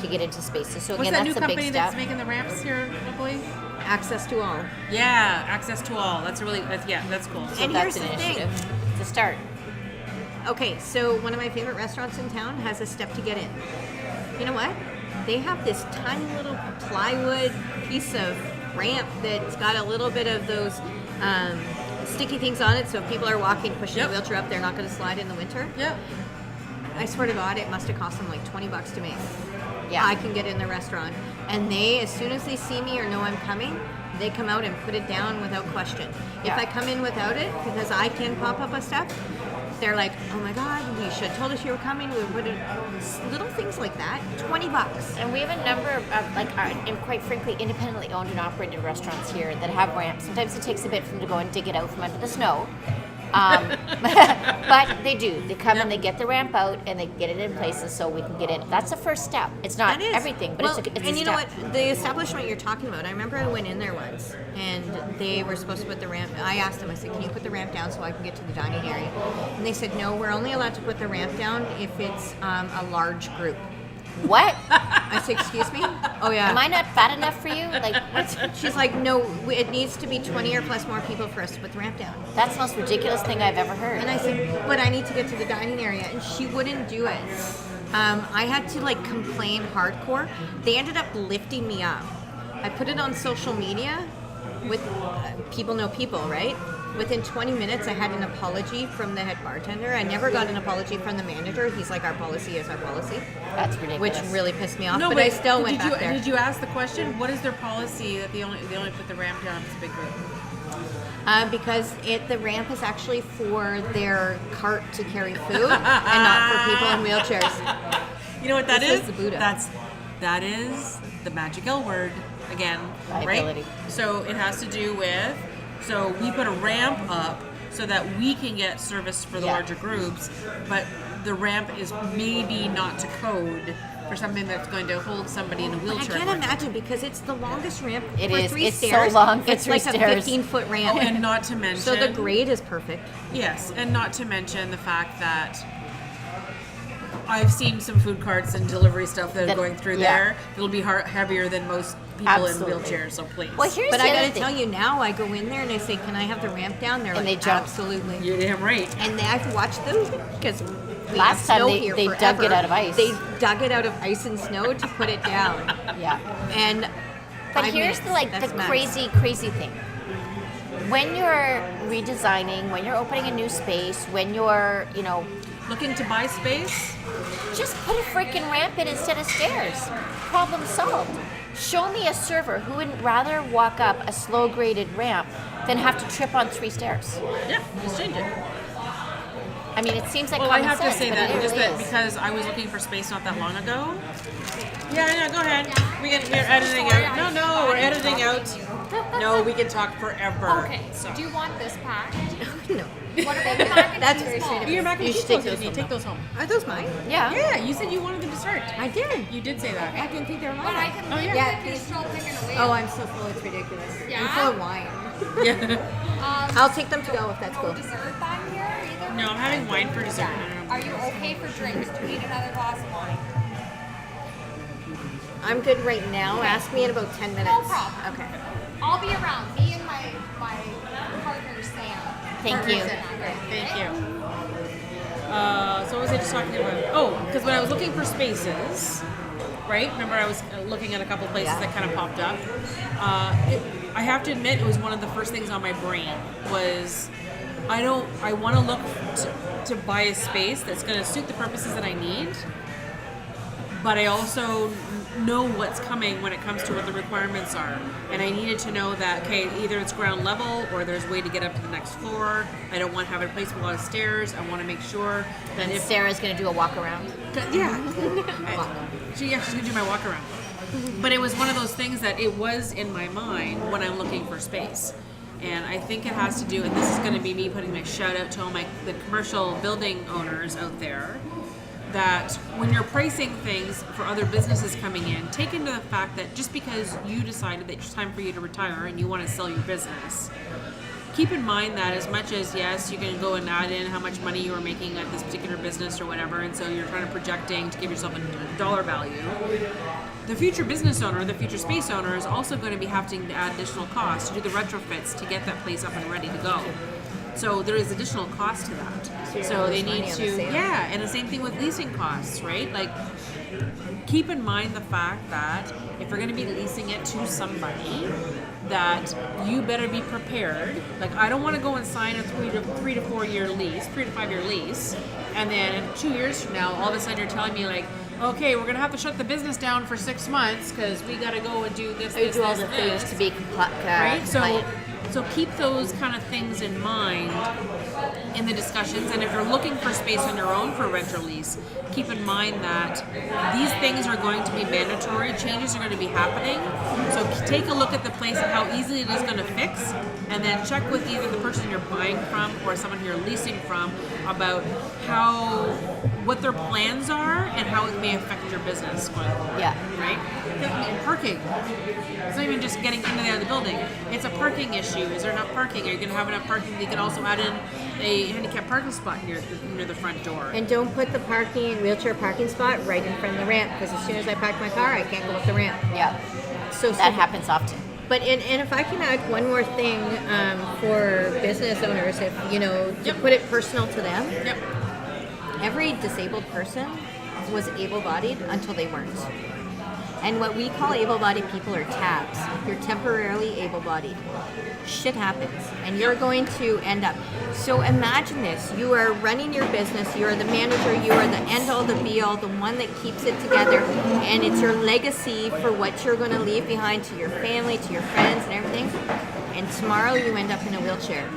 Speaker 1: to get into spaces. So
Speaker 2: What's
Speaker 1: again,
Speaker 2: that new
Speaker 1: that's a big
Speaker 2: company
Speaker 1: step.
Speaker 2: that's making the ramps here locally?
Speaker 3: Access to all.
Speaker 2: Yeah, access to all. That's that's cool.
Speaker 1: So
Speaker 3: And
Speaker 1: that's
Speaker 3: here's
Speaker 1: an
Speaker 3: the thing.
Speaker 1: initiative to start.
Speaker 3: Okay, so one of my favorite restaurants in town has a step to get in. You know what? They have this tiny little plywood piece of ramp that's got a little bit of those sticky things on it, so if people are walking, pushing
Speaker 2: Yep.
Speaker 3: a wheelchair up, they're not going to slide in the winter.
Speaker 2: Yeah.
Speaker 3: I swear to God, it must have cost them like $20 to make.
Speaker 1: Yeah.
Speaker 3: I can get in the restaurant. And they, as soon as they see me or know I'm coming, they come out and put it down without question.
Speaker 1: Yeah.
Speaker 3: If I come in without it, because I can pop up a step, they're like, oh my God, you should have told us you were coming. We would have, little things like that, $20.
Speaker 1: And we have a number of and quite frankly, independently owned and operated restaurants here that have ramps. Sometimes it takes a bit for them to go and dig it out from under the snow. But they do. They come and they get the ramp out and they get it in places so we can get in. That's the first step. It's not
Speaker 3: That is.
Speaker 1: everything, but
Speaker 3: Well,
Speaker 1: it's a
Speaker 3: and
Speaker 1: step.
Speaker 3: you know what? The establishment you're talking about, I remember I went in there once and they were supposed to put the ramp. I asked them, I said, can you put the ramp down so I can get to the dining area? And they said, no, we're only allowed to put the ramp down if it's a large group.
Speaker 1: What?
Speaker 3: I said, excuse me? Oh, yeah.
Speaker 1: Am I not fat enough for you? Like, what?
Speaker 3: She's like, no, it needs to be 20 or plus more people for us to put the ramp down.
Speaker 1: That's the most ridiculous thing I've ever heard.
Speaker 3: And I said, but I need to get to the dining area. And she wouldn't do it. I had to like complain hardcore. They ended up lifting me up. I put it on social media with people know people, right? Within 20 minutes, I had an apology from the head bartender. I never got an apology from the manager. He's like, our policy is our policy.
Speaker 1: That's ridiculous.
Speaker 3: Which really pissed me off.
Speaker 2: No,
Speaker 3: but I still went
Speaker 2: did
Speaker 3: back there.
Speaker 2: Did you ask the question? What is their policy that they only put the ramp down if it's a big group?
Speaker 3: Because the ramp is actually for their cart to carry food and not for people in wheelchairs.
Speaker 2: You know what that
Speaker 3: This
Speaker 2: is?
Speaker 3: is the Buddha.
Speaker 2: That is the magic L word again,
Speaker 1: Liability.
Speaker 2: right? So it has to do with. So we put a ramp up so that we can get service for the
Speaker 1: Yeah.
Speaker 2: larger groups, but the ramp is maybe not to code for something that's going to hold somebody in a
Speaker 3: I
Speaker 2: wheelchair.
Speaker 3: can't imagine because it's the longest ramp
Speaker 1: It
Speaker 3: for
Speaker 1: is.
Speaker 3: 3
Speaker 1: It's so
Speaker 3: stairs.
Speaker 1: long for
Speaker 3: it's
Speaker 1: 3
Speaker 3: like
Speaker 1: stairs.
Speaker 3: a 15-foot ramp.
Speaker 2: Oh, and not to mention.
Speaker 3: So the grade is perfect.
Speaker 2: Yes, and not to mention the fact that I've seen some food carts and delivery stuff that are
Speaker 1: That-
Speaker 2: going through
Speaker 1: yeah.
Speaker 2: there. It'll be heavier than most people
Speaker 1: Absolutely.
Speaker 2: in wheelchairs, so please.
Speaker 1: Well, here's
Speaker 3: But
Speaker 1: the
Speaker 3: I
Speaker 1: other
Speaker 3: gotta
Speaker 1: thing.
Speaker 3: tell you now, I go in there and I say, "Can I have the ramp down?" They're
Speaker 1: And
Speaker 3: like,
Speaker 1: they jump.
Speaker 3: "Absolutely."
Speaker 2: You're damn right.
Speaker 3: And I've watched them because
Speaker 1: Last time they dug
Speaker 3: forever.
Speaker 1: it out of ice.
Speaker 3: They dug it out of ice and snow to put it down.
Speaker 1: Yeah.
Speaker 3: And
Speaker 1: But
Speaker 3: 5
Speaker 1: here's
Speaker 3: minutes,
Speaker 1: the
Speaker 3: that's max.
Speaker 1: crazy thing. When you're redesigning, when you're opening a new space, when you're,
Speaker 2: Looking to buy space?
Speaker 1: just put a freaking ramp in instead of stairs. Problem solved. Show me a server who would rather walk up a slow graded ramp than have to trip on 3 stairs.
Speaker 2: Yeah, just change it.
Speaker 1: I mean, it seems like
Speaker 2: Well, I
Speaker 1: common
Speaker 2: have
Speaker 1: sense,
Speaker 2: to say
Speaker 1: but
Speaker 2: that
Speaker 1: it
Speaker 2: just
Speaker 1: really
Speaker 2: that
Speaker 1: is.
Speaker 2: because I was looking for space not that long ago. Yeah, go ahead. We're editing out. No, we're editing out. No, we can talk forever.
Speaker 5: Okay, so do you want this pack?
Speaker 3: No.
Speaker 5: What about the mac and
Speaker 3: That's
Speaker 5: cheese
Speaker 3: very
Speaker 5: balls?
Speaker 3: sweet.
Speaker 2: Your mac and
Speaker 3: You
Speaker 2: cheese
Speaker 3: should take
Speaker 2: balls,
Speaker 3: those
Speaker 2: you
Speaker 3: home,
Speaker 2: take
Speaker 3: though.
Speaker 2: those home.
Speaker 3: Are those mine?
Speaker 1: Yeah.
Speaker 2: Yeah, you said you wanted them to start.
Speaker 3: I did.
Speaker 2: You did say that.
Speaker 3: I didn't think they were mine.
Speaker 5: But I can
Speaker 2: Oh,
Speaker 5: leave
Speaker 2: yeah.
Speaker 5: it if you're still picking away.
Speaker 3: Oh, I'm so full. It's ridiculous. I'm
Speaker 5: Yeah?
Speaker 3: full of wine.
Speaker 2: Yeah.
Speaker 3: I'll take them to go if that's
Speaker 5: No
Speaker 3: cool.
Speaker 5: dessert on here either?
Speaker 2: No, I'm having wine for dessert.
Speaker 5: Are you okay for drinks? Do you need another glass of wine?
Speaker 3: I'm good right now. Ask me in about 10 minutes.
Speaker 5: No problem.
Speaker 3: Okay.
Speaker 5: I'll be around. Me and my partner Sam.
Speaker 1: Thank you.
Speaker 2: Thank you. So what was I just talking about? Oh, because when I was looking for spaces, right? Remember I was looking at a couple places
Speaker 1: Yeah.
Speaker 2: that kind of popped up. I have to admit, it was one of the first things on my brain was I want to look to buy a space that's going to suit the purposes that I need, but I also know what's coming when it comes to what the requirements are. And I needed to know that, okay, either it's ground level or there's a way to get up to the next floor. I don't want to have a place with a lot of stairs. I want to make sure that if...
Speaker 1: Sarah's going to do a walk around.
Speaker 2: Yeah. She's going to do my walk around. But it was one of those things that it was in my mind when I'm looking for space. And I think it has to do, and this is going to be me putting my shout out to all the commercial building owners out there, that when you're pricing things for other businesses coming in, take into the fact that just because you decided that it's time for you to retire and you want to sell your business, keep in mind that as much as, yes, you can go and add in how much money you are making at this particular business or whatever, and so you're trying to projecting to give yourself a dollar value, the future business owner, the future space owner is also going to be having to add additional costs to do the retrofits to get that place up and ready to go. So there is additional cost to that. So they need to, yeah, and the same thing with leasing costs, right? Like, keep in mind the fact that if you're going to be leasing it to somebody, that you better be prepared. Like, I don't want to go and sign a 3 to 4 year lease, 3 to 5 year lease, and then 2 years from now, all of a sudden you're telling me like, okay, we're gonna have to shut the business down for 6 months because we got to go and do this,
Speaker 1: do all the things to be
Speaker 2: right.
Speaker 1: compliant.
Speaker 2: So keep those kind of things in mind in the discussions. And if you're looking for space on your own for rent or lease, keep in mind that these things are going to be mandatory. Changes are going to be happening. So take a look at the place and how easily it is going to fix, and then check with either the person you're buying from or someone you're leasing from about what their plans are and how it may affect your business going forward.
Speaker 1: Yeah.
Speaker 2: Right? And parking. It's not even just getting into the other building. It's a parking issue. Is there enough parking? Are you going to have enough parking? You can also add in a handicap parking spot near the front door.
Speaker 3: And don't put the wheelchair parking spot right in front of the ramp, because as soon as I park my car, I can't go up the ramp.
Speaker 1: Yeah.
Speaker 3: So
Speaker 1: That happens often.
Speaker 3: But and if I can add one more thing for business owners, if to put it personal to them.
Speaker 2: Yep.
Speaker 3: Every disabled person was able-bodied until they weren't. And what we call able-bodied people are tabs. You're temporarily able-bodied. Shit happens, and you're going to end up. So imagine this. You are running your business. You are the manager. You are the end-all, the be-all, the one that keeps it together. And it's your legacy for what you're going to leave behind to your family, to your friends, and everything. And tomorrow you end up in a wheelchair,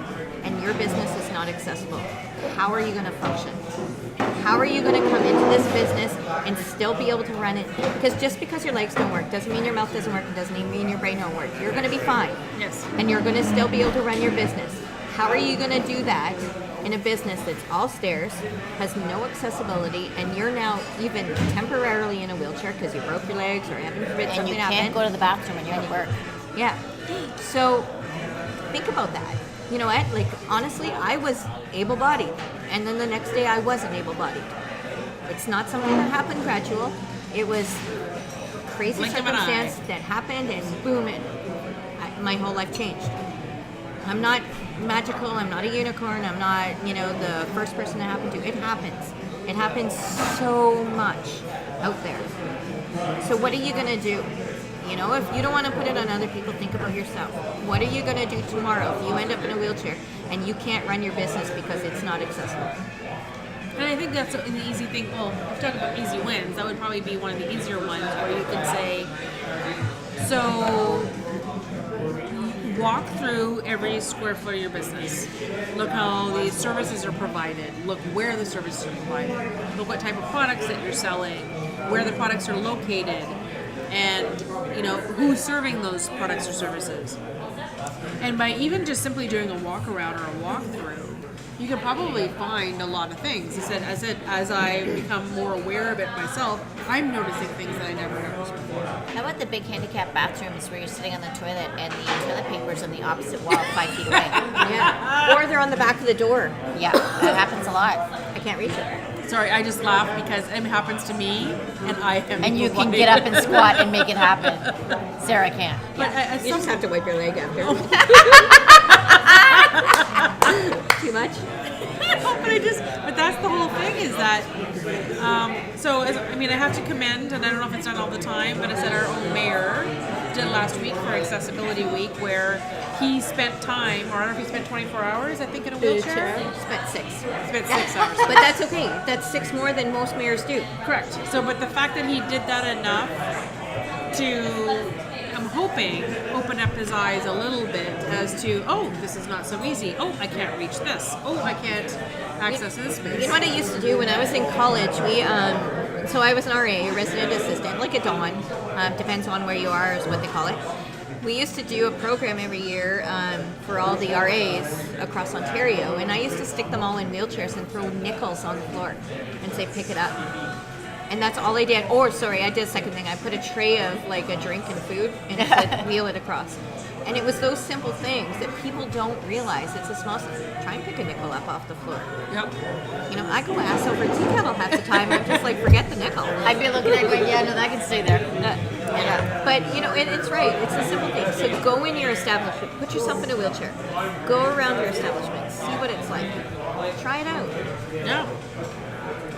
Speaker 3: and your business is not accessible. How are you going to function? How are you going to come into this business and still be able to run it? Because just because your legs don't work doesn't mean your mouth doesn't work. It doesn't even mean your brain don't work. You're going to be fine.
Speaker 2: Yes.
Speaker 3: And you're going to still be able to run your business. How are you going to do that in a business that's all stairs, has no accessibility, and you're now even temporarily in a wheelchair because you broke your legs or heaven forbid
Speaker 1: And
Speaker 3: something
Speaker 1: you can't
Speaker 3: happened?
Speaker 1: go to the bathroom when you're at work.
Speaker 3: Yeah. So think about that. You know what? Like, honestly, I was able-bodied, and then the next day I wasn't able-bodied. It's not something that happened gradual. It was crazy
Speaker 2: Blink of an
Speaker 3: circumstance
Speaker 2: eye.
Speaker 3: that happened, and boom, my whole life changed. I'm not magical. I'm not a unicorn. I'm not, the first person that happened to. It happens. It happens so much out there. So what are you going to do? If you don't want to put it on other people, think about yourself. What are you going to do tomorrow if you end up in a wheelchair and you can't run your business because it's not accessible?
Speaker 2: And I think that's an easy thing. Well, if you talk about easy wins, that would probably be one of the easier ones where you could say, so walk through every square foot of your business. Look how the services are provided. Look where the services are provided. Look what type of products that you're selling, where the products are located, and who's serving those products or services. And by even just simply doing a walk around or a walkthrough, you can probably find a lot of things. As I become more aware of it myself, I'm noticing things that I never noticed before.
Speaker 1: How about the big handicap bathrooms where you're sitting on the toilet and the toilet paper's on the opposite wall 5 feet away?
Speaker 3: Yeah. Or they're on the back of the door.
Speaker 1: Yeah, that happens a lot.
Speaker 3: I can't reach it.
Speaker 2: Sorry, I just laugh because it happens to me, and I am.
Speaker 1: And you can get up and squat and make it happen. Sarah can't.
Speaker 2: But
Speaker 3: You just have to wipe your leg after. Too much?
Speaker 2: but that's the whole thing is that, I have to commend, and I don't know if it's done all the time, but I said our own mayor did last week for Accessibility Week, where he spent time, or I don't know if he spent 24 hours, I think, in a wheelchair.
Speaker 3: Spent 6.
Speaker 2: Spent 6 hours.
Speaker 3: But that's okay. That's 6 more than most mayors do.
Speaker 2: Correct. So, but the fact that he did that enough to, I'm hoping, open up his eyes a little bit as to, oh, this is not so easy. Oh, I can't reach this. Oh, I can't access this space.
Speaker 3: You know what I used to do when I was in college? So I was an RA, a resident assistant, like a Dawn. Depends on where you are, is what they call it. We used to do a program every year for all the RAs across Ontario, and I used to stick them all in wheelchairs and throw nickels on the floor and say, pick it up. And that's all I did. Or, sorry, I did a second thing. I put a tray of like a drink and food and said, wheel it across. And it was those simple things that people don't realize. It's a small. Try and pick a nickel up off the floor.
Speaker 2: Yep.
Speaker 3: You know, I go ass over tea kettle half the time. I'm just like, forget the nickel.
Speaker 1: I'd be looking at it going, yeah, no, that can stay there.
Speaker 3: Yeah. But you know, it's right. It's a simple thing. So go in your establishment, put yourself in a wheelchair, go around your establishment, see what it's like, try it out.
Speaker 2: Yeah.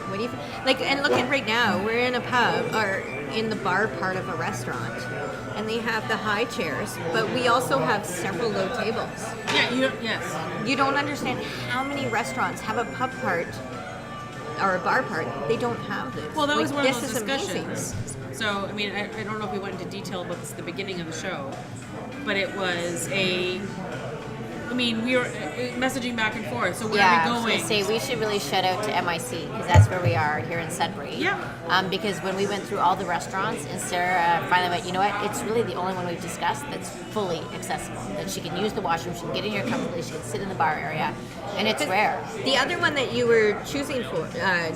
Speaker 3: What do you like? And look at right now, we're in a pub or in the bar part of a restaurant, and they have the high chairs, but we also have several low tables.
Speaker 2: Yeah. Yes.
Speaker 3: You don't understand how many restaurants have a pub part or a bar part. They don't have this.
Speaker 2: Well, that was one of
Speaker 3: this
Speaker 2: those
Speaker 3: is amazing.
Speaker 2: discussions. So, I mean, I don't know if we went into detail about this at the beginning of the show, but it was we were messaging back and forth. So where
Speaker 1: Yeah,
Speaker 2: are
Speaker 1: I
Speaker 2: we
Speaker 1: was
Speaker 2: going?
Speaker 1: going to say we should really shout out to MIC because that's where we are here in Sudbury.
Speaker 2: Yeah.
Speaker 1: Because when we went through all the restaurants and Sarah finally went, you know what, it's really the only one we've discussed that's fully accessible. That she can use the washroom, she can get in here comfortably, she can sit in the bar area, and it's rare.
Speaker 3: The other one that you were choosing for,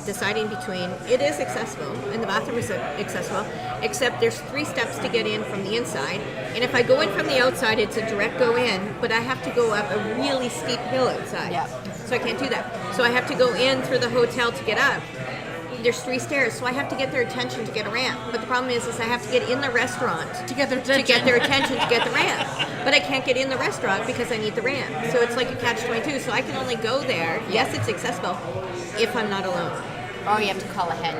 Speaker 3: deciding between, it is accessible, and the bathroom is accessible, except there's 3 steps to get in from the inside, and if I go in from the outside, it's a direct go in, but I have to go up a really steep hill outside.
Speaker 1: Yeah.
Speaker 3: So I can't do that. So I have to go in through the hotel to get up. There's 3 stairs, so I have to get their attention to get a ramp. But the problem is I have to get in the restaurant
Speaker 2: To get their attention.
Speaker 3: to get their attention to get the ramp. But I can't get in the restaurant because I need the ramp. So it's like a catch-22. So I can only go there. Yes, it's accessible if I'm not alone.
Speaker 1: Or you have to call ahead.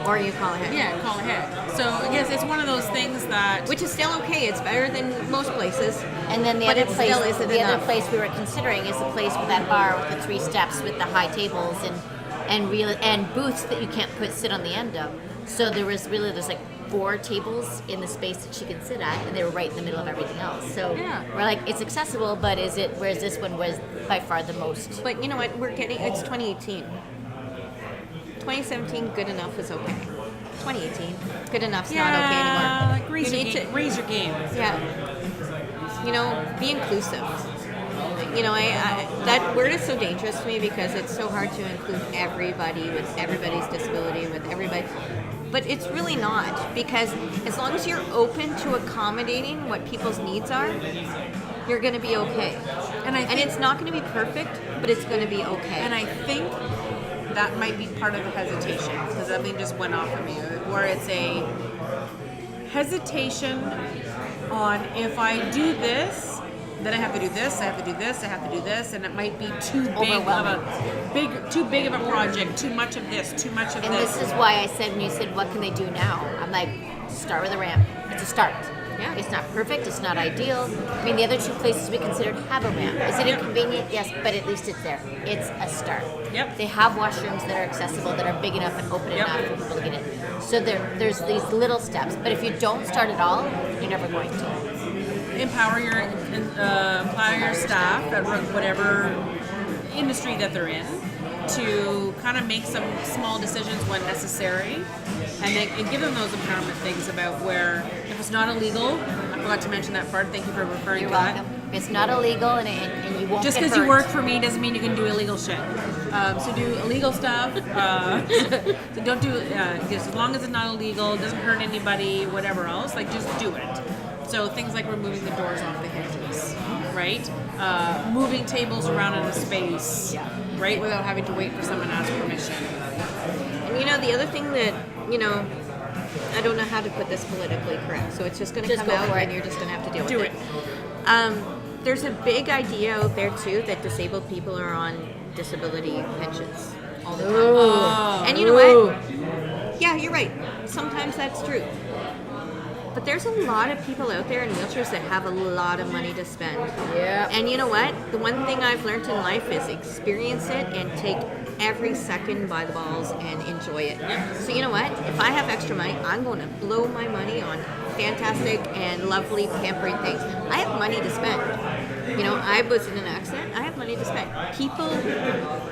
Speaker 3: Or you call ahead.
Speaker 2: Yeah, call ahead. So I guess it's one of those things that
Speaker 3: Which is still okay. It's better than most places.
Speaker 1: And then the
Speaker 3: But
Speaker 1: other
Speaker 3: it
Speaker 1: place,
Speaker 3: still isn't
Speaker 1: the other
Speaker 3: enough.
Speaker 1: place we were considering is the place with that bar with the 3 steps with the high tables and booths that you can't sit on the end of. So there's like 4 tables in the space that she could sit at, and they were right in the middle of everything else. So
Speaker 2: Yeah.
Speaker 1: we're like, it's accessible, but whereas this one was by far the most.
Speaker 3: But you know what? It's 2018. 2017, good enough is okay. 2018, good enough's not okay anymore.
Speaker 2: like raise your game.
Speaker 3: Yeah. You know, be inclusive. You know, I that word is so dangerous to me because it's so hard to include everybody with everybody's disability, with everybody. But it's really not, because as long as you're open to accommodating what people's needs are, you're going to be okay.
Speaker 2: And
Speaker 3: it's not going to be perfect, but it's going to be okay.
Speaker 2: And I think that might be part of the hesitation, because something just went off of me, where it's a hesitation on, if I do this, then I have to do this, I have to do this, I have to do this, and it might be too big of a project, too much of this, too much of
Speaker 1: And
Speaker 2: this.
Speaker 1: this is why I said, when you said, what can they do now? I'm like, start with a ramp. It's a start.
Speaker 3: Yeah.
Speaker 1: It's not perfect. It's not ideal. I mean, the other 2 places we considered have a ramp. Is it inconvenient? Yes, but at least it's there. It's a start.
Speaker 2: Yep.
Speaker 1: They have washrooms that are accessible, that are big enough and open
Speaker 2: Yep.
Speaker 1: enough for people to get in. So there's these little steps. But if you don't start at all, you're never going to.
Speaker 2: Empower your staff at whatever industry that they're in to kind of make some small decisions when necessary, and give them those empowerment things about where, if it's not illegal, I forgot to mention that part, thank you for referring
Speaker 1: You're
Speaker 2: to
Speaker 1: welcome.
Speaker 2: that.
Speaker 1: It's not illegal and you won't
Speaker 2: Just
Speaker 1: get
Speaker 2: because you
Speaker 1: hurt.
Speaker 2: work for me doesn't mean you can do illegal shit. So do illegal stuff. So don't do just as long as it's not illegal, doesn't hurt anybody, whatever else. Like, just do it. So things like removing the doors off the hinges, right? Moving tables around in a space, right, without having to wait for someone to ask permission.
Speaker 3: And you know, the other thing that, you know, I don't know how to put this politically correct, so it's just going to
Speaker 1: Just
Speaker 3: come
Speaker 1: go
Speaker 3: out
Speaker 1: for it.
Speaker 3: and you're just going to have to deal
Speaker 2: Do
Speaker 3: with it. There's a big idea out there too that disabled people are on disability pensions all the time. And you know what? Yeah, you're right. Sometimes that's true. But there's a lot of people out there in wheelchairs that have a lot of money to spend.
Speaker 1: Yeah.
Speaker 3: And you know what? The one thing I've learned in life is experience it and take every second by the balls and enjoy it. So you know what? If I have extra money, I'm going to blow my money on fantastic and lovely pampering things. I have money to spend. You know, I was in an accident. I have money to spend. People,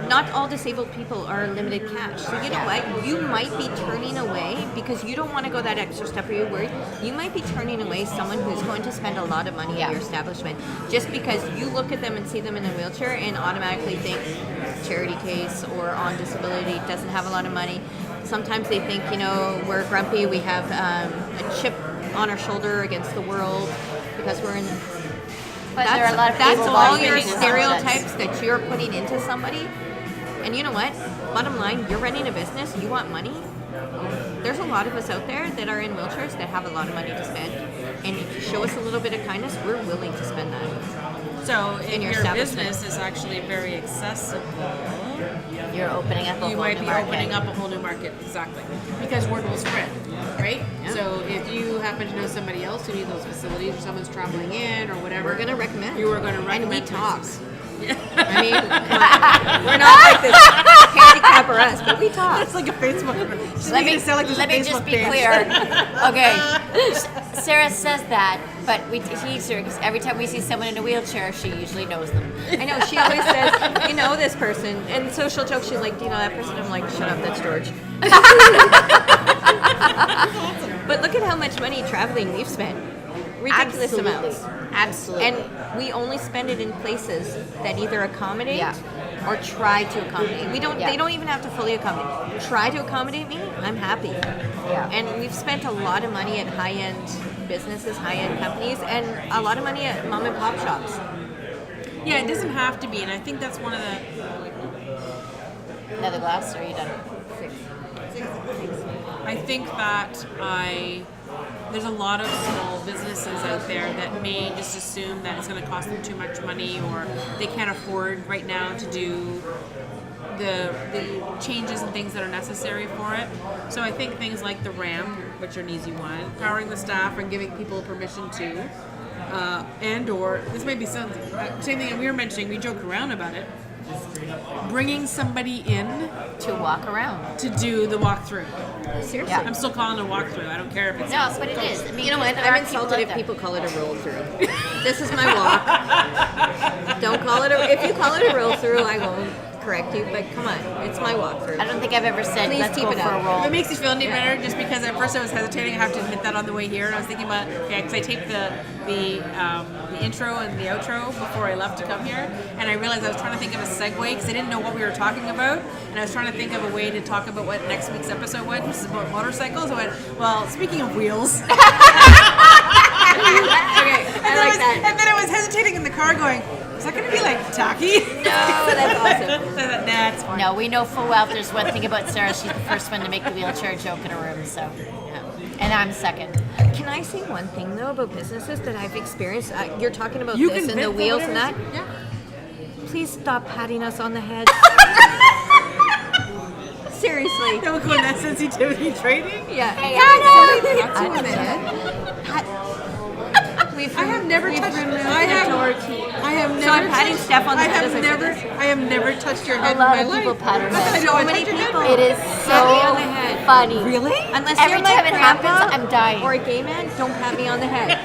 Speaker 3: not all disabled people are limited cash. So you know what? You might be turning away because you don't want to go that extra step or you're worried. You might be turning away someone who's going to spend a lot of money at your establishment just because you look at them and see them in a wheelchair and automatically think charity case or on disability, doesn't have a lot of money. Sometimes they think, you know, we're grumpy, we have a chip on our shoulder against the world because we're in.
Speaker 1: But there are a lot of
Speaker 3: that's
Speaker 1: people
Speaker 3: all
Speaker 1: like
Speaker 3: your
Speaker 1: making
Speaker 3: stereotypes that you're putting into somebody. And you know what? Bottom line, you're running a business, you want money. There's a lot of us out there that are in wheelchairs that have a lot of money to spend. And if you show us a little bit of kindness, we're willing to spend that.
Speaker 2: So
Speaker 3: In
Speaker 2: if
Speaker 3: your
Speaker 2: your
Speaker 3: establishment.
Speaker 2: business is actually very accessible,
Speaker 1: You're opening up a
Speaker 2: you
Speaker 1: whole
Speaker 2: might
Speaker 1: new
Speaker 2: be
Speaker 1: market.
Speaker 2: opening up a whole new market. Exactly. Because word will spread, right?
Speaker 3: Yeah.
Speaker 2: So if you happen to know somebody else who needs those facilities or someone's traveling in or whatever,
Speaker 3: We're going to recommend.
Speaker 2: you are going to recommend
Speaker 3: And we talk.
Speaker 2: places.
Speaker 3: I mean, come on. We're not like this handicap or us, but we talk.
Speaker 2: It's like a Facebook.
Speaker 1: Let me just be clear. Okay, Sarah says that, but we tease her because every time we see someone in a wheelchair, she usually knows them.
Speaker 3: I know, she always says, you know this person. And so she'll joke, she's like, do you know that person? I'm like, shut up, that's George. But look at how much money traveling we've spent. Ridiculous amounts.
Speaker 1: Absolutely.
Speaker 3: And we only spend it in places that either accommodate
Speaker 1: Yeah.
Speaker 3: or try to accommodate. We don't.
Speaker 1: Yeah.
Speaker 3: They don't even have to fully accommodate. Try to accommodate me, I'm happy.
Speaker 1: Yeah.
Speaker 3: And we've spent a lot of money at high-end businesses, high-end companies, and a lot of money at mom and pop shops.
Speaker 2: Yeah, it doesn't have to be, and I think that's one of the.
Speaker 1: Another glass, or are you done?
Speaker 2: I think that there's a lot of small businesses out there that may just assume that it's going to cost them too much money, or they can't afford right now to do the changes and things that are necessary for it. So I think things like the ramp, which are an easy one, empowering the staff and giving people permission to, and or this may be something same thing that we were mentioning. We joked around about it. Bringing somebody in
Speaker 1: To walk around.
Speaker 2: to do the walkthrough.
Speaker 3: Seriously.
Speaker 1: Yeah.
Speaker 2: I'm still calling it a walkthrough. I don't care if it's
Speaker 1: No, but it is. I mean,
Speaker 3: You know what?
Speaker 1: there are
Speaker 3: I'm
Speaker 1: people
Speaker 3: insulted
Speaker 1: out
Speaker 3: if
Speaker 1: there.
Speaker 3: people call it a roll through. This is my walk. Don't call it if you call it a roll through, I will correct you. But come on, it's my walkthrough.
Speaker 1: I don't think I've ever said,
Speaker 3: Please
Speaker 1: let's
Speaker 3: keep
Speaker 1: go
Speaker 3: it
Speaker 1: for
Speaker 3: up.
Speaker 1: a roll.
Speaker 2: If it makes you feel any better, just because at first I was hesitating, I have to admit that on the way here, and I was thinking about because I taped the intro and the outro before I left to come here, and I realized I was trying to think of a segue because I didn't know what we were talking about, and I was trying to think of a way to talk about what next week's episode was, which is about motorcycles. I went, well, speaking of wheels.
Speaker 3: Okay, I like that.
Speaker 2: And then I was hesitating in the car, going, is that going to be like tacky?
Speaker 3: No, that's awesome.
Speaker 2: So I thought, nah, it's fine.
Speaker 1: No, we know full well if there's one thing about Sarah, she's the first one to make the wheelchair joke in a room, so. Yeah. And I'm second.
Speaker 3: Can I say one thing though about businesses that I've experienced? You're talking about
Speaker 2: You
Speaker 3: this
Speaker 2: can
Speaker 3: and the
Speaker 2: vent for
Speaker 3: wheels and that.
Speaker 2: whatever- Yeah.
Speaker 3: Please stop patting us on the head. Seriously.
Speaker 2: That would go in that sensitivity training.
Speaker 3: Yeah.
Speaker 1: Hey,
Speaker 3: Somebody pats you on the head. Pat.
Speaker 2: I have never touched. I have never.
Speaker 3: So I'm patting
Speaker 2: touched-
Speaker 3: Steph on the
Speaker 2: I
Speaker 3: head
Speaker 2: have
Speaker 3: as I say
Speaker 2: never.
Speaker 3: this.
Speaker 2: I have never touched your
Speaker 1: A
Speaker 2: head
Speaker 1: lot
Speaker 2: in
Speaker 1: of
Speaker 2: my
Speaker 1: people
Speaker 2: life.
Speaker 1: pat her
Speaker 2: I
Speaker 1: head.
Speaker 2: know I
Speaker 3: So many
Speaker 2: touched your head.
Speaker 3: people.
Speaker 1: It is
Speaker 3: Pat me on the
Speaker 1: so
Speaker 3: head.
Speaker 1: funny.
Speaker 2: Really?
Speaker 3: Unless
Speaker 1: Every
Speaker 3: you're like
Speaker 1: time it happens,
Speaker 3: grandpa
Speaker 1: I'm dying.
Speaker 3: or a gay man, don't pat me on the head.